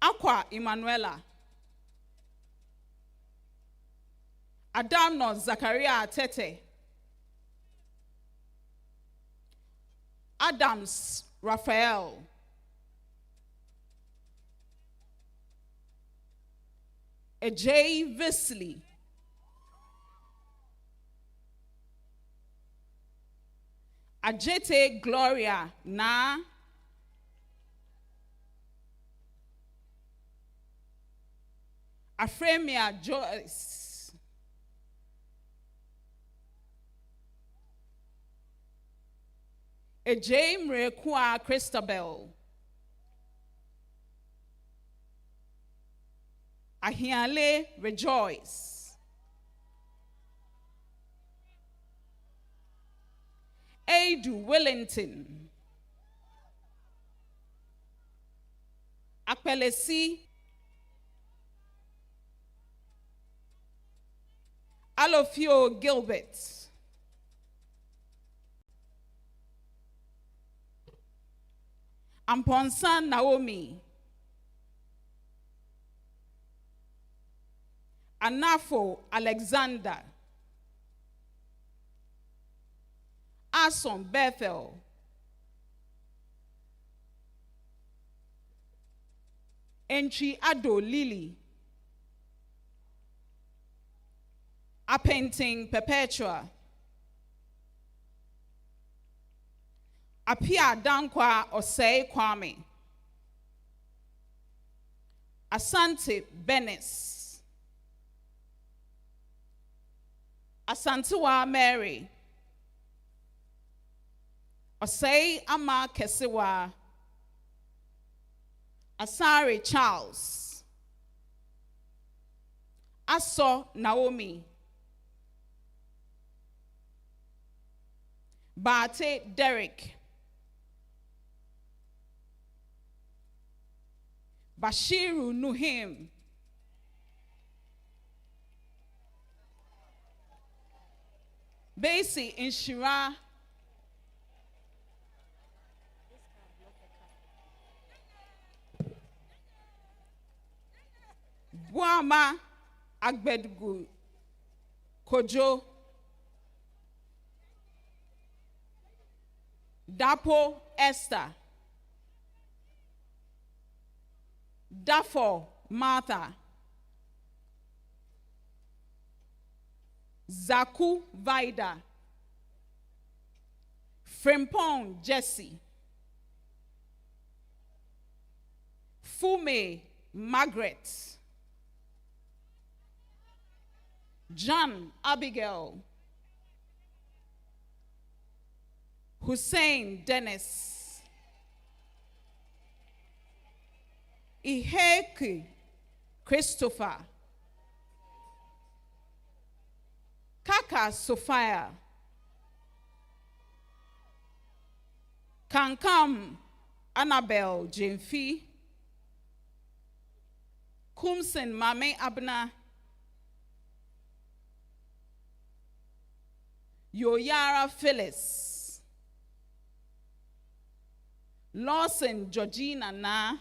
S13: Aqua Emanuela. Adamno Zachariah Tete. Adams Raphael. Ajay Visley. Ajete Gloria Na. Afremia Joyce. Ajay Mrekua Christabel. Ahiale Rejoice. Adu Wellington. Akpelesi. Alofio Gilbert. Amponsan Naomi. Anafo Alexander. Ason Bethel. Entry Ado Lily. A painting Perpetua. Apia Dankwa Osei Kwame. Asante Benes. Asantewa Mary. Osei Ama Kesewa. Asari Charles. Aso Naomi. Bate Derek. Bashiru Nuhim. Basi Inshira. Buama Agbedgu Kojo. Dapo Esther. Dafo Martha. Zaku Vida. Frimpong Jesse. Fume Margaret. John Abigail. Hussein Dennis. Iheki Christopher. Kaka Sophia. Kankam Annabelle Jemfi. Kumsen Mame Abna. Yoyara Phyllis. Lawson Georgina Na.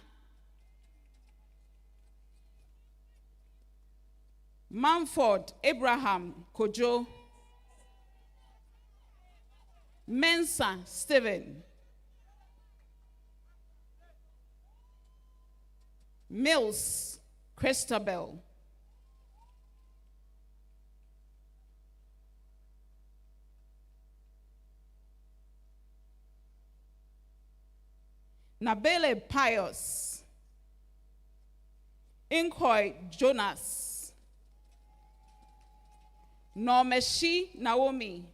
S13: Mumford Abraham Kojo. Mensa Stephen. Mills Christabel. Nabele Pius. Inkoi Jonas. Normeshi Naomi.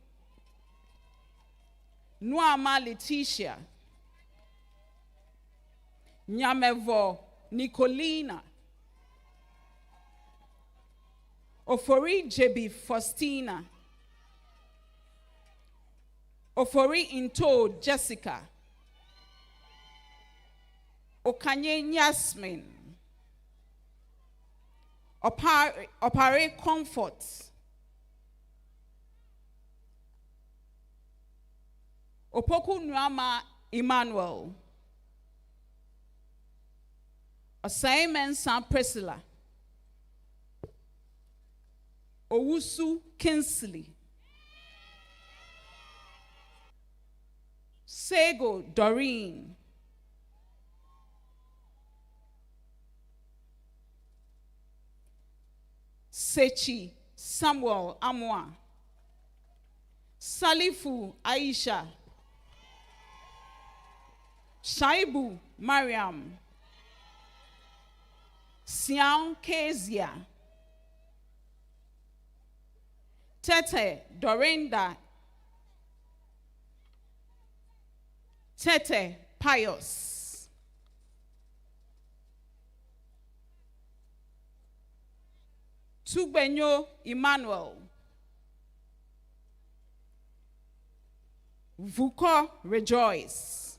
S13: Nuama Letitia, Nyamevo Nicolina, Ofori Jebi Faustina, Ofori Into Jessica, Okanye Yasmin, Opare Comfort, Opoku Nuama Emmanuel, Assignment San Priscilla, Owusu Kinsley, Sego Doreen, Sechi Samuel Amwa, Salifu Aisha, Shaibu Mariam, Sian Kezia, Tete Dorinda, Tete Pius, Tugbenyo Emmanuel, Vuko Rejoice,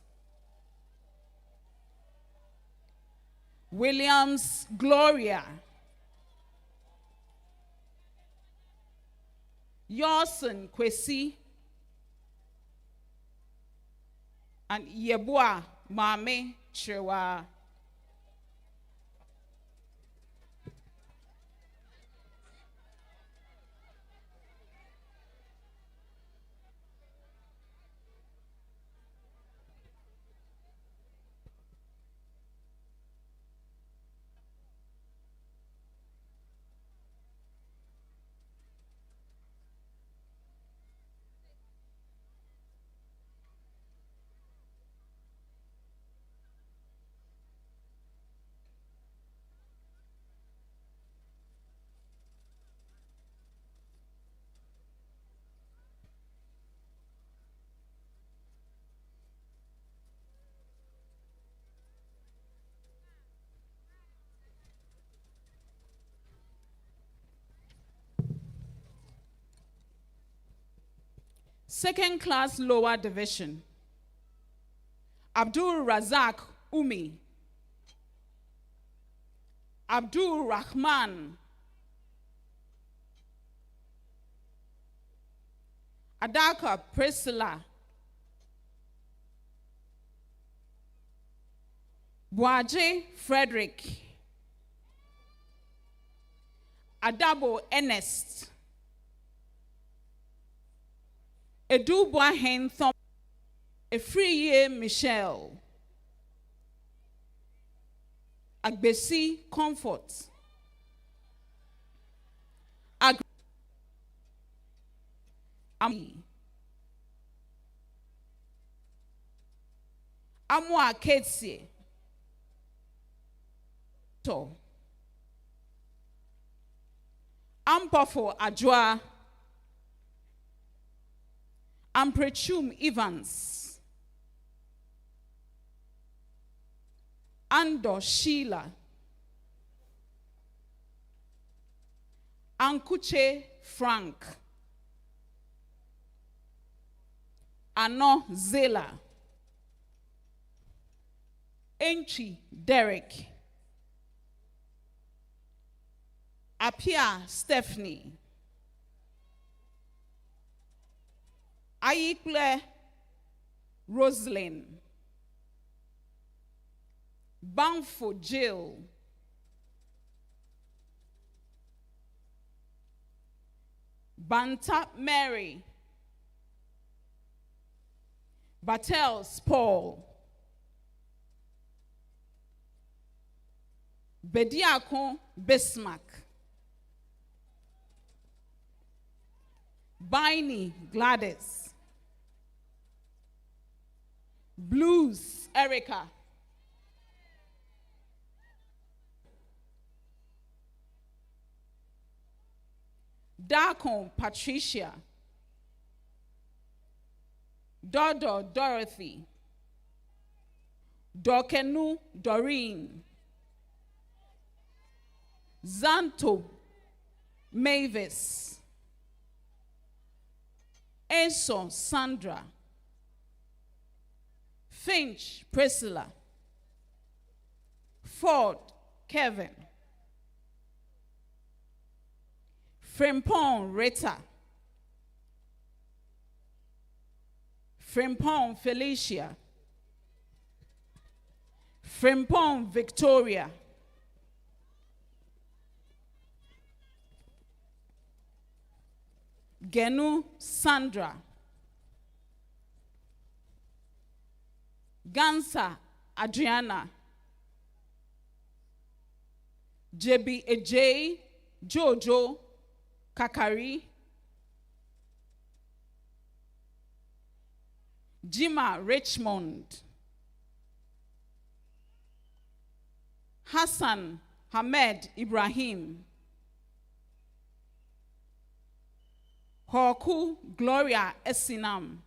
S13: Williams Gloria, Yorson Kwesi, and Yebua Mame Chewa. Second class lower division, Abdul Razak Umi, Abdul Rahman, Adaka Priscilla, Boaje Frederick, Adabo Ernest, Edubwa Henthom, Efriye Michelle, Agbesi Comfort, Amwa Ketsie, Ampofo Ajwa, Amprechum Evans, Ando Sheila, Ankuche Frank, Ano Zela, Enchi Derek, Apia Stephanie, Ayikle Rosalind, Banfo Jill, Banta Mary, Battels Paul, Bediako Bismarck, Biney Gladys, Blues Erica, Darkon Patricia, Dodo Dorothy, Dokenu Doreen, Zanto Mavis, Enso Sandra, Finch Priscilla, Ford Kevin, Frimpong Rita, Frimpong Felicia, Frimpong Victoria, Genu Sandra, Gansa Adriana, JB Ej Jojo Kakari, Jima Richmond, Hassan Hamed Ibrahim, Hoku Gloria Esinam,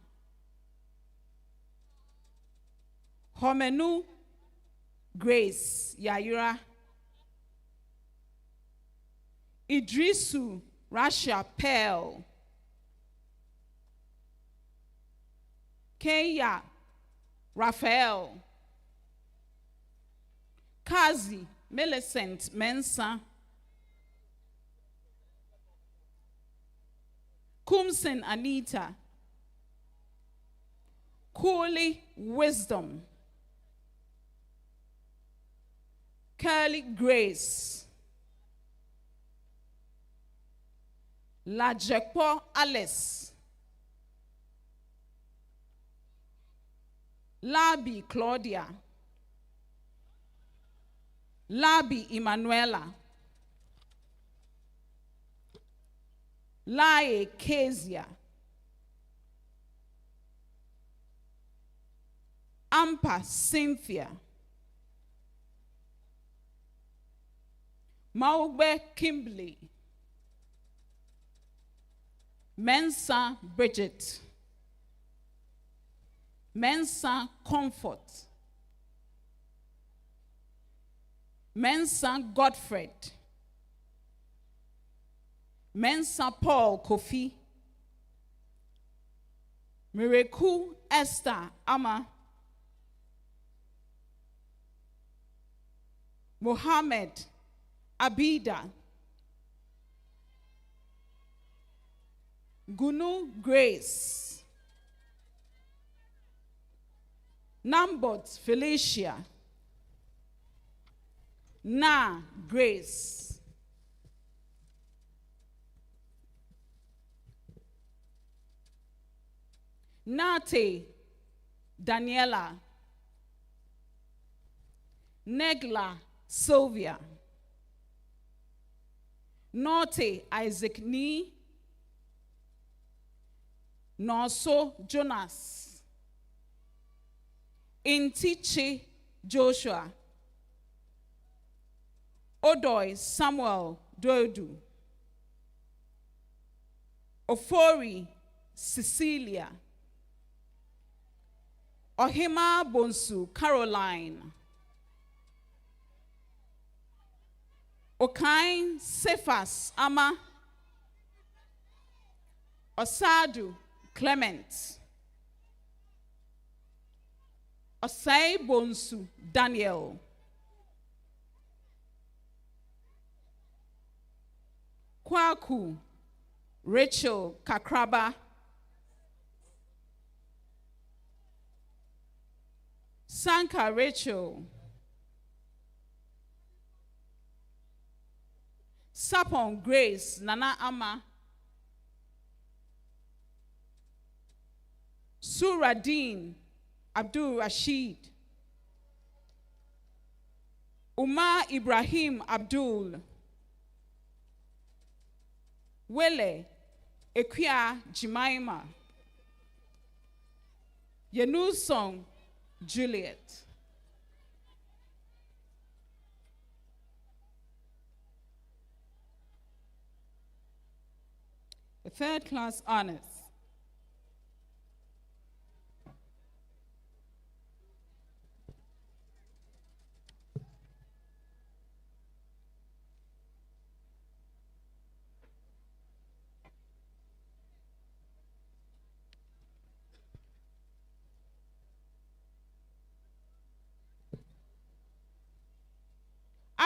S13: Homenu Grace Yaira, Idrisu Rasha Pearl, Kenya Raphael, Kazi Millicent Mensa, Kumsin Anita, Cooley Wisdom, Curly Grace, Lajekpo Alice, Labi Claudia, Labi Emanuela, Lae Kezia, Ampa Cynthia, Maugbe Kimberly, Mensa Bridget, Mensa Comfort, Mensa Godfred, Mensa Paul Kofi, Mireku Esther Ama, Mohammed Abida, Gunu Grace, Nambot Felicia, Na Grace, Nate Daniela, Negla Sylvia, Norte Isaac Ni, Norso Jonas, Intiche Joshua, Odoi Samuel Dodu, Ofori Cecilia, Ohima Bonsu Caroline, Okain Cephas Ama, Osadu Clement, Osai Bonsu Daniel, Kwaku Rachel Kakraba, Sanka Rachel, Sapon Grace Nana Ama, Suradin Abdul Rashid, Umar Ibrahim Abdul, Wele Equia Jimaima, Yenusong Juliet, the third class honors.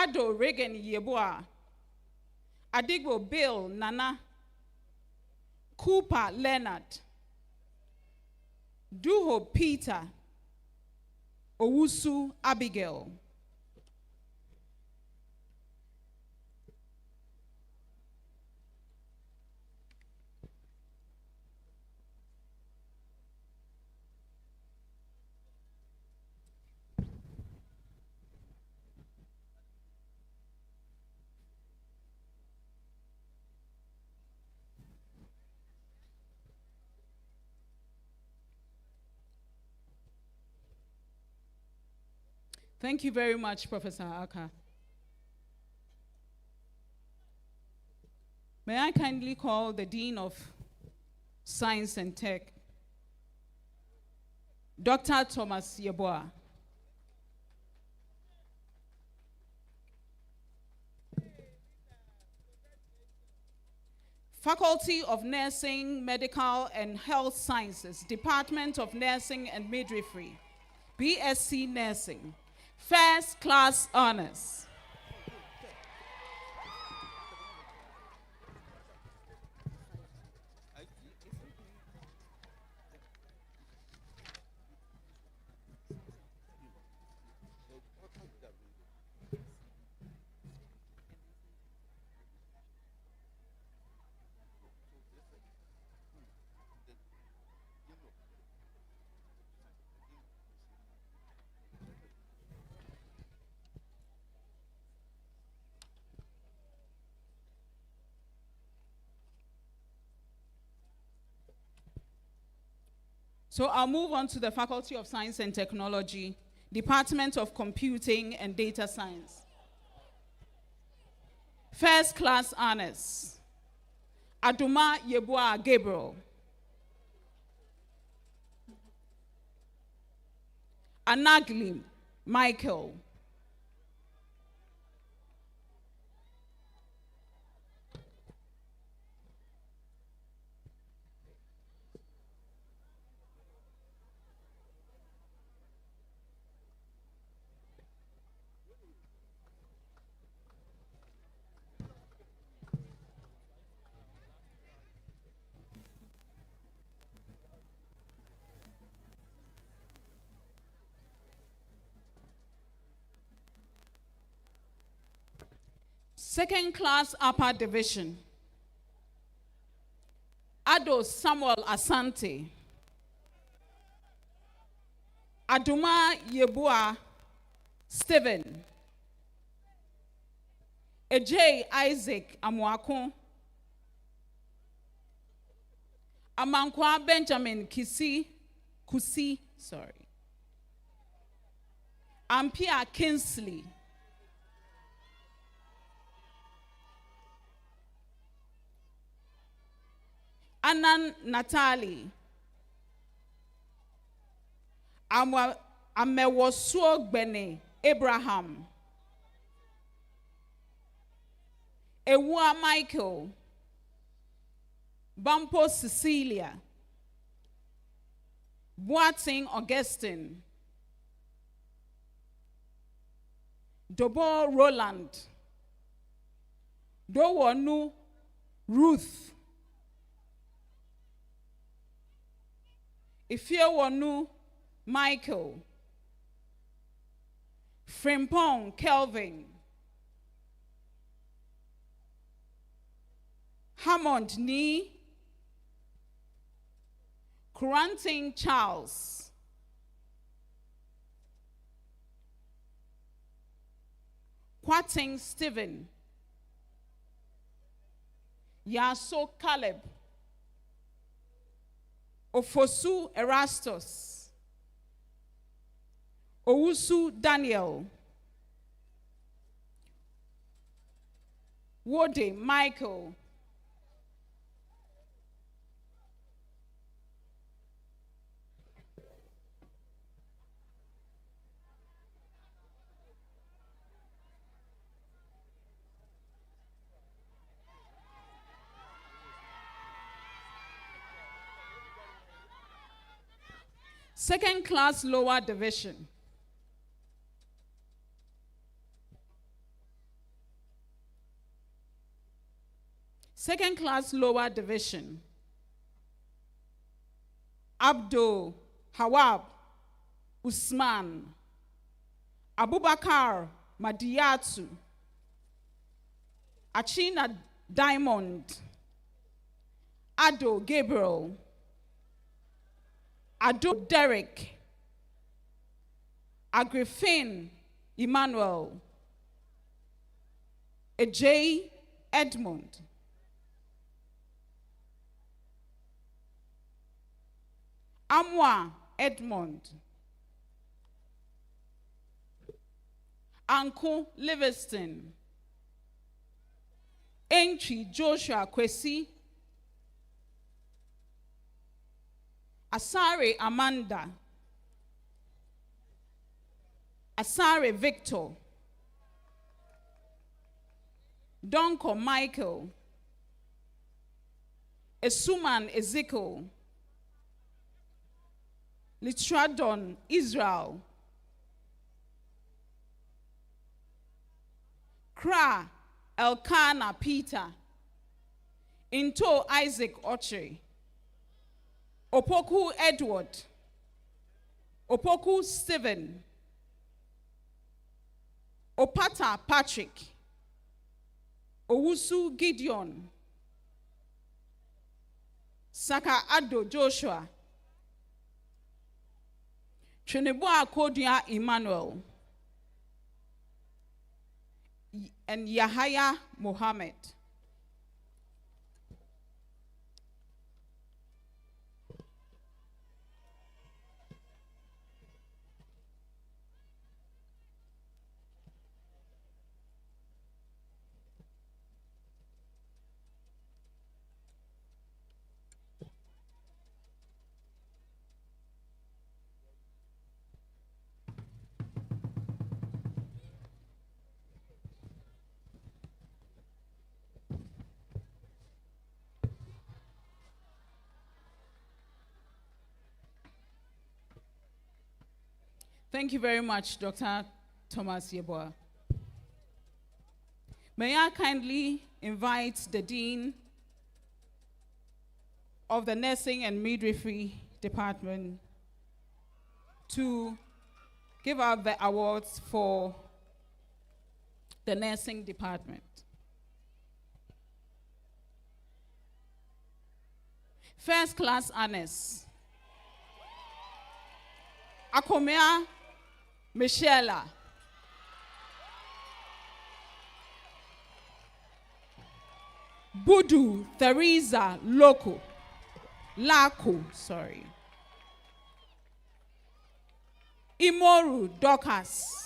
S13: Ado Regan Yeboah, Adigbo Bill Nana, Cooper Leonard, Duho Peter, Owusu Abigail. Thank you very much, Professor Aka. May I kindly call the Dean of Science and Tech, Dr. Thomas Yeboah. Faculty of Nursing, Medical and Health Sciences, Department of Nursing and Midwifery, BSc Nursing, First Class Honors. So I'll move on to the Faculty of Science and Technology, Department of Computing and Data Science. First Class Honors, Aduma Yeboah Gabriel. Anagli Michael. Second Class Upper Division, Ado Samuel Asante, Aduma Yeboah Stephen, Ejay Isaac Amuako, Amankwa Benjamin Kusi, Ampia Kinsley, Anan Natali, Amewosuo Gbene Abraham, Ewa Michael, Bampo Cecilia, Boating Augustine, Dobo Roland, Dowonu Ruth, Ifeowonu Michael, Frimpong Kelvin, Hammond Ni, Kuranting Charles, Kwating Stephen, Yaso Caleb, Ofosu Erastus, Owusu Daniel, Wode Michael, Second Class Lower Division, Second class lower division, Abdul Hawab Usman, Abubakar Madiyatu, Achina Diamond, Ado Gabriel, Ado Derek, Agrifin Emmanuel, Ej Edmund, Amwa Edmund, Anko Livingston, Entry Joshua Kwesi, Asare Amanda, Asare Victor, Donko Michael, Esuman Ezekiel, Litradon Israel, Kra Elkanah Peter, Into Isaac Oche, Opoku Edward, Opoku Stephen, Opata Patrick, Owusu Gideon, Saka Ado Joshua, Trinibua Kodia Emmanuel, and Yahya Mohammed. Thank you very much, Dr. Thomas Yeboah. May I kindly invite the Dean of the Nursing and Midwifery Department to give out the awards for the Nursing Department. First class honors. Akomea Michela. Budu Theresa Lako, sorry. Imoru Dorcas.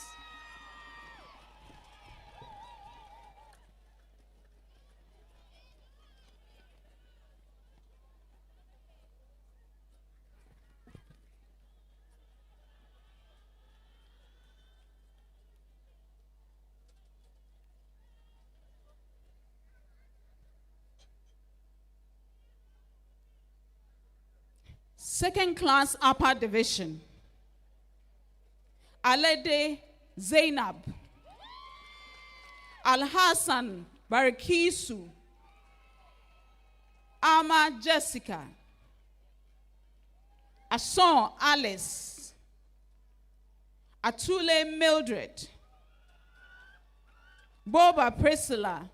S13: Second class upper division, Alede Zainab, Al-Hassan Barakisu, Ama Jessica, Ason Alice, Atule Mildred, Boba Priscilla,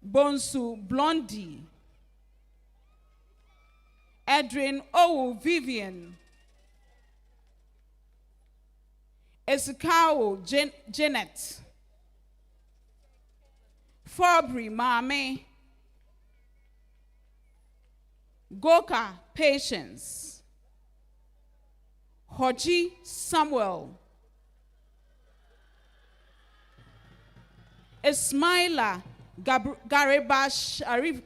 S13: Bonsu Blondie, Adrian Owu Vivian, Esukao Janet, Fabry Mame, Goka Patience, Hoji Samuel, Ismaila Gareba Sharif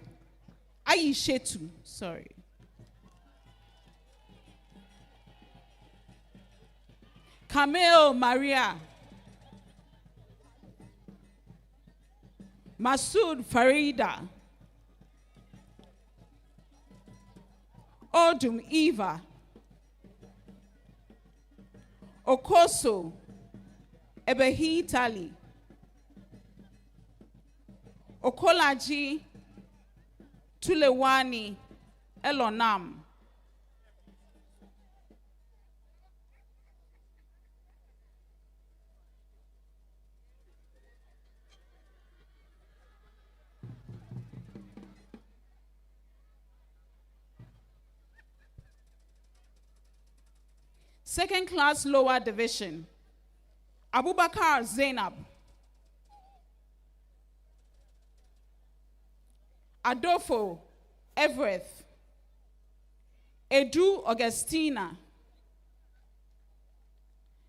S13: Aishetu, sorry. Camille Maria, Masood Farida, Odum Eva, Okoso Ebehi Tali, Okolaji Tulewani Elonam. Second class lower division, Abubakar Zainab, Adolfo Everett, Edu Augustina,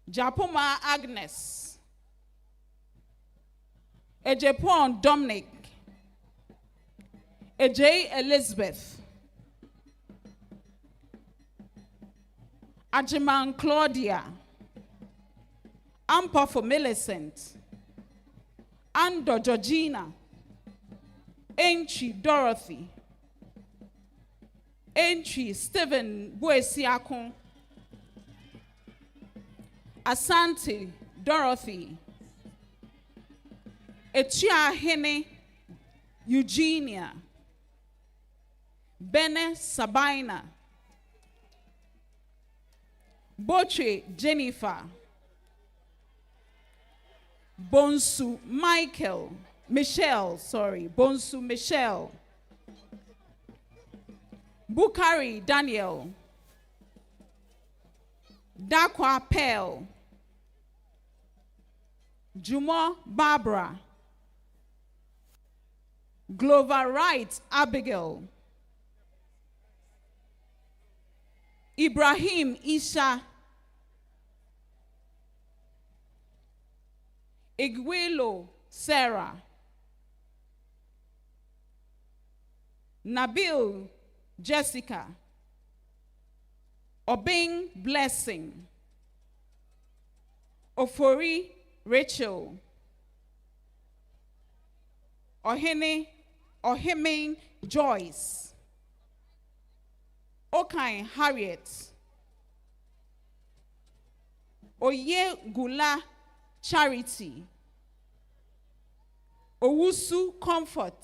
S13: Japoma Agnes, Ejepon Dominic, Ej Elizabeth, Ajiman Claudia, Ampofo Millicent, Ando Georgina, Enchi Dorothy, Enchi Stephen Buesiakon, Asante Dorothy, Echia Hene Eugenia, Bene Sabina, Boche Jennifer, Bonsu Michelle, Bukari Daniel, Dakwa Pearl, Jumo Barbara, Glover Wright Abigail, Ibrahim Isha, Igwilo Sarah, Nabil Jessica, Obing Blessing, Ofori Rachel, Ohemin Joyce, Okain Harriet, Oye Gula Charity, Owusu Comfort,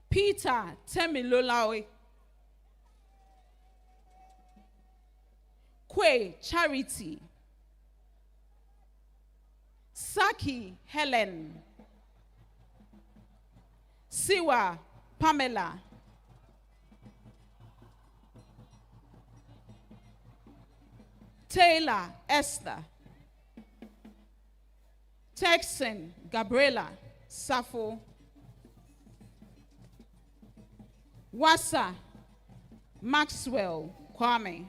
S13: Peter Temilolawe, Kwe Charity, Saki Helen, Siwa Pamela, Taylor Esther, Texan Gabriela Safo, Wassa Maxwell Kwame,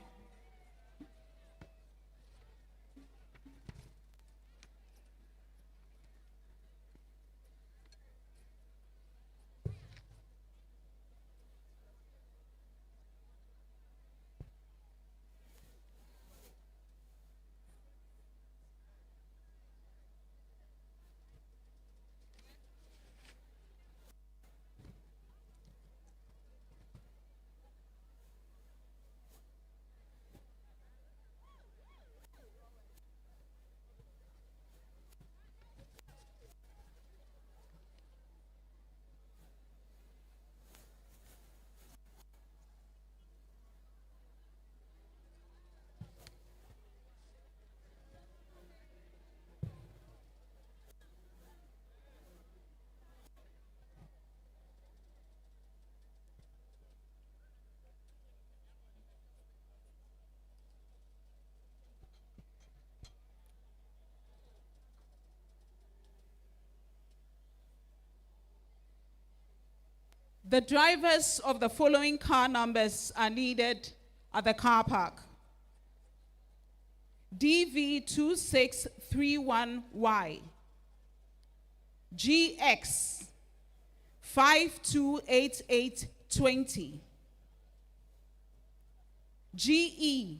S13: The drivers of the following car numbers are needed at the car park: DV2631Y, GX 528820, GE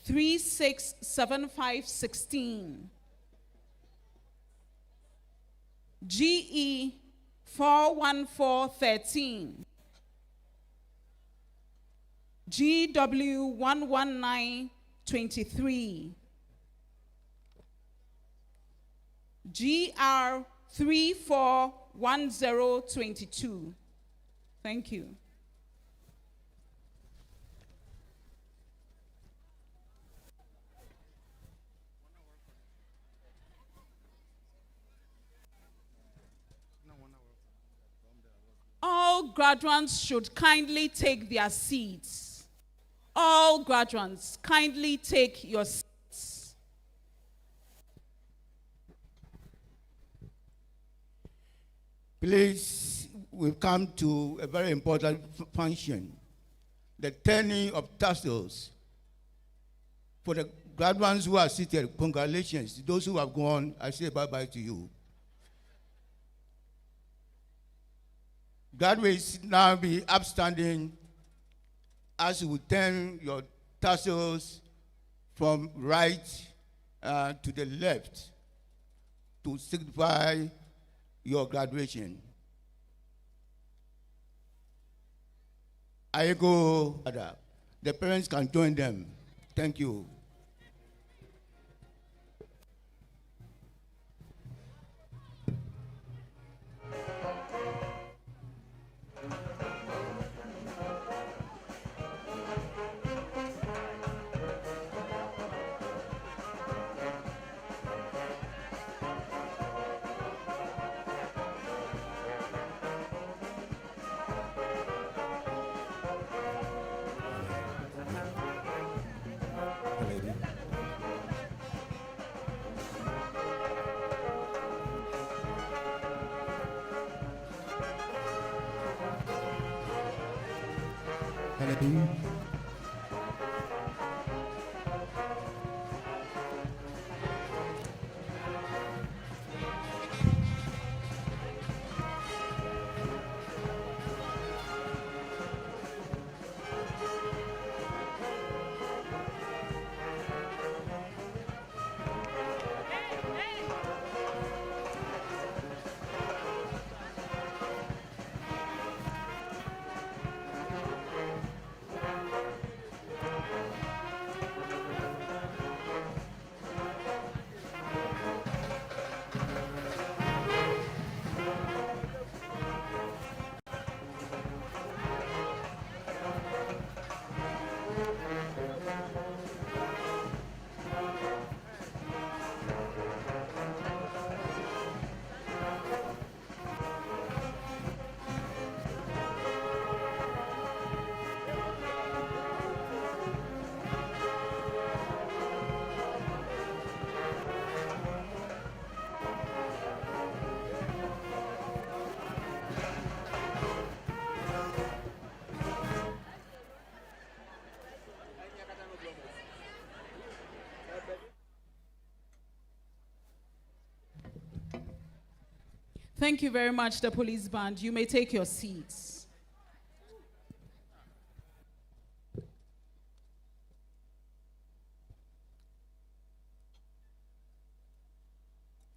S13: 367516, GE 41413, GW 11923, GR 341022. Thank you. All graduates should kindly take their seats. All graduates, kindly take your seats.
S4: Please, we've come to a very important function, the turning of tassels. For the graduates who are seated, congratulations. Those who have gone, I say bye-bye to you. Graduates now be upstanding as you turn your tassels from right to the left to signify your graduation. I go, the parents can join them. Thank you.
S15: Hallelujah.
S13: Thank you very much, the police band. You may take your seats.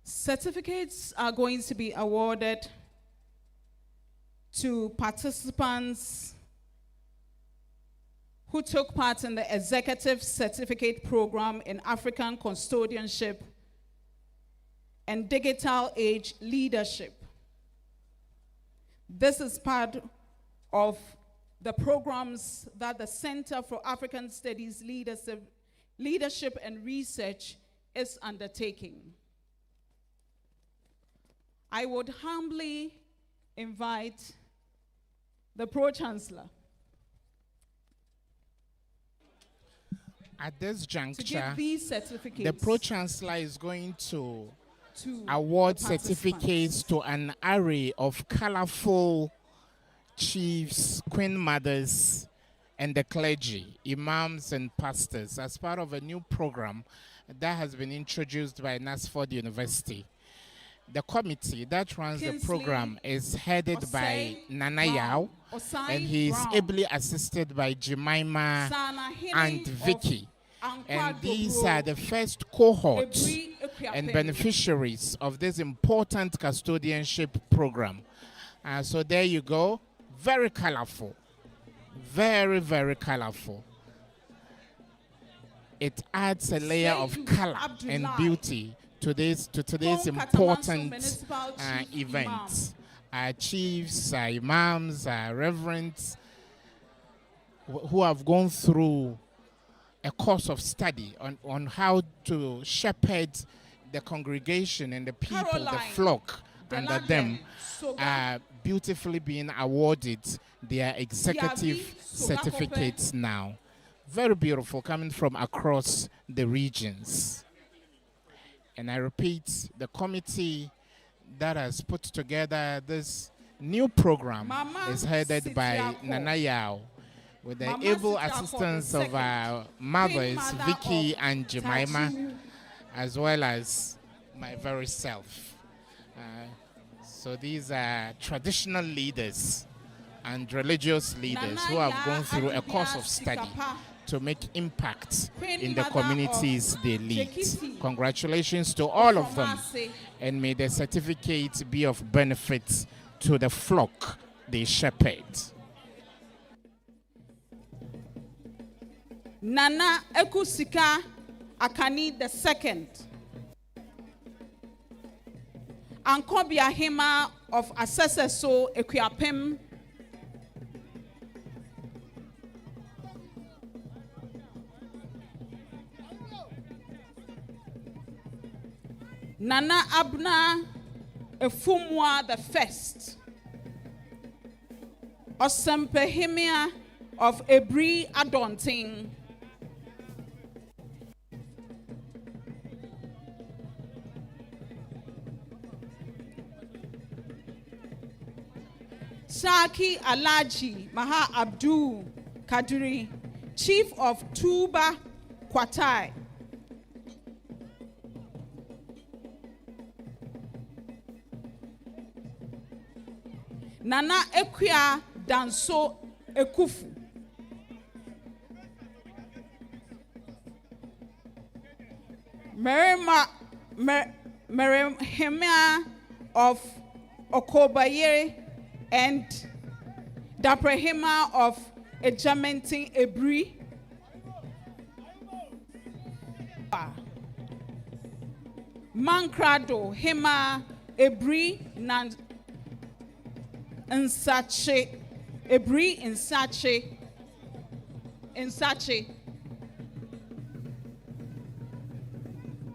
S13: Certificates are going to be awarded to participants who took part in the Executive Certificate Program in African Custodianship and Digital Age Leadership. This is part of the programs that the Center for African Studies Leadership and Research is undertaking. I would humbly invite the Pro-Chancellor
S2: at this juncture
S13: to give these certificates.
S2: The Pro-Chancellor is going to award certificates to an array of colorful chiefs, queen mothers, and the clergy, imams and pastors, as part of a new program that has been introduced by Knutsford University. The committee that runs the program is headed by Nana Yao, and he is ably assisted by Jemima and Vicky. And these are the first cohorts and beneficiaries of this important custodianship program. So there you go. Very colorful. Very, very colorful. It adds a layer of color and beauty today's important event. Our chiefs, our imams, our reverends, who have gone through a course of study on how to shepherd the congregation and the people, the flock under them, are beautifully being awarded their executive certificates now. Very beautiful, coming from across the regions. And I repeat, the committee that has put together this new program is headed by Nana Yao, with the able assistance of our mothers, Vicky and Jemima, as well as my very self. So these are traditional leaders and religious leaders who have gone through a course of study to make impact in the communities they lead. Congratulations to all of them, and may the certificate be of benefit to the flock they shepherd.
S13: Nana Ekusika Akani II, Ankobia Hema of Assessor Equiapem, Nana Abna Efumwa the First, Osempehemia of Ebri Adonting, Shaki Alaji Maha Abdul Kadri, Chief of Tuba Kwatai, Nana Ekwia Danso Ekufu, Meremhemia of Okobayere and Daprehema of Ejamenting Ebri, Mankrado Hema Ebri Nan Nsache, Ebri Nsache, Nsache,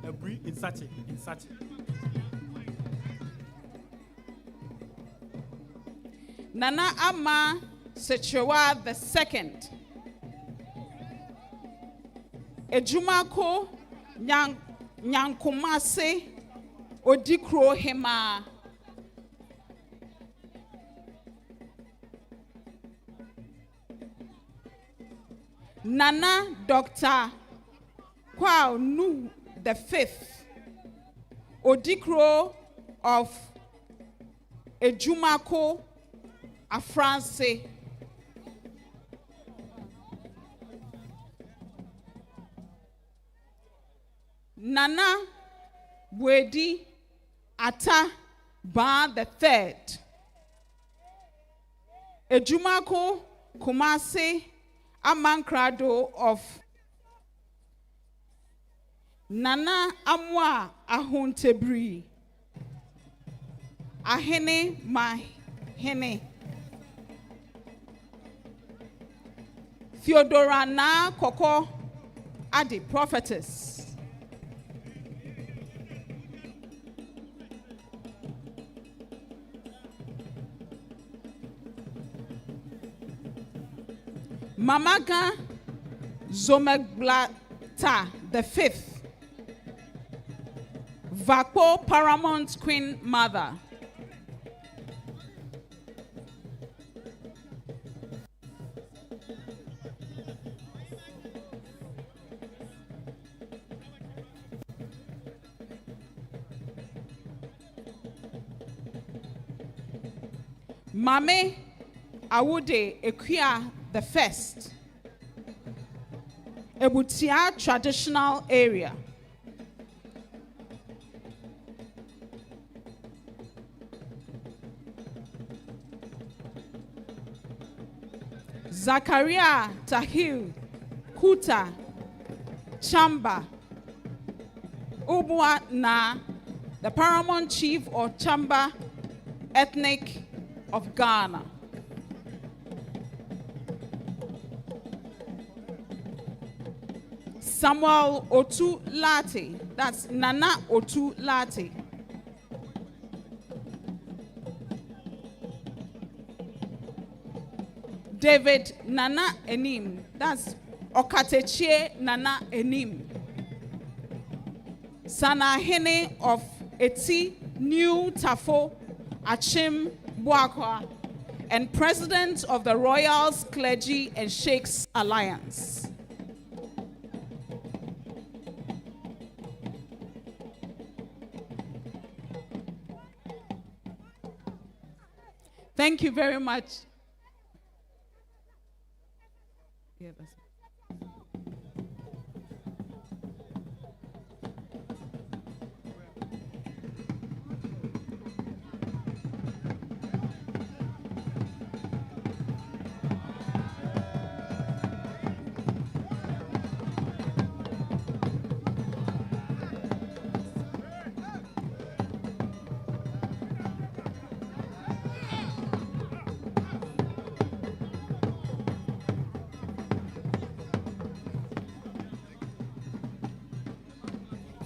S15: Ebri Nsache, Nsache.
S13: Nana Ama Sechewa II, Ejumako Nyankumase Odikro Hema, Nana Dr. Kwao Nu the Fifth, Odikro of Ejumako Afranse, Nana Bwedi Ata Ba the Third, Ejumako Kumase Amankrado of Nana Amwa Ahuntebri, Ahene Mahene, Theodora Na Koko Adi Prophetess, Mamaga Zomeglata the Fifth, Vapo Paramount Queen Mother, Mame Awude Ekwia the First, Ebutia Traditional Area, Zakaria Tahil Kuta Chamba, Ubwa Na, the paramount chief of Chamba ethnic of Ghana. Samuel Otu Lati, that's Nana Otu Lati. David Nana Enim, that's Okatechie Nana Enim. Sanahene of Eti New Tafo Achim Boakwa, and president of the Royals, Clergy and Sheikhs Alliance. Thank you very much. Yeah, that's it.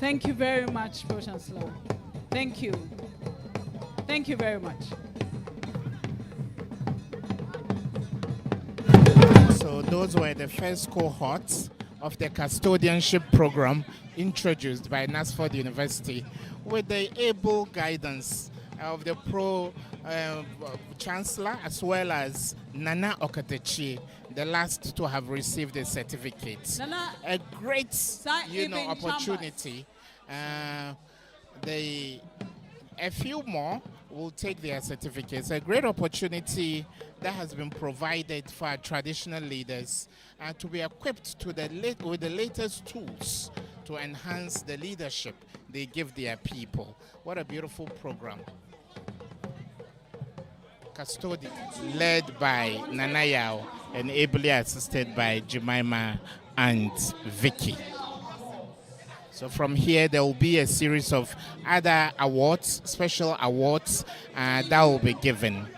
S13: Thank you very much, Pro Chancellor. Thank you. Thank you very much.
S2: So those were the first cohorts of the custodianship program introduced by Knutsford University with the able guidance of the Chancellor as well as Nana Okatechi, the last to have received a certificate.
S13: Nana,
S2: a great opportunity. A few more will take their certificates. A great opportunity that has been provided for our traditional leaders to be equipped with the latest tools to enhance the leadership they give their people. What a beautiful program. Custodian, led by Nana Yao and ably assisted by Jemima and Vicky. So from here, there will be a series of other awards, special awards that will be given.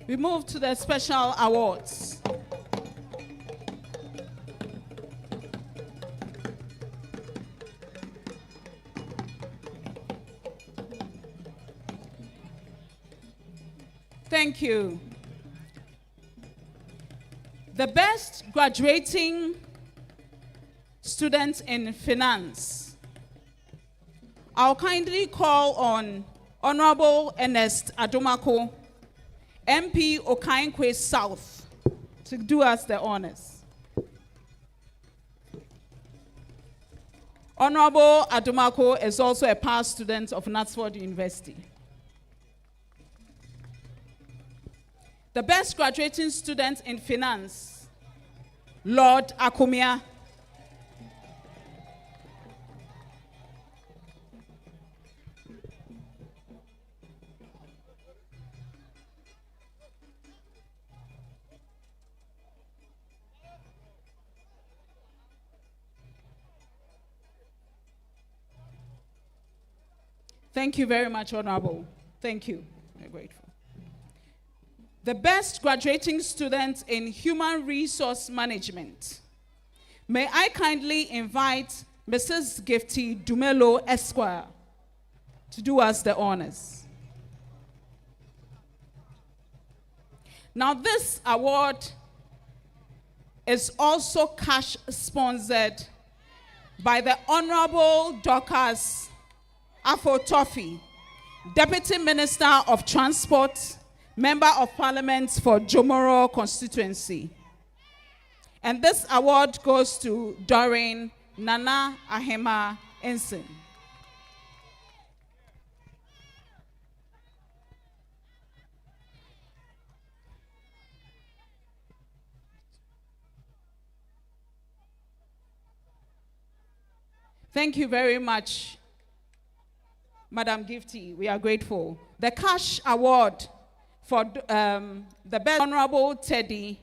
S13: We move to the special awards. Thank you. The best graduating student in finance. I'll kindly call on Honorable Ernest Adomako, MP Okainkwe South, to do us the honors. Honorable Adomako is also a past student of Knutsford University. The best graduating student in finance, Lord Akumia. Thank you very much, Honorable. Thank you. We're grateful. The best graduating student in human resource management. May I kindly invite Mrs. Gifty Dumelo Esquire to do us the honors. Now, this award is also cash sponsored by the Honorable Dorcas Afo-Toffee, Deputy Minister of Transport, Member of Parliament for Jomoro constituency. And this award goes to Doreen Nana Ahema Ensign. Thank you very much, Madam Gifty. We are grateful. The cash award for the best Honorable Teddy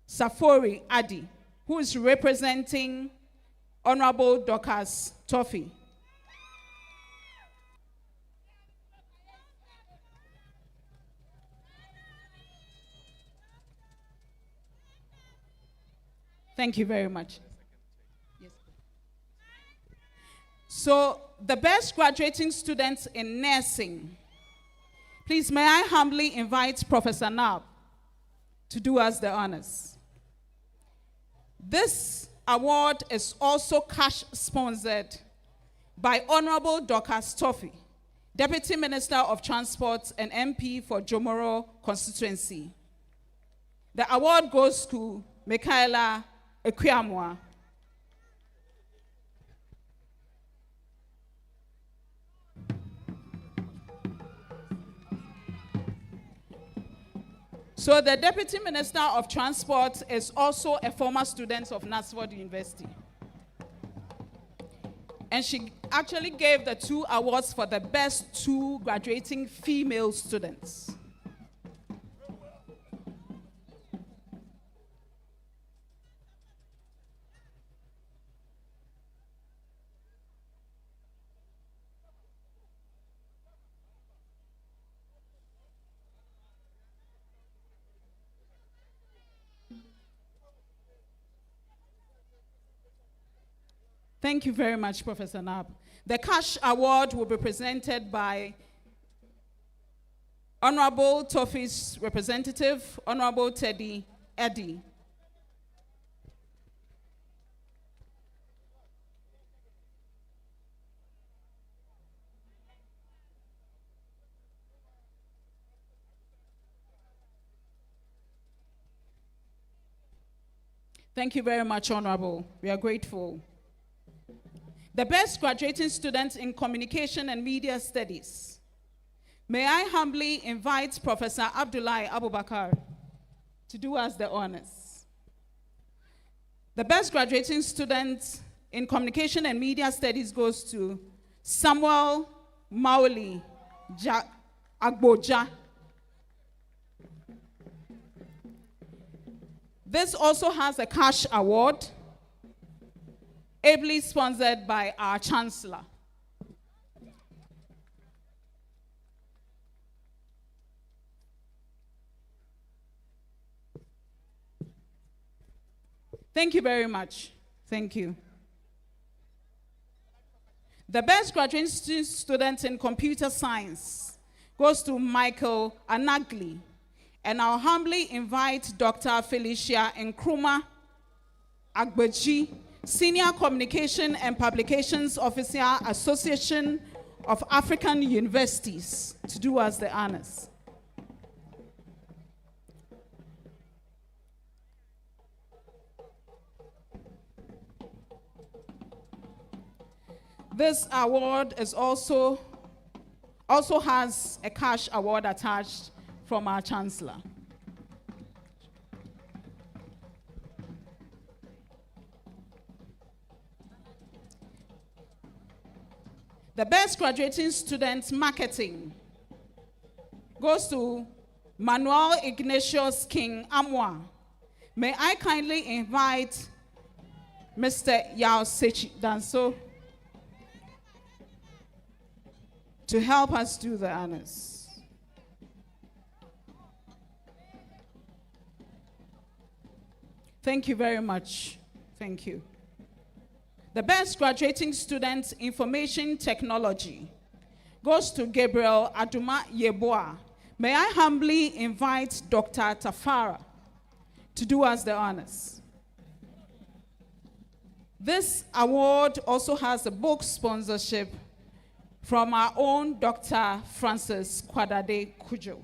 S13: Safori Adi, who is representing Honorable Dorcas Toffee. Thank you very much. Yes. So, the best graduating students in nursing. Please, may I humbly invite Professor Nab to do us the honors. This award is also cash sponsored by Honorable Dorcas Toffee, Deputy Minister of Transport and MP for Jomoro constituency. The award goes to Michaela Equiamwa. So the Deputy Minister of Transport is also a former student of Knutsford University. And she actually gave the 2 awards for the best 2 graduating female students. Thank you very much, Professor Nab. The cash award will be presented by Honorable Toffee's representative, Honorable Teddy Eddy. Thank you very much, Honorable. We are grateful. The best graduating student in Communication and Media Studies. May I humbly invite Professor Abdullahi Abubakar to do us the honors. The best graduating student in Communication and Media Studies goes to Samuel Mauli Agboja. This also has a cash award, ably sponsored by our Chancellor. Thank you very much. Thank you. The best graduate student in computer science goes to Michael Anagli. And I'll humbly invite Dr. Felicia Nkrumah Agbeji, Senior Communication and Publications Officer, Association of African Universities, to do us the honors. This award is also has a cash award attached from our Chancellor. The best graduating student marketing goes to Manuel Ignatius King Amwa. May I kindly invite Mr. Yao Sechi Danso to help us do the honors. Thank you very much. Thank you. The best graduating student information technology goes to Gabriel Aduma Yeboah. May I humbly invite Dr. Tafara to do us the honors. This award also has a book sponsorship from our own Dr. Francis Kwadade Kujo.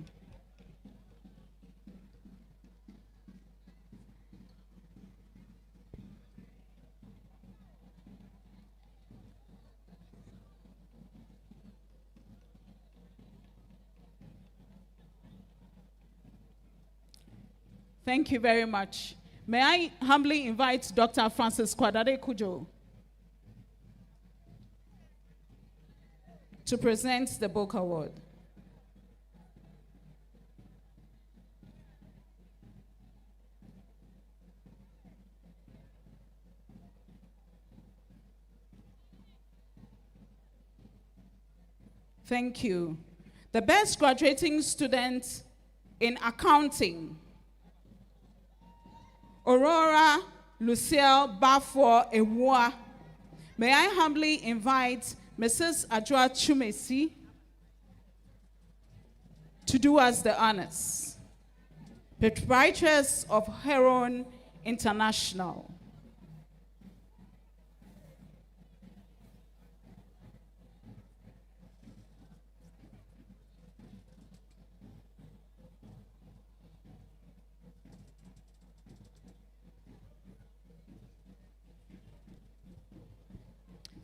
S13: Thank you very much. May I humbly invite Dr. Francis Kwadade Kujo. to present the book award. Thank you. The best graduating student in accounting, Aurora Lucille Bafor Ewa. May I humbly invite Mrs. Adjoa Chumesi to do us the honors. Proprietress of Heron International.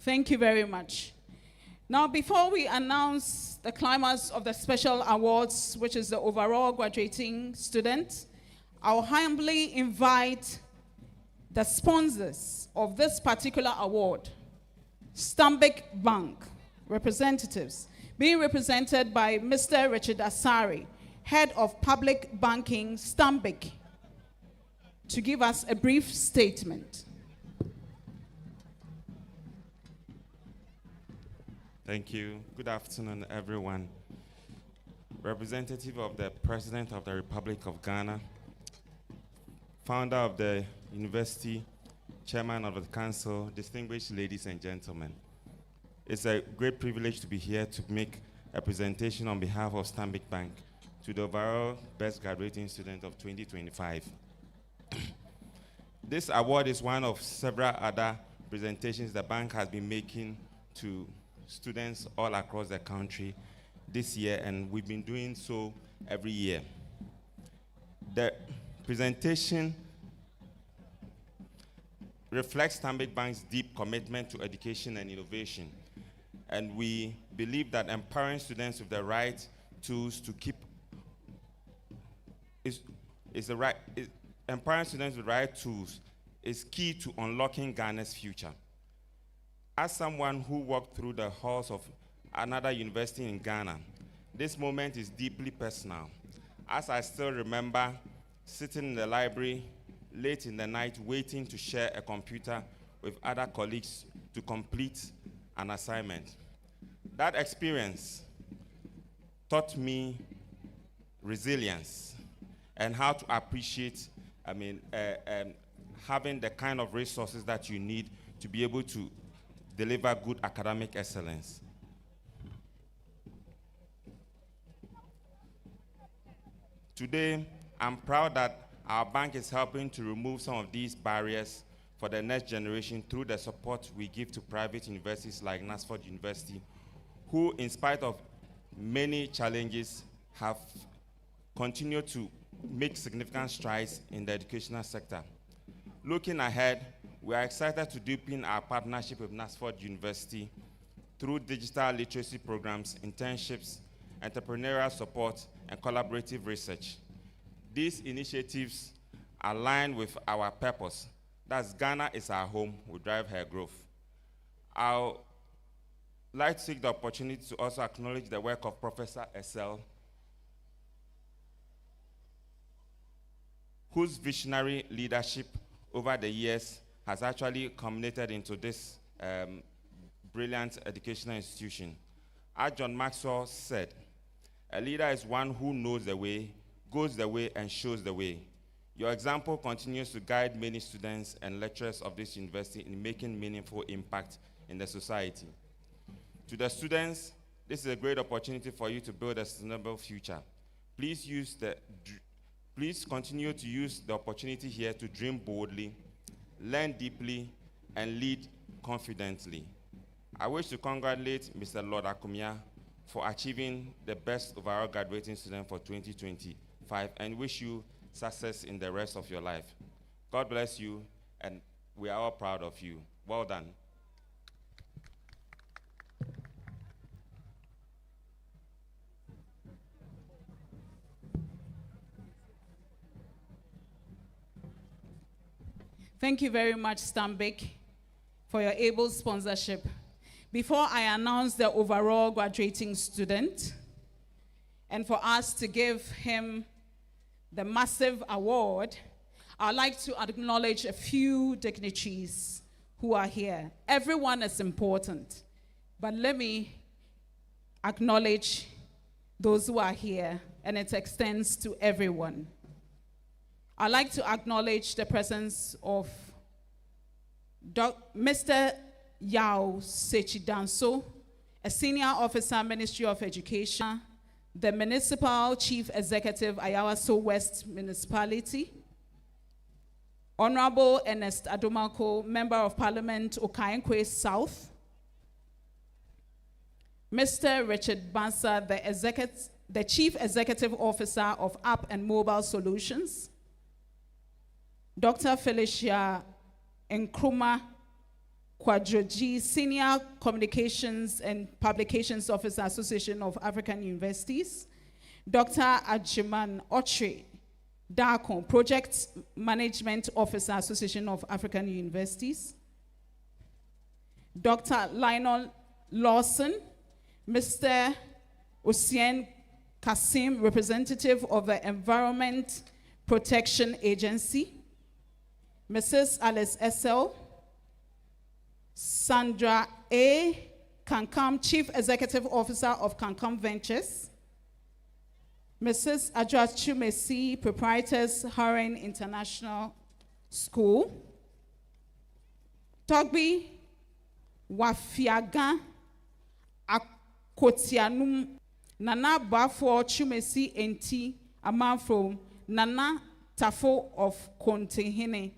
S13: Thank you very much. Now, before we announce the climax of the special awards, which is the overall graduating student, I'll humbly invite the sponsors of this particular award, Stanbic Bank representatives, being represented by Mr. Richard Asari, Head of Public Banking, Stanbic, to give us a brief statement.
S16: Thank you. Good afternoon, everyone. Representative of the President of the Republic of Ghana, founder of the university, chairman of the council, distinguished ladies and gentlemen. It's a great privilege to be here to make a presentation on behalf of Stanbic Bank to the overall best graduating student of 2025. This award is one of several other presentations the bank has been making to students all across the country this year, and we've been doing so every year. The presentation reflects Stanbic Bank's deep commitment to education and innovation, and we believe that empowering students with the right tools to keep empowering students with the right tools is key to unlocking Ghana's future. As someone who walked through the halls of another university in Ghana, this moment is deeply personal, as I still remember sitting in the library late in the night waiting to share a computer with other colleagues to complete an assignment. That experience taught me resilience and how to appreciate, having the kind of resources that you need to be able to deliver good academic excellence. Today, I'm proud that our bank is helping to remove some of these barriers for the next generation through the support we give to private universities like Knutsford University, who, in spite of many challenges, have continued to make significant strides in the educational sector. Looking ahead, we are excited to deepen our partnership with Knutsford University through digital literacy programs, internships, entrepreneurial support, and collaborative research. These initiatives align with our purpose. That's Ghana is our home, we drive her growth. I'd like to take the opportunity to also acknowledge the work of Professor Essel, whose visionary leadership over the years has actually culminated into this brilliant educational institution. As John Maxwell said, a leader is one who knows the way, goes the way, and shows the way. Your example continues to guide many students and lecturers of this university in making meaningful impact in the society. To the students, this is a great opportunity for you to build a sustainable future. Please continue to use the opportunity here to dream boldly, learn deeply, and lead confidently. I wish to congratulate Mr. Lord Akumia for achieving the best overall graduating student for 2025 and wish you success in the rest of your life. God bless you, and we are all proud of you. Well done.
S13: Thank you very much, Stanbic, for your able sponsorship. Before I announce the overall graduating student, and for us to give him the massive award, I'd like to acknowledge a few dignitaries who are here. Everyone is important, but let me acknowledge those who are here, and it extends to everyone. I'd like to acknowledge the presence of Mr. Yao Sechidanso, a senior officer, Ministry of Education, the Municipal Chief Executive, Ayawaso West Municipality, Honorable Ernest Adomako, Member of Parliament, Okaenkwe South, Mr. Richard Bansa, the Chief Executive Officer of App and Mobile Solutions, Dr. Felicia Nkrumah Kwadroji, Senior Communications and Publications Officer, Association of African Universities, Dr. Ajiman Ochre Darko, Project Management Officer, Association of African Universities, Dr. Lionel Lawson, Mr. Osien Kasim, representative of the Environment Protection Agency, Mrs. Alice Essel, Sandra A. Kankam, Chief Executive Officer of Kankam Ventures, Mrs. Adras Chumesi, Proprietors, Haran International School, Togbi Wafiaga Akotianum, Nana Bafo Chumesi Enti, a man from Nana Tafo of Kontihene.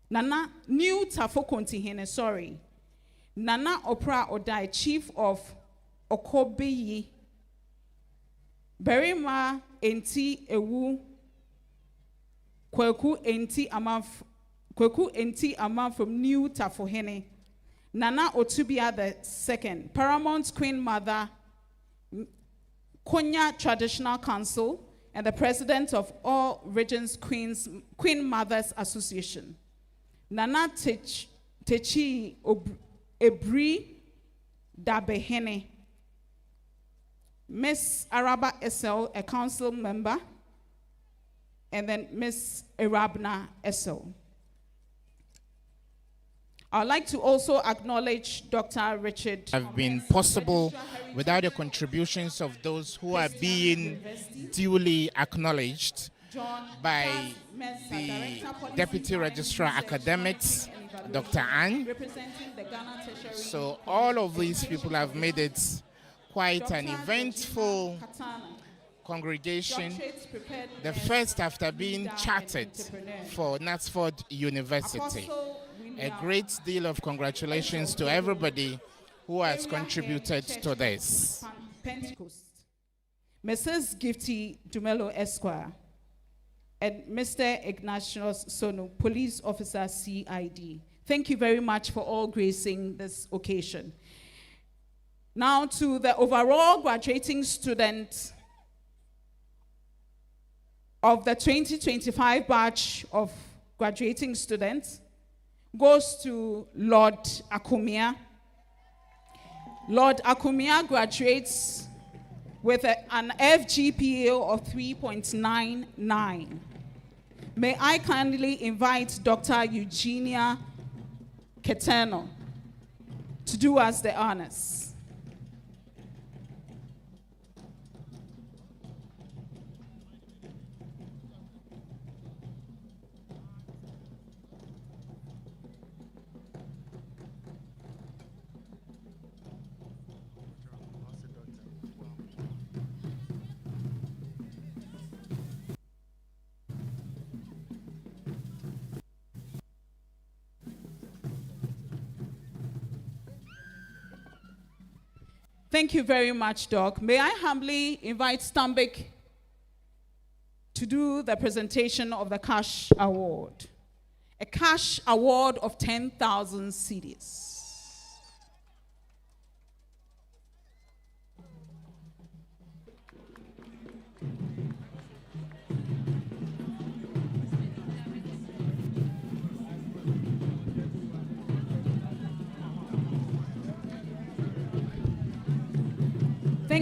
S13: Nana New Tafo Kontihene, sorry. Nana Opra Odai, Chief of Okobeyi. Berima Enti Ewu Kweku Enti Aman from New Tafohene. Nana Otubia the second, Paramount Queen Mother, Konya Traditional Council, and the President of All Regions Queen Mothers Association. Nana Techi Ebri Dabehene. Miss Araba Essel, a council member, and then Miss Irabna Essel. I'd like to also acknowledge Dr. Richard.
S2: Have been possible without the contributions of those who are being duly acknowledged by the Deputy Registrar Academics, Dr. Ann. So all of these people have made it quite an eventful congregation, the first after being chartered for Knutsford University. A great deal of congratulations to everybody who has contributed to this.
S13: Pentecost, Mrs. Gifty Dumelo Esquire, and Mr. Ignatius Sono, Police Officer CID. Thank you very much for all gracing this occasion. Now to the overall graduating student of the 2025 batch of graduating students goes to Lord Akumia. Lord Akumia graduates with an FGPA of 3.99. May I kindly invite Dr. Eugenia Keteno to do us the honors. Thank you very much, Doc. May I humbly invite Stambik to do the presentation of the cash award. A cash award of 10,000 cedis.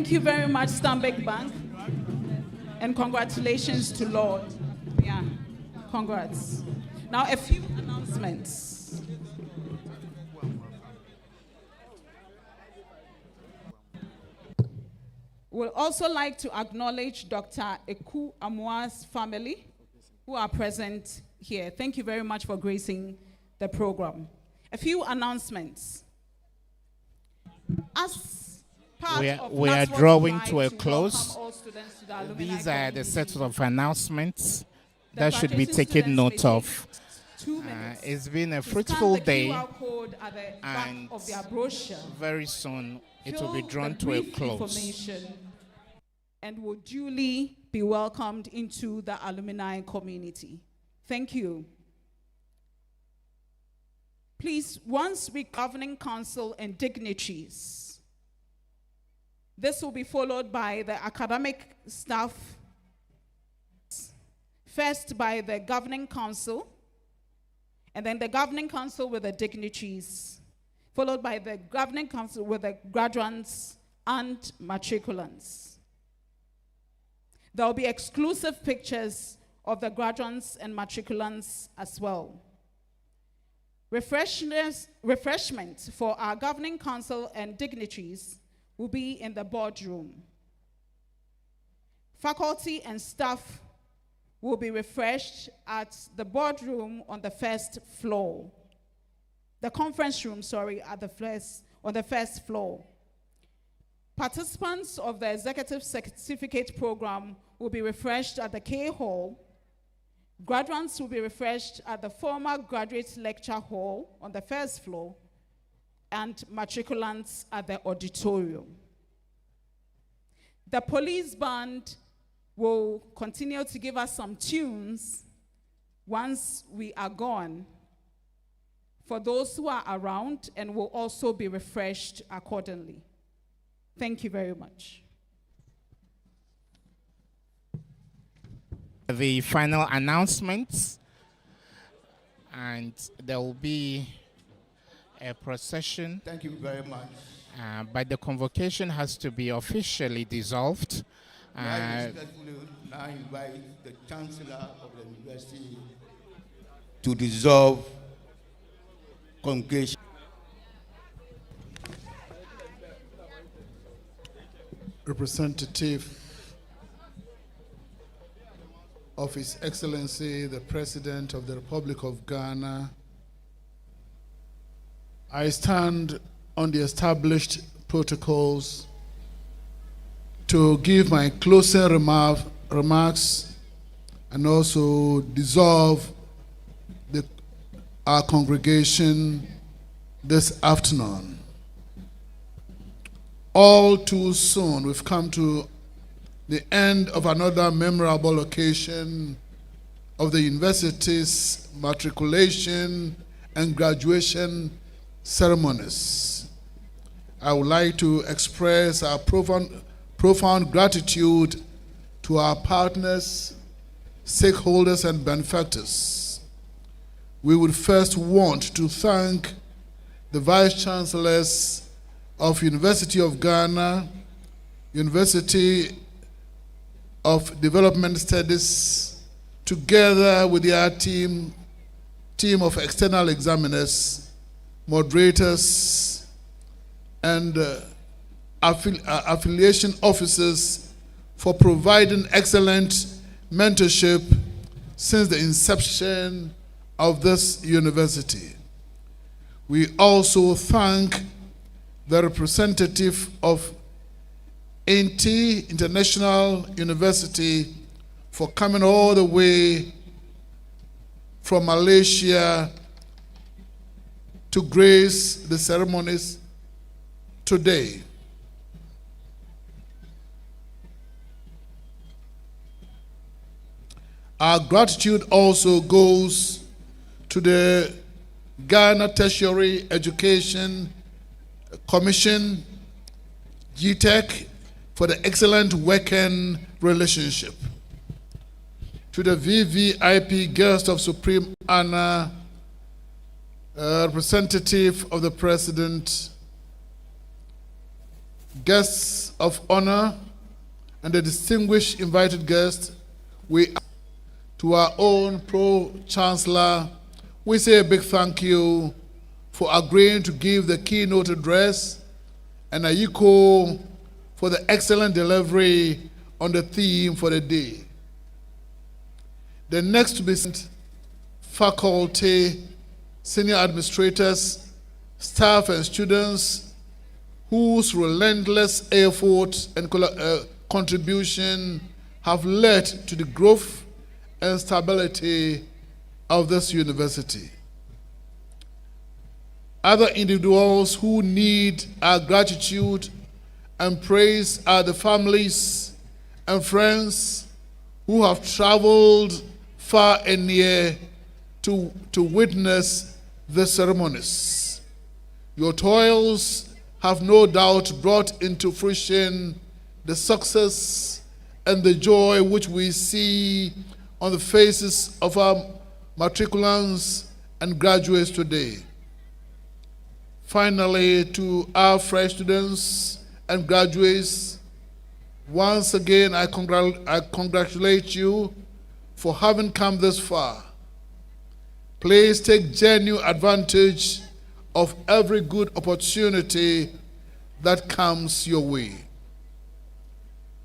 S13: Thank you very much, Stanbic Bank. And congratulations to Lord. Yeah, congrats. Now, a few announcements. We'd also like to acknowledge Dr. Eku Amua's family who are present here. Thank you very much for gracing the program. A few announcements. As part
S2: we are
S13: of
S2: drawing
S13: Knight
S2: to a
S13: welcome
S2: close.
S13: all students to the alumni
S2: These are the
S13: community.
S2: sets of announcements
S13: The
S2: that should be
S13: graduating
S2: taken
S13: students
S2: note
S13: may
S2: of.
S13: take 2 minutes
S2: It's been a
S13: to scan
S2: fruitful
S13: the
S2: day,
S13: QR code at the back
S2: and
S13: of their brochure.
S2: very soon it will be
S13: Fill
S2: drawn
S13: the
S2: to a
S13: brief
S2: close.
S13: information and will duly be welcomed into the alumni community. Thank you. Please, once we governing council and dignitaries, this will be followed by the academic staff, first by the governing council, and then the governing council with the dignitaries, followed by the governing council with the graduates and matriculants. There will be exclusive pictures of the graduates and matriculants as well. Refreshments for our governing council and dignitaries will be in the boardroom. Faculty and staff will be refreshed at the boardroom on the first floor. The conference room, on the first floor. Participants of the executive certificate program will be refreshed at the K Hall. Graduates will be refreshed at the former graduate lecture hall on the first floor, and matriculants at the auditorium. The police band will continue to give us some tunes once we are gone for those who are around, and will also be refreshed accordingly. Thank you very much.
S2: The final announcements, and there will be a procession.
S4: Thank you very much.
S2: But the convocation has to be officially dissolved.
S4: I respectfully now invite the Chancellor of the University to dissolve convocation.
S17: Representative of His Excellency, the President of the Republic of Ghana, I stand on the established protocols to give my closing remarks and also dissolve our congregation this afternoon. All too soon, we've come to the end of another memorable occasion of the university's matriculation and graduation ceremonies. I would like to express our profound gratitude to our partners, stakeholders, and benefactors. We would first want to thank the Vice Chancellors of University of Ghana, University of Development Studies, together with their team of external examiners, moderators, and affiliation officers for providing excellent mentorship since the inception of this university. We also thank the representative of INTI International University for coming all the way from Malaysia to grace the ceremonies today. Our gratitude also goes to the Ghana Tertiary Education Commission, GTEC, for the excellent working relationship. To the VVIP guest of supreme honor, representative of the President, guests of honor, and the distinguished invited guests, to our own Pro-Chancellor, we say a big thank you for agreeing to give the keynote address, and Ayiko for the excellent delivery on the theme for the day. The next to be faculty, senior administrators, staff, and students whose relentless effort and contribution have led to the growth and stability of this university. Other individuals who need our gratitude and praise are the families and friends who have traveled far and near to witness the ceremonies. Your toils have no doubt brought into fruition the success and the joy which we see on the faces of our matriculants and graduates today. Finally, to our fresh students and graduates, once again I congratulate you for having come this far. Please take genuine advantage of every good opportunity that comes your way.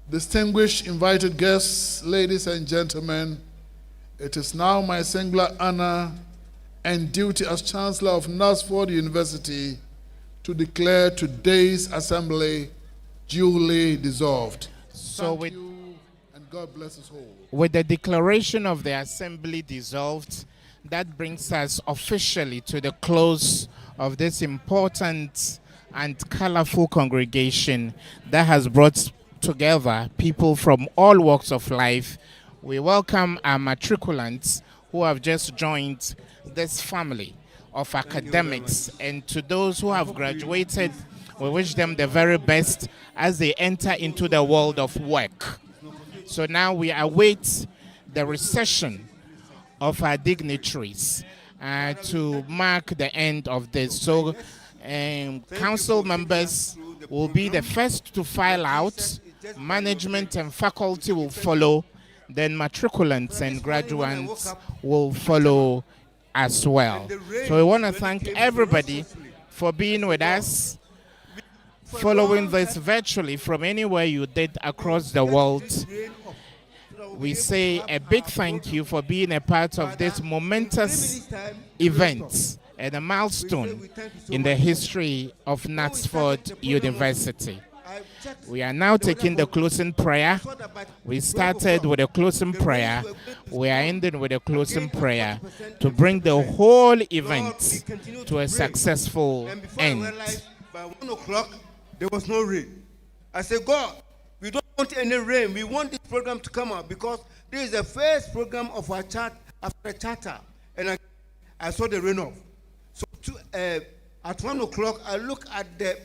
S17: Distinguished invited guests, ladies and gentlemen, it is now my singular honor and duty as Chancellor of Knutsford University to declare today's assembly duly dissolved.
S2: So
S17: Thank you, and God bless us all.
S2: with the declaration of the assembly dissolved, that brings us officially to the close of this important and colorful congregation that has brought together people from all walks of life. We welcome our matriculants who have just joined this family of academics, and to those who have graduated, we wish them the very best as they enter into the world of work. So now we await the recession of our dignitaries to mark the end of this. So council members will be the first to file out, management and faculty will follow, then matriculants and graduates will follow as well. So we want to thank everybody for being with us, following this virtually from anywhere you did across the world. We say a big thank you for being a part of this momentous event and a milestone in the history of Knutsford University. We are now taking the closing prayer. We started with a closing prayer. We are ending with a closing prayer to bring the whole event to a successful end.
S4: By 1 o'clock, there was no rain. I said, God, we don't want any rain. We want this program to come out because this is the first program of our after the charter. And I saw the rain off. So at 1 o'clock, I look at the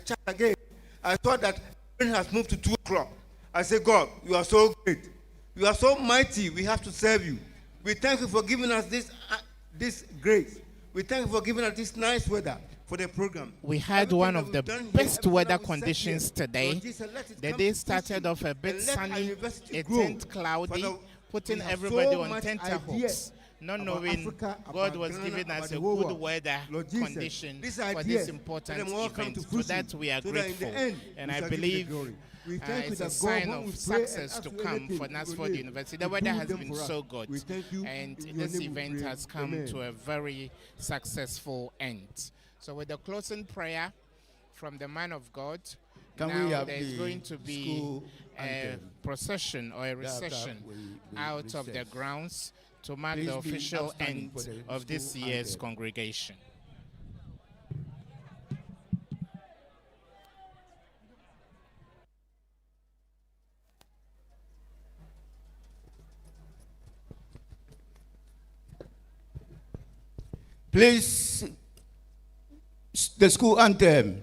S4: chart again. I saw that rain has moved to 2 o'clock. I said, God, you are so great. You are so mighty. We have to serve you. We thank you for giving us this grace. We thank you for giving us this nice weather for the program.
S2: We had one of the best weather conditions today. The day started off a bit sunny, it turned cloudy, putting everybody on tenterhooks, not knowing God was giving us a good weather condition for this important event. For that we are grateful, and I believe it's a sign of success to come for Knutsford University. The weather has been so good, and this event has come to a very successful end. So with the closing prayer from the man of God, now there's going to be a procession or a recession out of the grounds to mark the official end of this year's congregation.
S4: Please, the school anthem.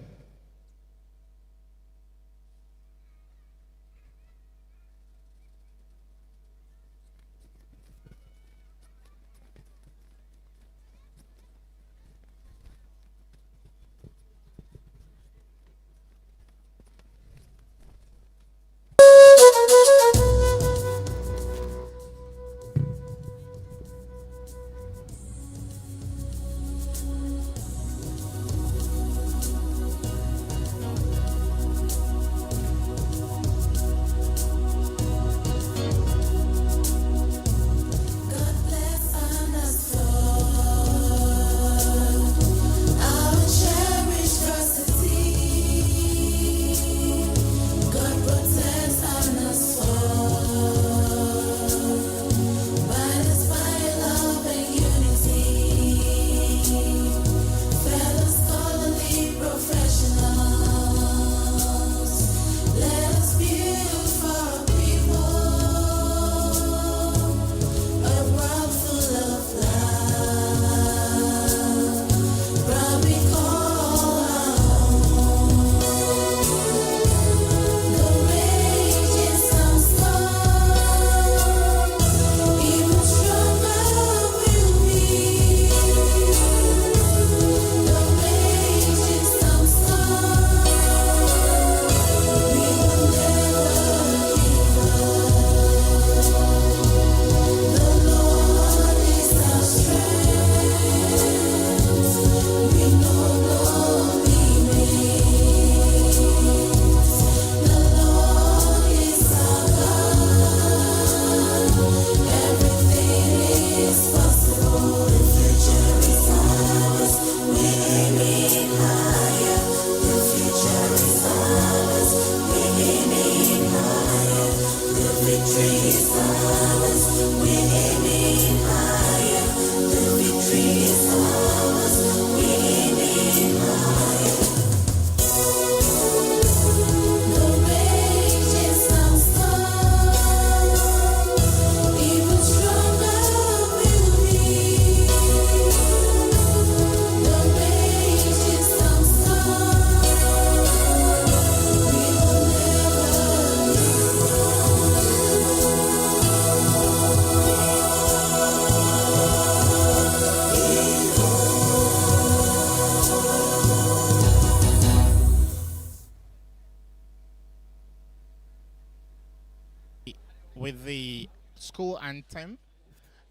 S2: school anthem,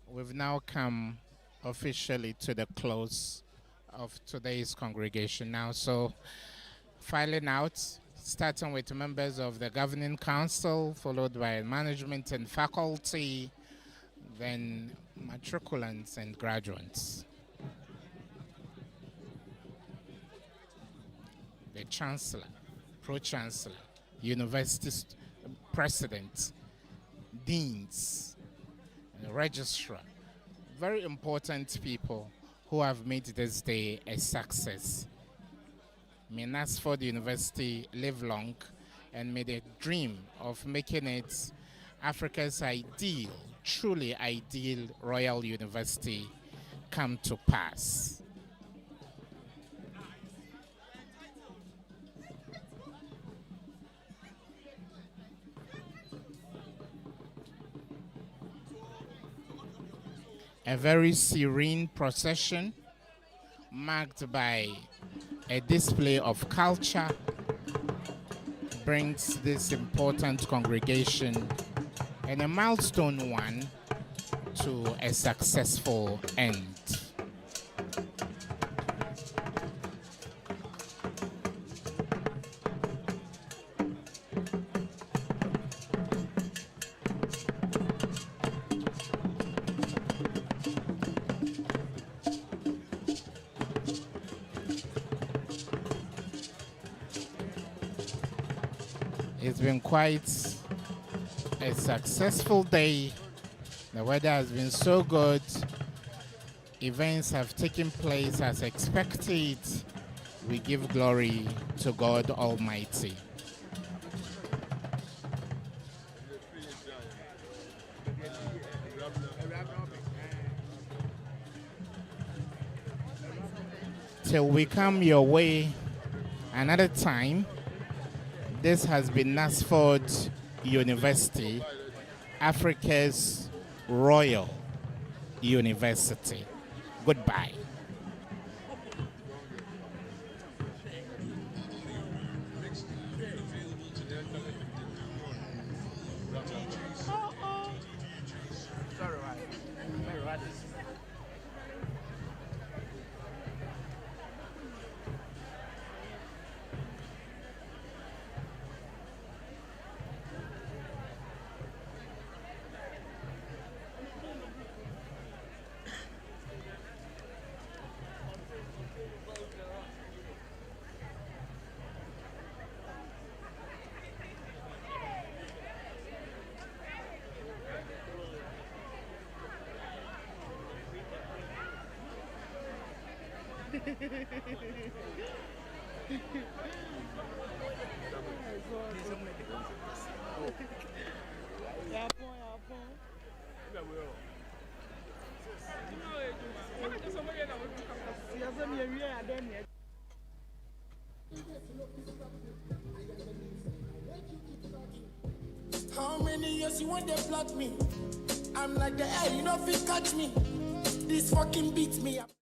S2: we've now come officially to the close of today's congregation now. So filing out, starting with members of the governing council, followed by management and faculty, then matriculants and graduates. The Chancellor, Pro-Chancellor, University President, Deans, and Registrar. Very important people who have made this day a success. May Knutsford University live long, and may the dream of making it Africa's ideal, truly ideal Royal University come to pass. A very serene procession marked by a display of culture brings this important congregation and a milestone one to a successful end. It's been quite a successful day. The weather has been so good. Events have taken place as expected. We give glory to God Almighty. Till we come your way another time, this has been Knutsford University, Africa's Royal University. Goodbye.
S18: How many years you want to block me? I'm like the air, you know if you catch me. This fucking beats me up.